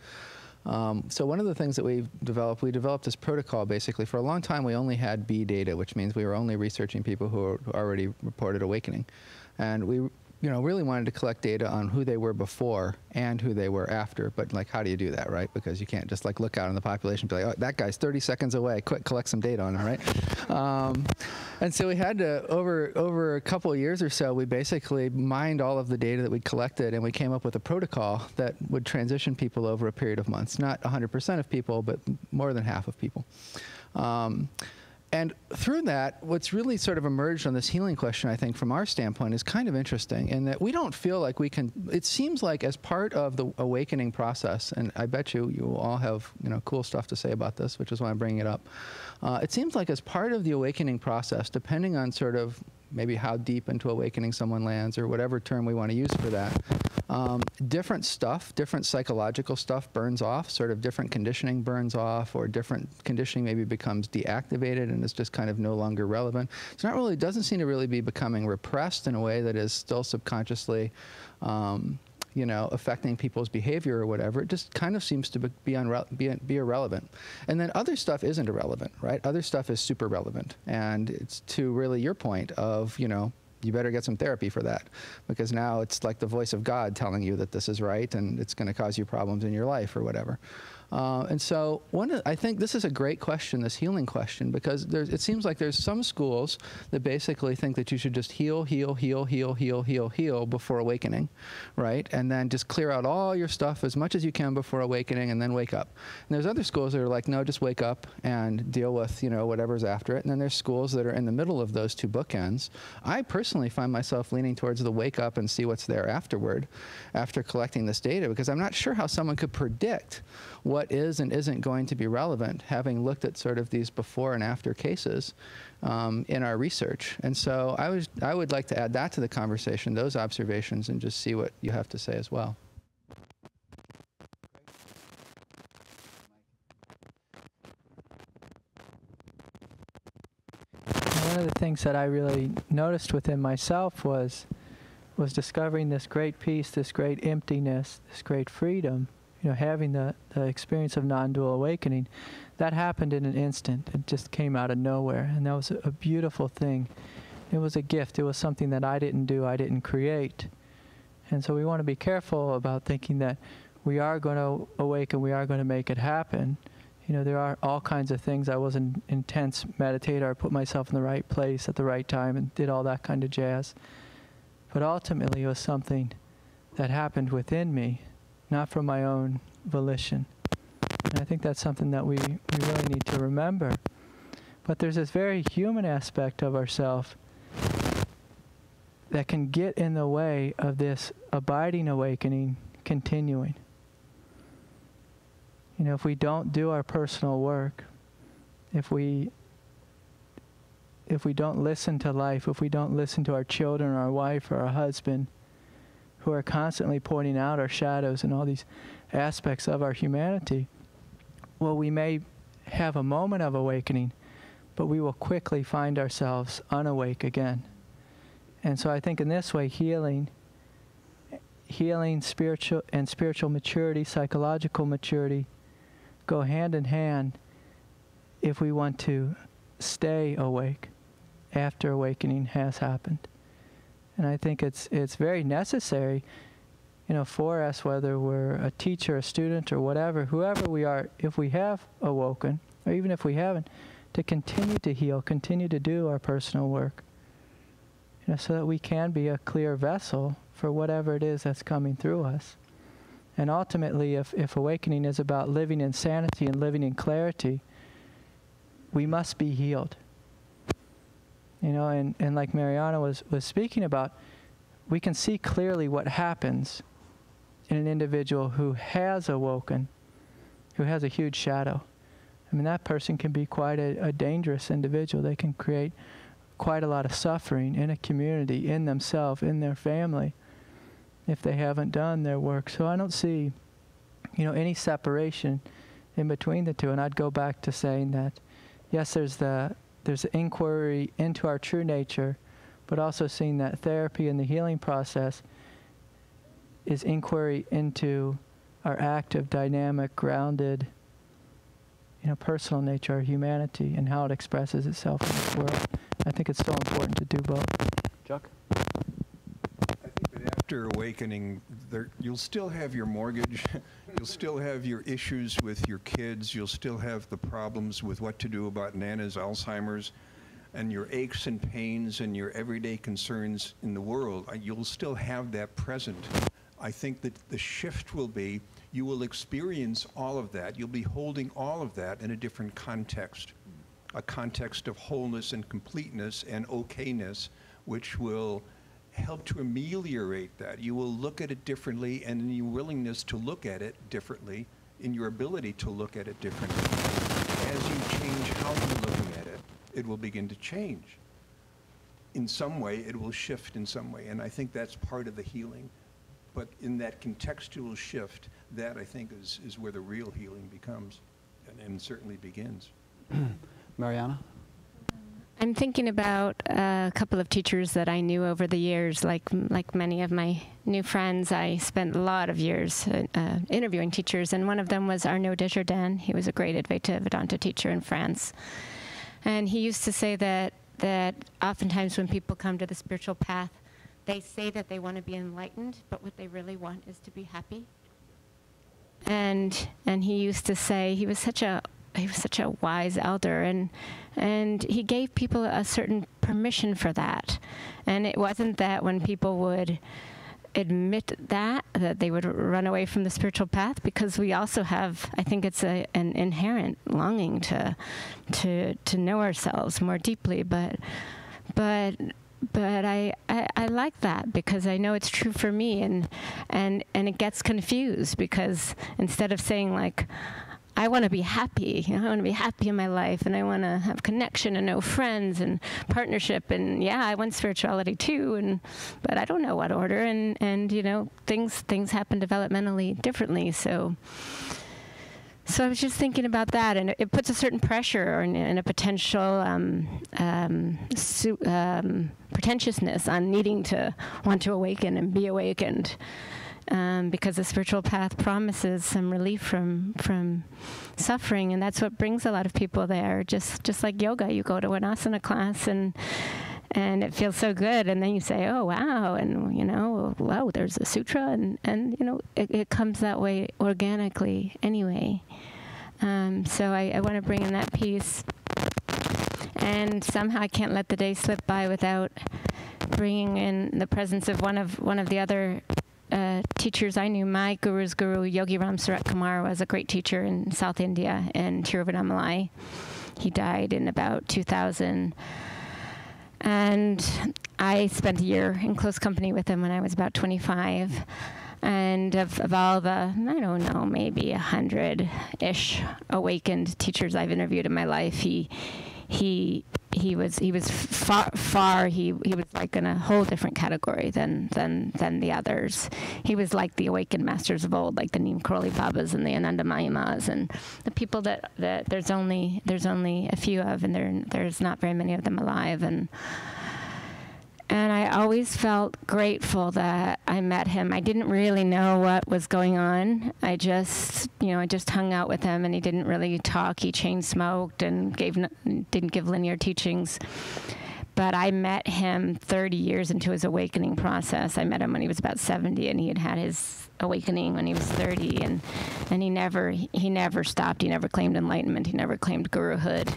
So one of the things that we developed this protocol basically. For a long time we only had B data, which means we were only researching people who already reported awakening. And we really wanted to collect data on who they were before and who they were after. But like, how do you do that, right? Because you can't just like look out in the population and be like, oh, that guy's 30 seconds away, quick, collect some data on him, right? And so we had to, over a couple of years or so, we basically mined all of the data that we collected, and we came up with a protocol that would transition people over a period of months. Not 100% of people, but more than half of people. And through that, what's really sort of emerged on this healing question, I think, from our standpoint, is kind of interesting in that we don't feel like we can, it seems like as part of the awakening process, and I bet you all have cool stuff to say about this, which is why I'm bringing it up. It seems like as part of the awakening process, depending on sort of maybe how deep into awakening someone lands, or whatever term we want to use for that, different stuff, different psychological stuff burns off, sort of different conditioning burns off, or different conditioning maybe becomes deactivated and is just kind of no longer relevant. It's not really, doesn't seem to really be becoming repressed in a way that is still subconsciously affecting people's behavior or whatever. It just kind of seems to be irrelevant. And then other stuff isn't irrelevant, right? Other stuff is super relevant. And it's to really your point of, you better get some therapy for that, because now it's like the voice of God telling you that this is right and it's going to cause you problems in your life or whatever. And so I think this is a great question, this healing question, because it seems like there's some schools that basically think that you should just heal before awakening, right? And then just clear out all your stuff as much as you can before awakening and then wake up. And there's other schools that are like, no, just wake up and deal with, whatever's after it. And then there's schools that are in the middle of those two bookends. I personally find myself leaning towards the wake up and see what's there afterward, after collecting this data, because I'm not sure how someone could predict what is and isn't going to be relevant, having looked at sort of these before and after cases in our research. And so I would like to add that to the conversation, those observations, and just see what you have to say as well.
One of the things that I really noticed within myself was discovering this great peace, this great emptiness, this great freedom. Having the experience of non-dual awakening, that happened in an instant. It just came out of nowhere, and that was a beautiful thing. It was a gift. It was something that I didn't do, I didn't create. And so we want to be careful about thinking that we are going to awaken, we are going to make it happen. There are all kinds of things. I was an intense meditator. I put myself in the right place at the right time and did all that kind of jazz. But ultimately, it was something that happened within me, not from my own volition. And I think that's something that we really need to remember. But there's this very human aspect of ourself that can get in the way of this abiding awakening continuing. If we don't do our personal work, if we don't listen to life, if we don't listen to our children, or our wife, or our husband, who are constantly pointing out our shadows and all these aspects of our humanity, well, we may have a moment of awakening, but we will quickly find ourselves unawake again. And so I think in this way, healing, spiritual maturity, psychological maturity, go hand in hand if we want to stay awake after awakening has happened. And I think it's very necessary, for us, whether we're a teacher, a student, or whatever, whoever we are, if we have awoken, or even if we haven't, to continue to heal, continue to do our personal work, so that we can be a clear vessel for whatever it is that's coming through us. And ultimately, if awakening is about living in sanity and living in clarity, we must be healed. And like Mariana was speaking about, we can see clearly what happens in an individual who has awoken, who has a huge shadow. I mean, that person can be quite a dangerous individual. They can create quite a lot of suffering in a community, in themselves, in their family, if they haven't done their work. So I don't see, any separation in between the two. And I'd go back to saying that, yes, there's the inquiry into our true nature, but also seeing that therapy and the healing process is inquiry into our active, dynamic, grounded, personal nature, our humanity, and how it expresses itself in this world. I think it's so important to do both.
Chuck?
I think that after awakening, you'll still have your mortgage, you'll still have your issues with your kids, you'll still have the problems with what to do about Nana's Alzheimer's, and your aches and pains and your everyday concerns in the world. You'll still have that present. I think that the shift will be, you will experience all of that. You'll be holding all of that in a different context, a context of wholeness and completeness and okayness, which will help to ameliorate that. You will look at it differently, and in your willingness to look at it differently, in your ability to look at it differently, as you change how you're looking at it, it will begin to change. In some way, it will shift in some way, and I think that's part of the healing. But in that contextual shift, that I think is where the real healing becomes, and certainly begins.
Mariana?
I'm thinking about a couple of teachers that I knew over the years. Like many of my new friends, I spent a lot of years interviewing teachers, and one of them was Arnaud Desjardins. He was a great Advaita Vedanta teacher in France. And he used to say that oftentimes when people come to the spiritual path, they say that they want to be enlightened, but what they really want is to be happy. And he used to say, he was such a wise elder, and he gave people a certain permission for that. And it wasn't that when people would admit that they would run away from the spiritual path, because we also have, I think it's an inherent longing to know ourselves more deeply, but I like that, because I know it's true for me, and it gets confused, because instead of saying like, I want to be happy, I want to be happy in my life, and I want to have connection and know friends and partnership, and yeah, I want spirituality too, but I don't know what order, and things happen developmentally differently, so I was just thinking about that, and it puts a certain pressure and a potential pretentiousness on needing to want to awaken and be awakened, because the spiritual path promises some relief from suffering, and that's what brings a lot of people there. Just like yoga, you go to an asana class and it feels so good, and then you say, oh wow, and wow, there's a sutra, and it comes that way organically anyway. So I want to bring in that piece, and somehow I can't let the day slip by without bringing in the presence of one of the other teachers I knew. My guru's guru, Yogi Ram Surat Kumar, was a great teacher in South India, in Tiruvannamalai. He died in about 2000. And I spent a year in close company with him when I was about 25. And of all the, I don't know, maybe 100-ish awakened teachers I've interviewed in my life, he was far he was like in a whole different category than the others. He was like the awakened masters of old, like the Neem Karoli Babas and the Ananda Mayamas, and the people that there's only a few of, and there's not very many of them alive, and I always felt grateful that I met him. I didn't really know what was going on. I just hung out with him, and he didn't really talk. He chain smoked and didn't give linear teachings. But I met him 30 years into his awakening process. I met him when he was about 70, and he had his awakening when he was 30, and he never stopped. He never claimed enlightenment. He never claimed guruhood.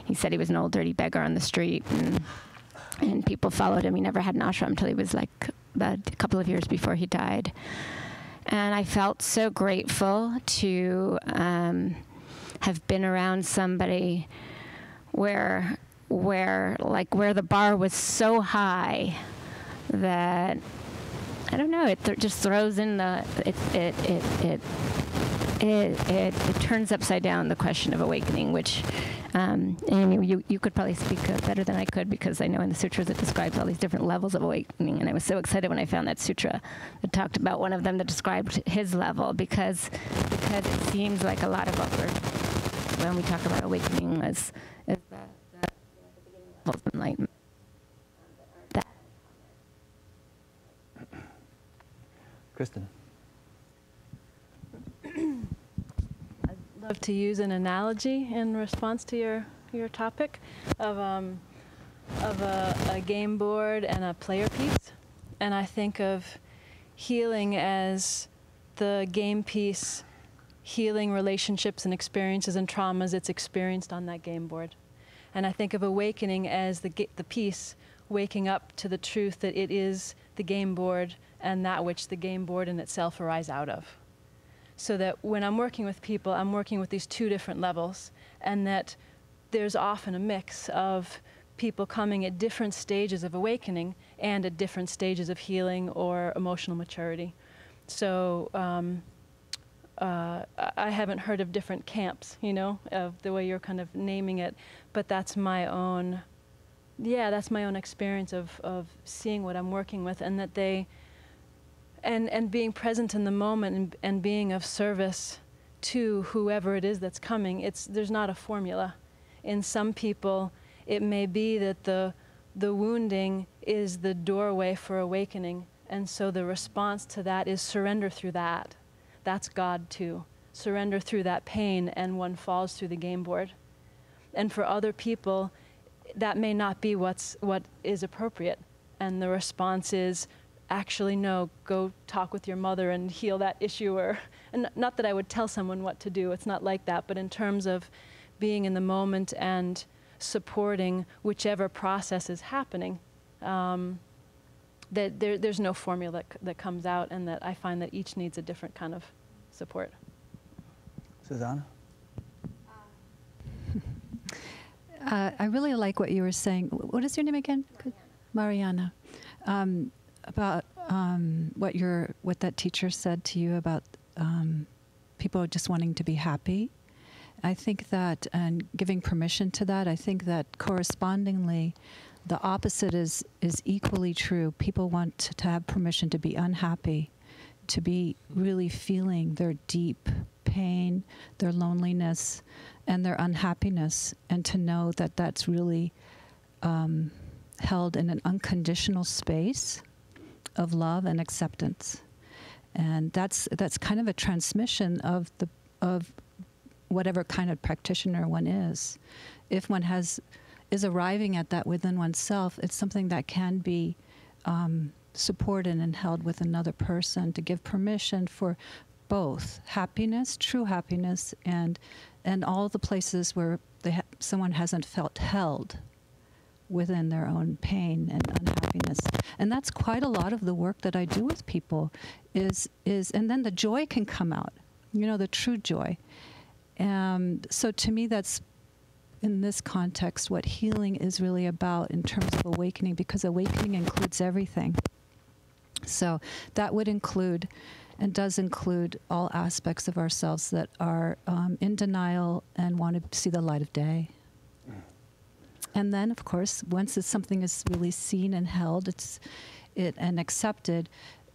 He said he was an old dirty beggar on the street, and people followed him. He never had an ashram until he was like about a couple of years before he died. And I felt so grateful to have been around somebody where the bar was so high that, I don't know, it just throws in it turns upside down the question of awakening, which and you could probably speak better than I could, because I know in the sutras it describes all these different levels of awakening, and I was so excited when I found that sutra that talked about one of them that described his level, because it seems like a lot of what when we talk about awakening is the beginning levels of enlightenment.
Kristen.
I'd love to use an analogy in response to your topic of a game board and a player piece. And I think of healing as the game piece, healing relationships and experiences and traumas it's experienced on that game board. And I think of awakening as the piece waking up to the truth that it is the game board and that which the game board in itself arise out of. So that when I'm working with people, I'm working with these two different levels, and that there's often a mix of people coming at different stages of awakening and at different stages of healing or emotional maturity. So I haven't heard of different camps, of the way you're kind of naming it, but that's my own, that's my own experience of seeing what I'm working with, and that they, and being present in the moment and being of service to whoever it is that's coming. There's not a formula. In some people, it may be that the wounding is the doorway for awakening, and so the response to that is surrender through that. That's God too. Surrender through that pain, and one falls through the game board. And for other people, that may not be what is appropriate, and the response is, actually, no, go talk with your mother and heal that issue. And not that I would tell someone what to do, it's not like that, but in terms of being in the moment and supporting whichever process is happening, that there's no formula that comes out, and that I find that each needs a different kind of support.
Susanna?
I really like what you were saying. What is your name again? Mariana. About what that teacher said to you about people just wanting to be happy. I think that, and giving permission to that, I think that correspondingly, the opposite is equally true. People want to have permission to be unhappy, to be really feeling their deep pain, their loneliness, and their unhappiness, and to know that that's really held in an unconditional space of love and acceptance. And that's kind of a transmission of whatever kind of practitioner one is. If one is arriving at that within oneself, it's something that can be supported and held with another person, to give permission for both happiness, true happiness, and all the places where someone hasn't felt held within their own pain and unhappiness. And that's quite a lot of the work that I do with people is and then the joy can come out, the true joy. So to me, that's, in this context, what healing is really about in terms of awakening, because awakening includes everything. So that would include, and does include, all aspects of ourselves that are in denial and want to see the light of day. And then, of course, once something is really seen and held, and accepted,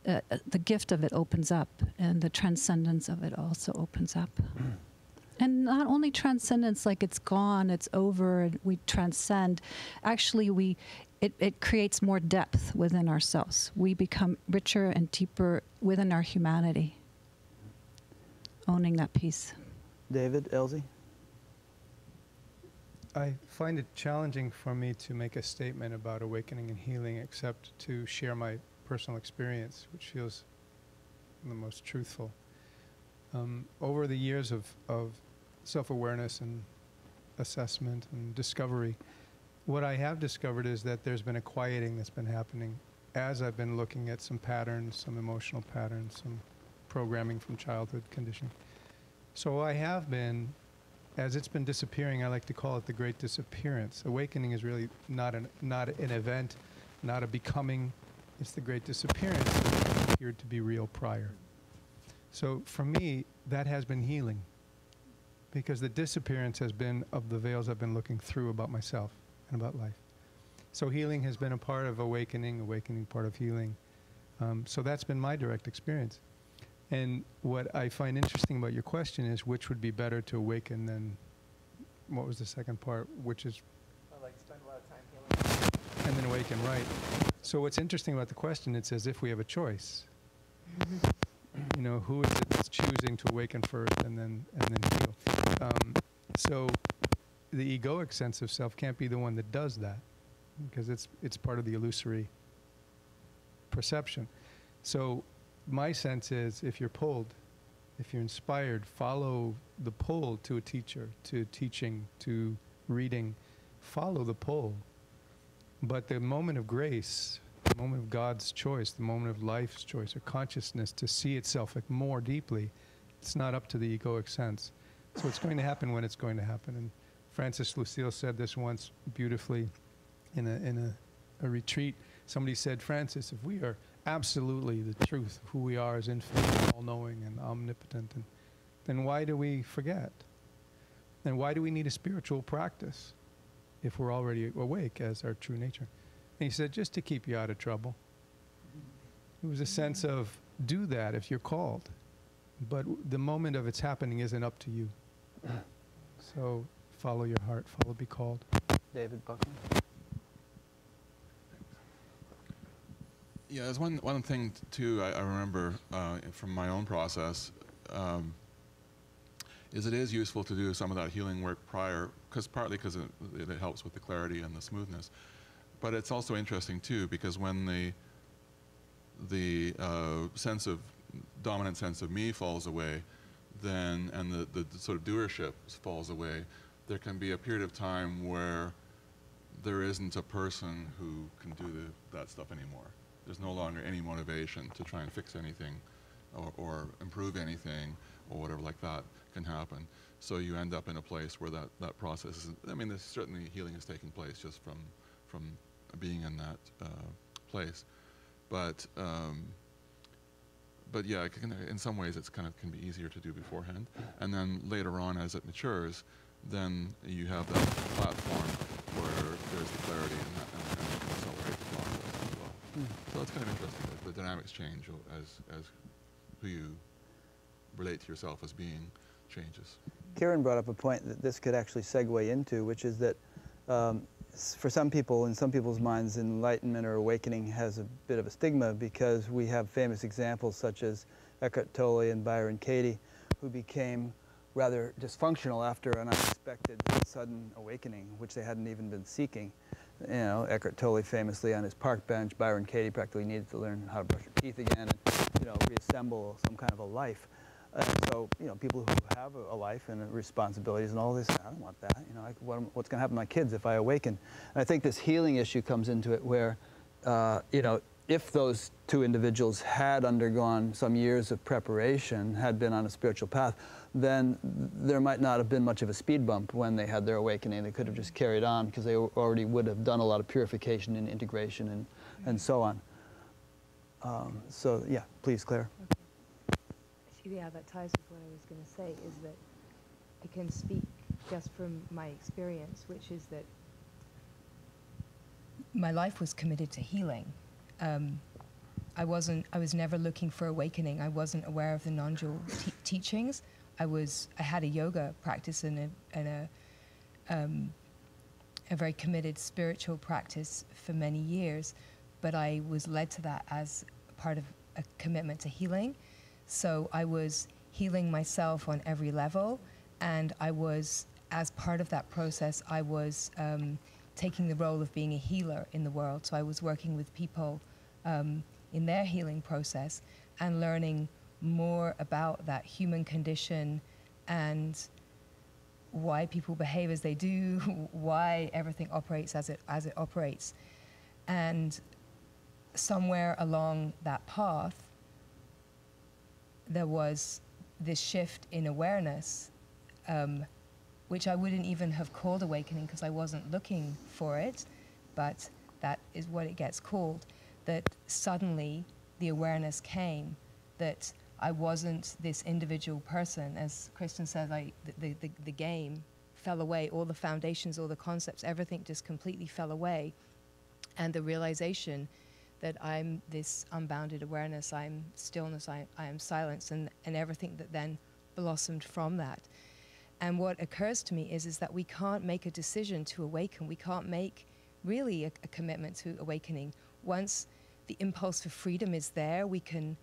the gift of it opens up, and the transcendence of it also opens up. And not only transcendence, like it's gone, it's over, and we transcend. Actually, it creates more depth within ourselves. We become richer and deeper within our humanity, owning that peace.
David, Elsie?
I find it challenging for me to make a statement about awakening and healing, except to share my personal experience, which feels the most truthful. Over the years of self-awareness and assessment and discovery, what I have discovered is that there's been a quieting that's been happening as I've been looking at some patterns, some emotional patterns, some programming from childhood conditioning. So I have been, as it's been disappearing, I like to call it the great disappearance. Awakening is really not an event, not a becoming. It's the great disappearance that appeared to be real prior. So for me, that has been healing, because the disappearance has been of the veils I've been looking through about myself and about life. So healing has been a part of awakening, awakening part of healing. So that's been my direct experience. And what I find interesting about your question is, which would be better to awaken than, what was the second part, which is?
Like spend a lot of time healing.
And then awaken, right. So what's interesting about the question, it's as if we have a choice. You know, who is it that's choosing to awaken first and then heal? So the egoic sense of self can't be the one that does that, because it's part of the illusory perception. So my sense is, if you're pulled, if you're inspired, follow the pull to a teacher, to teaching, to reading. Follow the pull. But the moment of grace, the moment of God's choice, the moment of life's choice or consciousness to see itself like more deeply, it's not up to the egoic sense. So it's going to happen when it's going to happen. And Francis Lucille said this once beautifully in a retreat. Somebody said, Francis, if we are absolutely the truth of who we are as infinite, all-knowing and omnipotent, then why do we forget? Then why do we need a spiritual practice if we're already awake as our true nature? And he said, just to keep you out of trouble. It was a sense of, do that if you're called. But the moment of its happening isn't up to you. So follow your heart, follow be called.
David Buckman.
Yeah, there's one thing too I remember from my own process, is it is useful to do some of that healing work prior, partly because it helps with the clarity and the smoothness. But it's also interesting too, because when the dominant sense of me falls away, then, and the sort of doership falls away, there can be a period of time where there isn't a person who can do that stuff anymore. There's no longer any motivation to try and fix anything or improve anything or whatever like that can happen. So you end up in a place where that process is, I mean, there's certainly healing is taking place just from being in that place. But yeah, in some ways it's can be easier to do beforehand. And then later on, as it matures, then you have that platform where there's the clarity and can accelerate the process as well. So it's kind of interesting that the dynamics change as who you relate to yourself as being changes.
Kieran brought up a point that this could actually segue into, which is that for some people, in some people's minds, enlightenment or awakening has a bit of a stigma, because we have famous examples such as Eckhart Tolle and Byron Katie, who became rather dysfunctional after an unexpected sudden awakening, which they hadn't even been seeking. You know, Eckhart Tolle famously on his park bench, Byron Katie practically needed to learn how to brush her teeth again and, reassemble some kind of a life. So, people who have a life and responsibilities and all this, I don't want that. What's going to happen to my kids if I awaken? And I think this healing issue comes into it where, if those two individuals had undergone some years of preparation, had been on a spiritual path, then there might not have been much of a speed bump when they had their awakening. They could have just carried on because they already would have done a lot of purification and integration and so on. So, yeah, please, Claire.
Yeah, that ties with what I was going to say, is that I can speak just from my experience, which is that my life was committed to healing. I was never looking for awakening. I wasn't aware of the non-dual teachings. I had a yoga practice and a very committed spiritual practice for many years, but I was led to that as part of a commitment to healing. So I was healing myself on every level, and as part of that process, I was taking the role of being a healer in the world. So I was working with people in their healing process and learning more about that human condition and why people behave as they do, why everything operates as it operates. And somewhere along that path, there was this shift in awareness, which I wouldn't even have called awakening because I wasn't looking for it, but that is what it gets called, that suddenly the awareness came that I wasn't this individual person. As Kristen said, like the game fell away, all the foundations, all the concepts, everything just completely fell away. And the realization that I'm this unbounded awareness, I'm stillness, I am silence, and everything that then blossomed from that. And what occurs to me is that we can't make a decision to awaken. We can't make really a commitment to awakening. Once the impulse for freedom is there, we can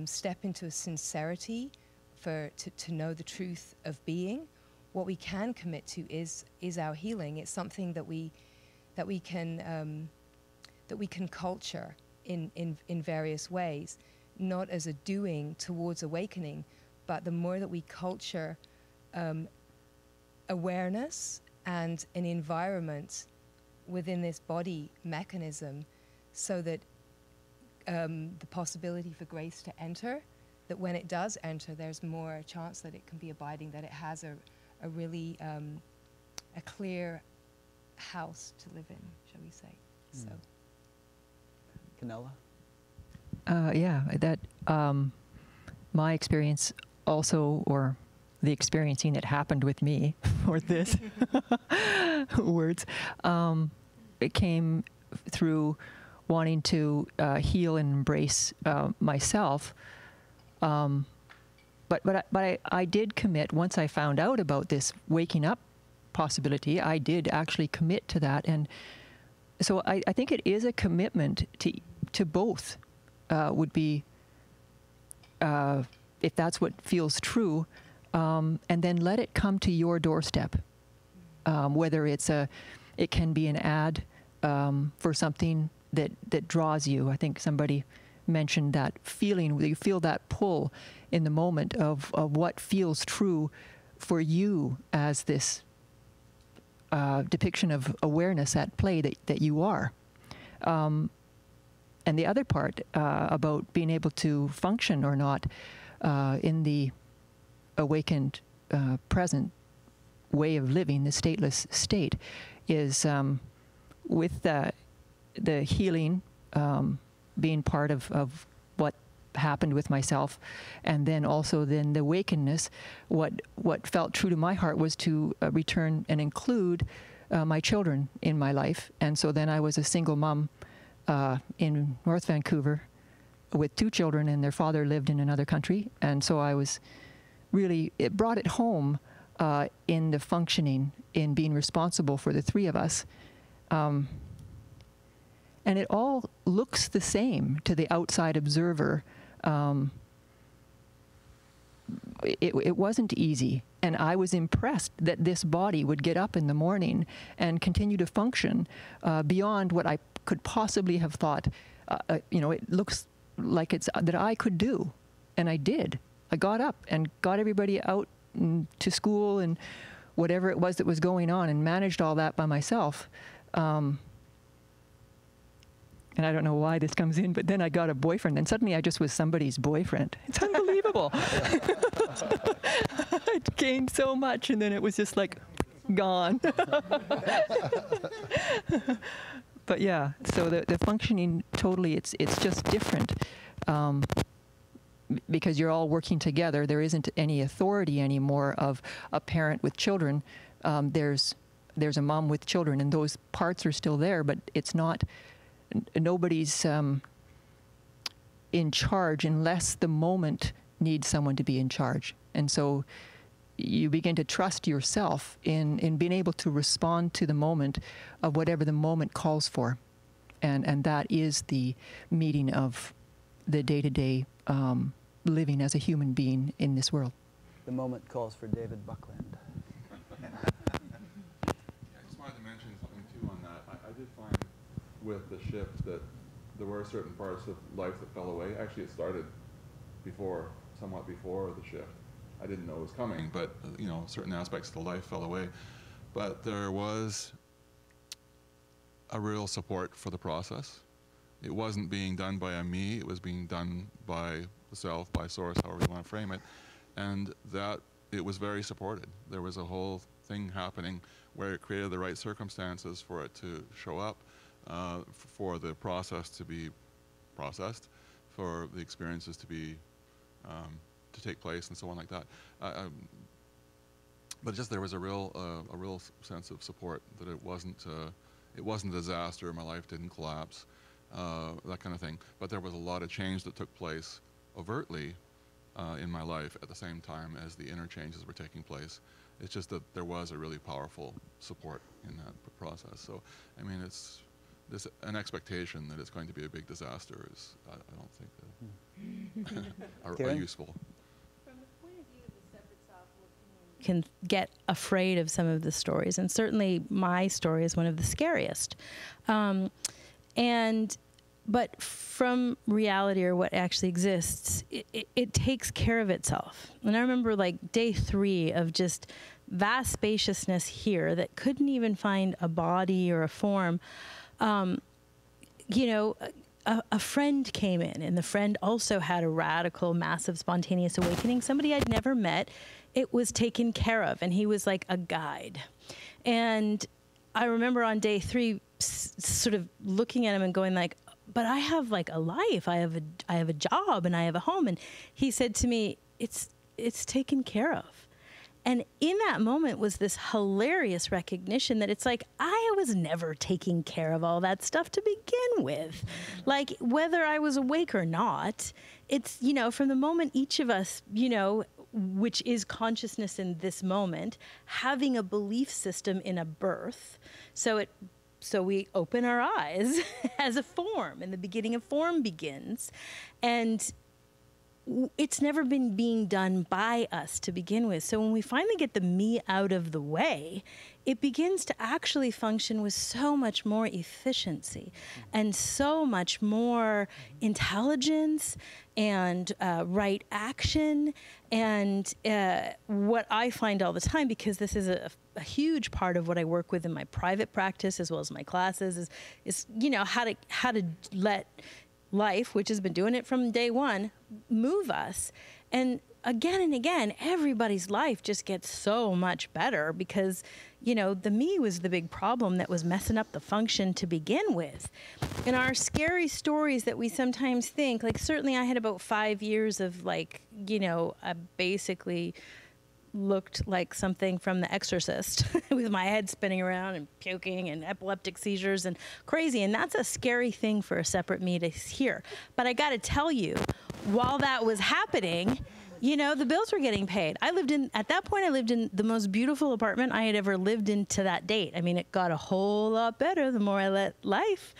step into a sincerity to know the truth of being. What we can commit to is our healing. It's something that we can culture in various ways, not as a doing towards awakening, but the more that we culture awareness and an environment within this body mechanism, so that the possibility for grace to enter, that when it does enter, there's more chance that it can be abiding, that it has a really a clear house to live in, shall we say. So,
Canella?
Yeah, that my experience also, or the experiencing that happened with me, or this words, it came through wanting to heal and embrace myself. But I did commit, once I found out about this waking up possibility, I did actually commit to that. And so I think it is a commitment to both, would be, if that's what feels true, and then let it come to your doorstep. Whether it can be an ad for something that draws you. I think somebody mentioned that feeling, you feel that pull in the moment of what feels true for you as this depiction of awareness at play that you are. And the other part about being able to function or not in the awakened present way of living, the stateless state, is with the healing being part of what happened with myself, and then also then the awakenedness, what felt true to my heart was to return and include my children in my life. And so then I was a single mom in North Vancouver with 2 children, and their father lived in another country. And so I was really, it brought it home in the functioning, in being responsible for the 3 of us. And it all looks the same to the outside observer. It wasn't easy. And I was impressed that this body would get up in the morning and continue to function beyond what I could possibly have thought. It looks like it's that I could do. And I did. I got up and got everybody out to school and whatever it was that was going on, and managed all that by myself. And I don't know why this comes in, but then I got a boyfriend, and suddenly I just was somebody's boyfriend. It's unbelievable. I gained so much, and then it was just like gone. But yeah, so the functioning, totally, it's just different. Because you're all working together. There isn't any authority anymore of a parent with children. There's a mom with children, and those parts are still there, but it's not, nobody's in charge unless the moment needs someone to be in charge. And so you begin to trust yourself in being able to respond to the moment of whatever the moment calls for. And that is the meening of the day-to-day living as a human being in this world.
The moment calls for David Buckland.
I just wanted to mention something too on that. I did find with the shift that there were certain parts of life that fell away. Actually, it started somewhat before the shift. I didn't know it was coming, but certain aspects of the life fell away. But there was a real support for the process. It wasn't being done by a me, it was being done by the self, by source, however you want to frame it. And that it was very supported. There was a whole thing happening where it created the right circumstances for it to show up, for the process to be processed, for the experiences to be to take place and so on like that. But just there was a real sense of support that it wasn't a disaster. My life didn't collapse, that kind of thing. But there was a lot of change that took place overtly in my life at the same time as the inner changes were taking place. It's just that there was a really powerful support in that process. So, I mean, an expectation that it's going to be a big disaster is, I don't think that are useful.
Can get afraid of some of the stories, and certainly my story is one of the scariest. But from reality, or what actually exists, it takes care of itself. And I remember like day 3 of just vast spaciousness here that couldn't even find a body or a form. You know, a friend came in, and the friend also had a radical, massive, spontaneous awakening. Somebody I'd never met. It was taken care of, and he was like a guide. And I remember on day 3 sort of looking at him and going like, but I have like a life, I have a job, and I have a home. And he said to me, it's taken care of. And in that moment was this hilarious recognition that it's like, I was never taking care of all that stuff to begin with. Like, whether I was awake or not, it's, you know, from the moment each of us, you know, which is consciousness in this moment, having a belief system in a birth. So we open our eyes as a form, and the beginning of form begins. And it's never been being done by us to begin with. So when we finally get the me out of the way, it begins to actually function with so much more efficiency and so much more intelligence and right action. And what I find all the time, because this is a huge part of what I work with in my private practice as well as my classes, is you know, how to let life, which has been doing it from day 1, move us. And again, everybody's life just gets so much better because, you know, the me was the big problem that was messing up the function to begin with. And our scary stories that we sometimes think, like certainly I had about 5 years of like, you know, I basically looked like something from The Exorcist with my head spinning around and puking and epileptic seizures and crazy. And that's a scary thing for a separate me to hear. But I got to tell you, while that was happening, you know, the bills were getting paid. At that point, I lived in the most beautiful apartment I had ever lived in to that date. I mean, it got a whole lot better the more I let life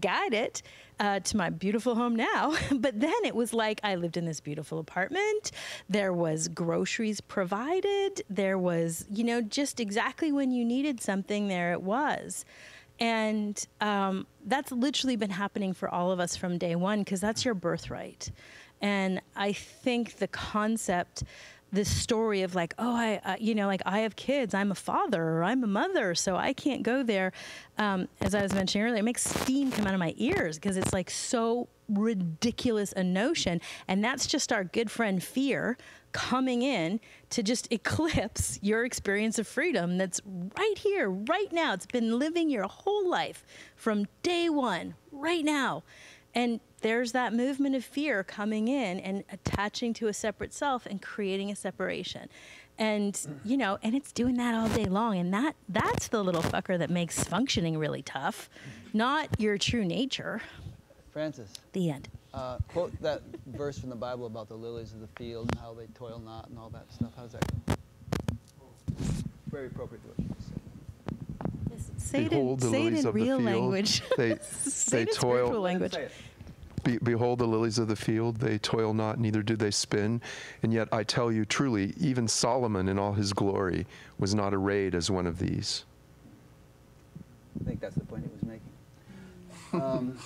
guide it to my beautiful home now. But then it was like I lived in this beautiful apartment. There was groceries provided. There was, you know, just exactly when you needed something, there it was. And that's literally been happening for all of us from day 1, because that's your birthright. And I think the concept, this story of like, oh, you know, like I have kids, I'm a father or I'm a mother, so I can't go there. As I was mentioning earlier, it makes steam come out of my ears because it's like so ridiculous a notion. And that's just our good friend fear coming in to just eclipse your experience of freedom that's right here, right now. It's been living your whole life from day 1, right now. And there's that movement of fear coming in and attaching to a separate self and creating a separation. And, you know, and it's doing that all day long. And that's the little fucker that makes functioning really tough, not your true nature.
Francis.
The end.
Quote that verse from the Bible about the lilies of the field and how they toil not and all that stuff. How does that go? Very appropriate to what you just said.
Behold the lilies of the field.
Language.
They toil.
Language.
Behold the lilies of the field, they toil not, neither do they spin. And yet I tell you truly, even Solomon in all his glory was not arrayed as one of these.
I think that's the point he was making.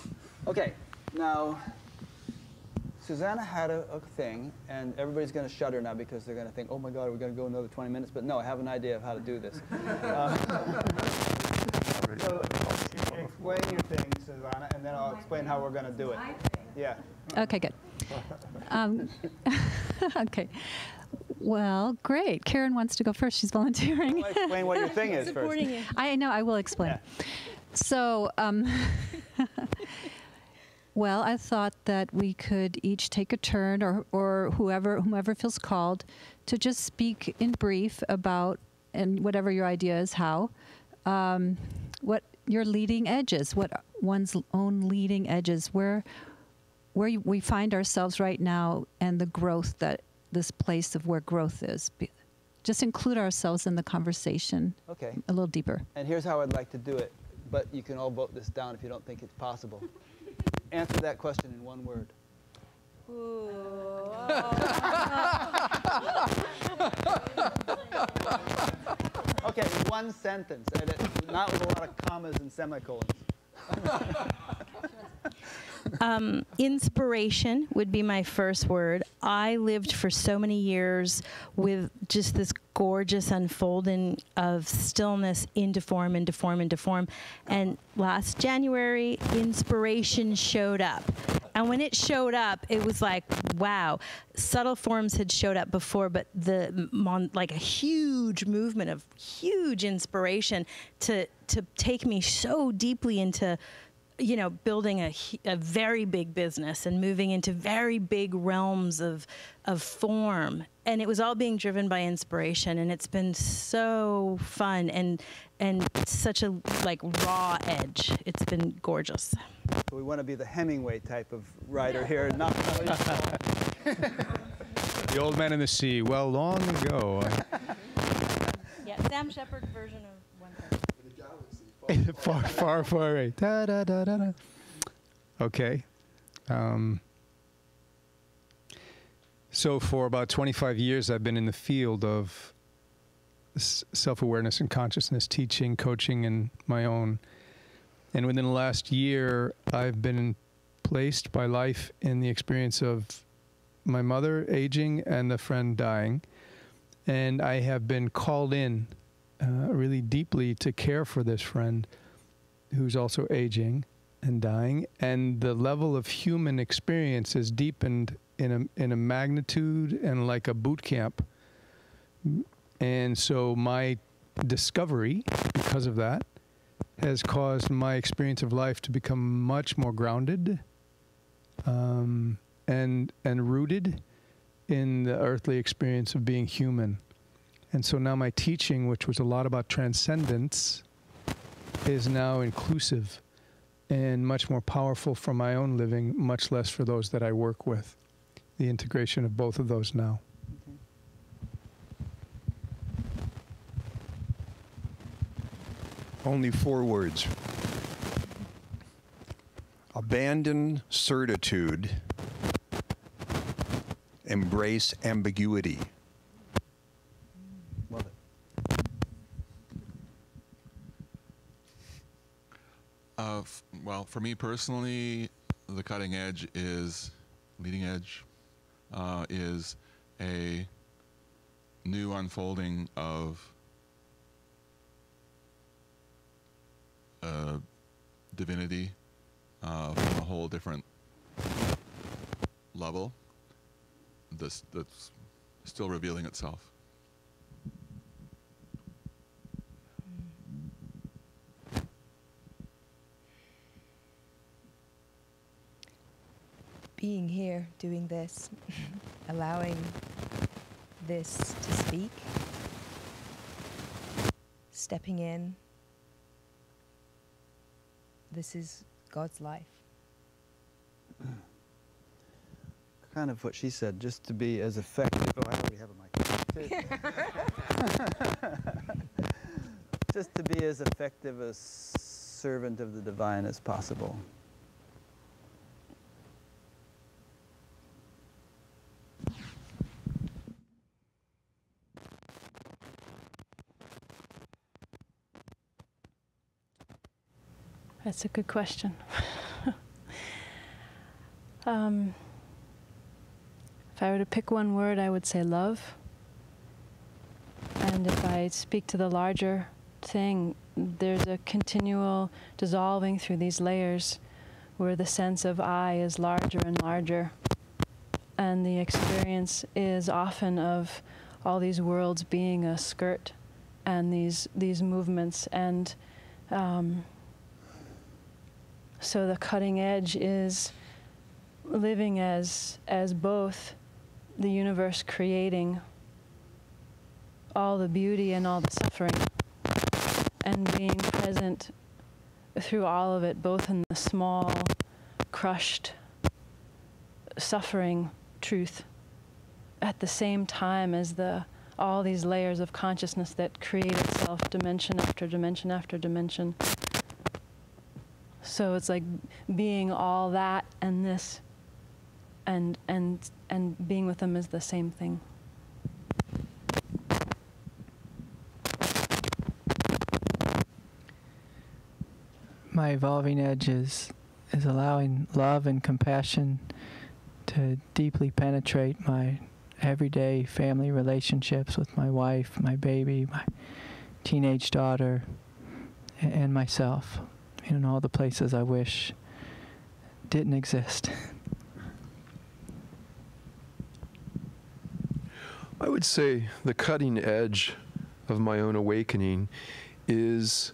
Okay, now, Susanna had a thing, and everybody's going to shudder now because they're going to think, oh my God, we're going to go another 20 minutes. But no, I have an idea of how to do this. So explain your thing, Susanna, and then I'll explain how we're going to do it. Yeah.
Okay, good. Okay. Well, great. Karen wants to go first. She's volunteering.
I'll explain what your thing is first.
I know. I will explain.
Yeah.
So Well, I thought that we could each take a turn, or whomever feels called, to just speak in brief about, and whatever your idea is, how, what your leading edges, what one's own leading edges, where we find ourselves right now, and the growth, that this place of where growth is. Just include ourselves in the conversation.
Okay.
A little deeper.
And here's how I'd like to do it, but you can all vote this down if you don't think it's possible. Answer that question in one word. Okay, one sentence, and not with a lot of commas and semicolons.
Inspiration would be my first word. I lived for so many years with just this gorgeous unfolding of stillness into form, into form, into form. And last January, inspiration showed up. And when it showed up, it was like, wow. Subtle forms had showed up before, but like a huge movement of huge inspiration to take me so deeply into, you know, building a very big business and moving into very big realms of form. And it was all being driven by inspiration, and it's been so fun and such a like raw edge. It's been gorgeous.
So we want to be the Hemingway type of writer here, not
The Old Man in the Sea. Well, long ago.
Yeah, Sam Shepard version of one person.
far away. Da, da, da, da, da. Okay. So for about 25 years, I've been in the field of self-awareness and consciousness teaching, coaching, and my own. And within the last year, I've been placed by life in the experience of my mother aging and a friend dying. And I have been called in really deeply to care for this friend who's also aging and dying. And the level of human experience has deepened in a magnitude and like a boot camp. And so my discovery, because of that, has caused my experience of life to become much more grounded and rooted in the earthly experience of being human. And so now my teaching, which was a lot about transcendence, is now inclusive and much more powerful for my own living, much less for those that I work with. The integration of both of those now.
Only 4 words. Abandon certitude. Embrace ambiguity.
Love it.
Well, for me personally, the cutting edge is, leading edge, is a new unfolding of divinity from a whole different level that's still revealing itself.
Being here, doing this, allowing this to speak, stepping in. This is God's life.
Kind of what she said, just to be as effective. Oh, I already have a mic. Just to be as effective a servant of the divine as possible.
That's a good question. If I were to pick one word, I would say love. And if I speak to the larger thing, there's a continual dissolving through these layers where the sense of I is larger and larger. And the experience is often of all these worlds being a skirt and these movements. And so the cutting edge is living as both the universe creating all the beauty and all the suffering, and being present through all of it, both in the small, crushed, suffering truth, at the same time as all these layers of consciousness that create itself dimension after dimension after dimension. So it's like being all that and this, and being with them is the same thing.
My evolving edge is allowing love and compassion to deeply penetrate my everyday family relationships with my wife, my baby, my teenage daughter, and myself, in all the places I wish didn't exist.
I would say the cutting edge of my own awakening is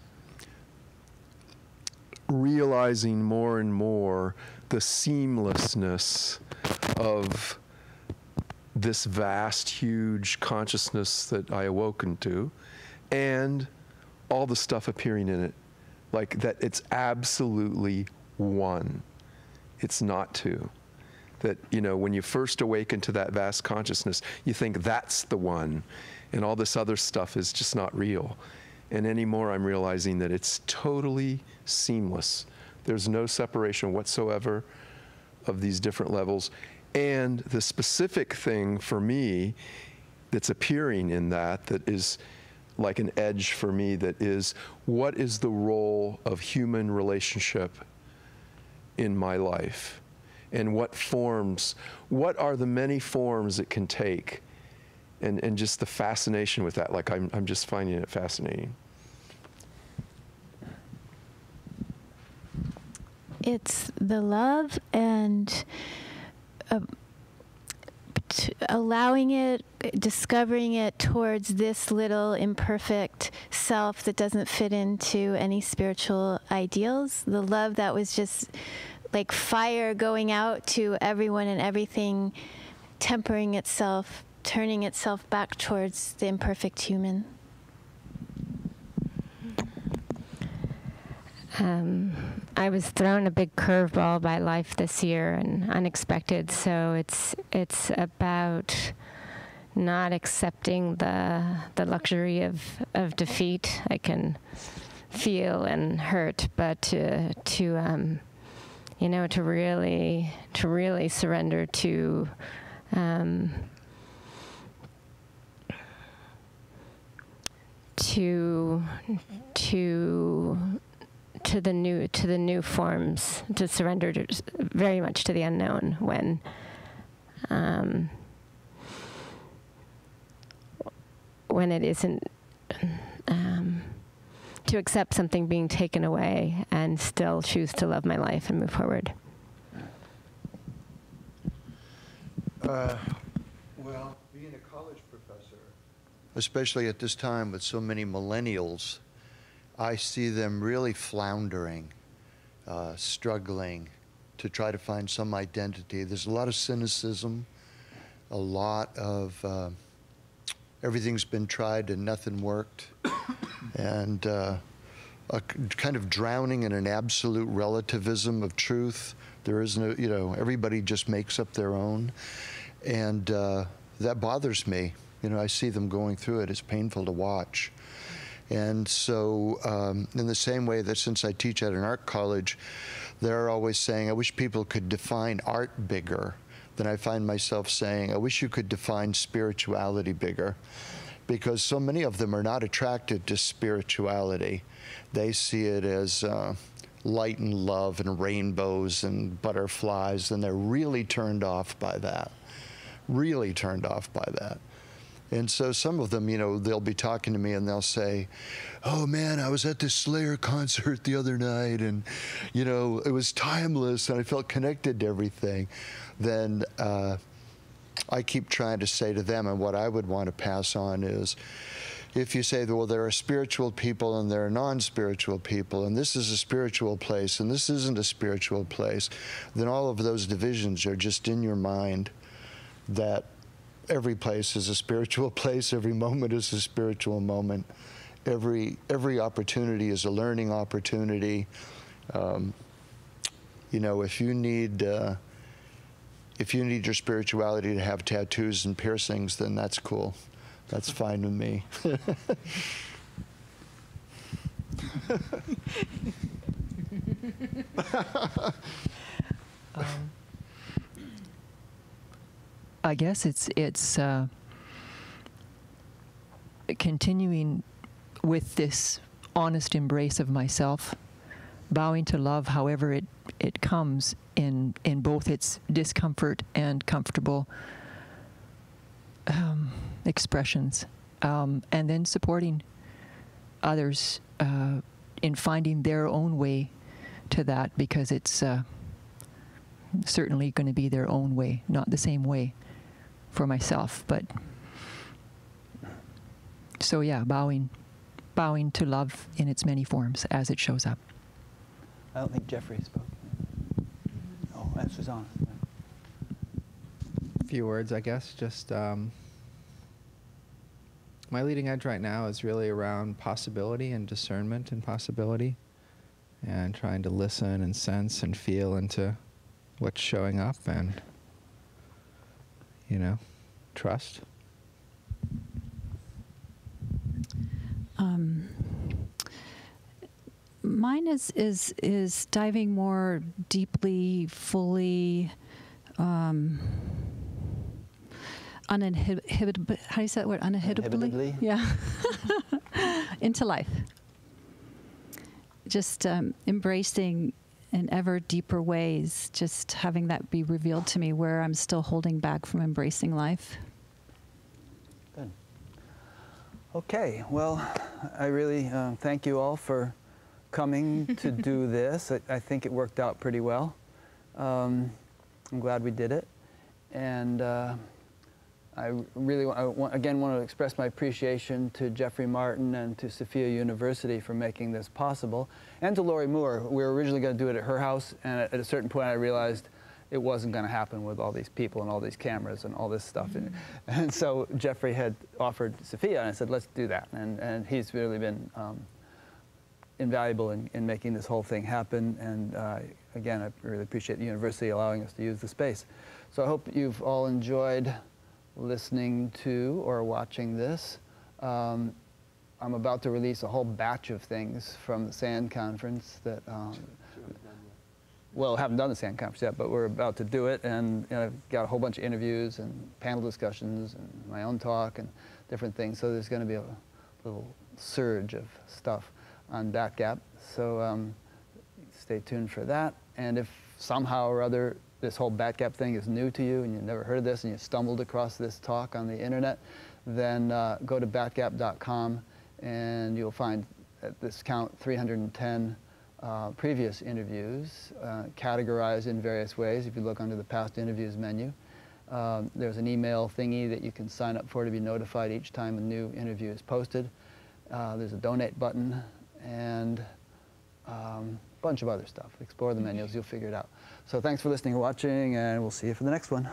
realizing more and more the seamlessness of this vast, huge consciousness that I awoken to, and all the stuff appearing in it. Like that it's absolutely one. It's not two. That, when you first awaken to that vast consciousness, you think that's the one, and all this other stuff is just not real. And anymore, I'm realizing that it's totally seamless. There's no separation whatsoever of these different levels. And the specific thing for me that's appearing in that is like an edge for me, that is, what is the role of human relationship in my life? And what are the many forms it can take? And just the fascination with that, like I'm just finding it fascinating.
It's the love and allowing it, discovering it towards this little imperfect self that doesn't fit into any spiritual ideals. The love that was just like fire going out to everyone and everything, tempering itself, turning itself back towards the imperfect human.
I was thrown a big curveball by life this year, and unexpected. So it's about not accepting the luxury of defeat. I can feel and hurt, but to really surrender to the new forms, to surrender very much to the unknown when it isn't, to accept something being taken away and still choose to love my life and move forward.
Well, being a college professor, especially at this time with so many millennials, I see them really floundering, struggling to try to find some identity. There's a lot of cynicism, a lot of everything's been tried and nothing worked, and a kind of drowning in an absolute relativism of truth. There is no, everybody just makes up their own, and that bothers me. I see them going through it. It's painful to watch. And so in the same way that since I teach at an art college, they're always saying, I wish people could define art bigger. Then I find myself saying, I wish you could define spirituality bigger. Because so many of them are not attracted to spirituality. They see it as light and love and rainbows and butterflies, and they're really turned off by that. Really turned off by that. And so some of them, they'll be talking to me and they'll say, oh man, I was at this Slayer concert the other night and, it was timeless and I felt connected to everything. Then I keep trying to say to them, and what I would want to pass on is, if you say, well, there are spiritual people and there are non-spiritual people, and this is a spiritual place and this isn't a spiritual place, then all of those divisions are just in your mind, that every place is a spiritual place, every moment is a spiritual moment, every opportunity is a learning opportunity. You know, if you need your spirituality to have tattoos and piercings, then that's cool. That's fine with me.
I guess it's continuing with this honest embrace of myself, bowing to love however it comes in both its discomfort and comfortable expressions, and then supporting others in finding their own way to that, because it's certainly going to be their own way, not the same way for myself. But so yeah, bowing to love in its many forms as it shows up.
I don't think Jeffrey spoke. Oh, that's Susanna.
A few words, I guess. Just my leading edge right now is really around possibility and discernment and possibility, and trying to listen and sense and feel into what's showing up, and, you know, trust.
Mine is diving more deeply, fully, uninhibited. How do you say that word? Uninhibitably? Yeah. Into life. Just embracing in ever deeper ways, just having that be revealed to me where I'm still holding back from embracing life.
Good. Okay, well, I really thank you all for coming to do this. I think it worked out pretty well. I'm glad we did it. And I really again want to express my appreciation to Jeffrey Martin and to Sofia University for making this possible, and to Lori Moore. We were originally going to do it at her house, and at a certain point I realized it wasn't going to happen with all these people and all these cameras and all this stuff. And so Jeffrey had offered Sofia, and I said, let's do that. And he's really been invaluable in making this whole thing happen. And again, I really appreciate the university allowing us to use the space. So I hope you've all enjoyed listening to or watching this. I'm about to release a whole batch of things from the SAND conference that, well, haven't done the SAND conference yet, but we're about to do it, and I've got a whole bunch of interviews and panel discussions and my own talk and different things. So there's going to be a little surge of stuff on BatGap. So stay tuned for that. And if somehow or other this whole BatGap thing is new to you and you've never heard of this and you stumbled across this talk on the internet, then go to batgap.com and you'll find at this count 310 previous interviews categorized in various ways. If you look under the past interviews menu, there's an email thingy that you can sign up for to be notified each time a new interview is posted. There's a donate button and a bunch of other stuff. Explore the menus, you'll figure it out. So thanks for listening and watching, and we'll see you for the next one.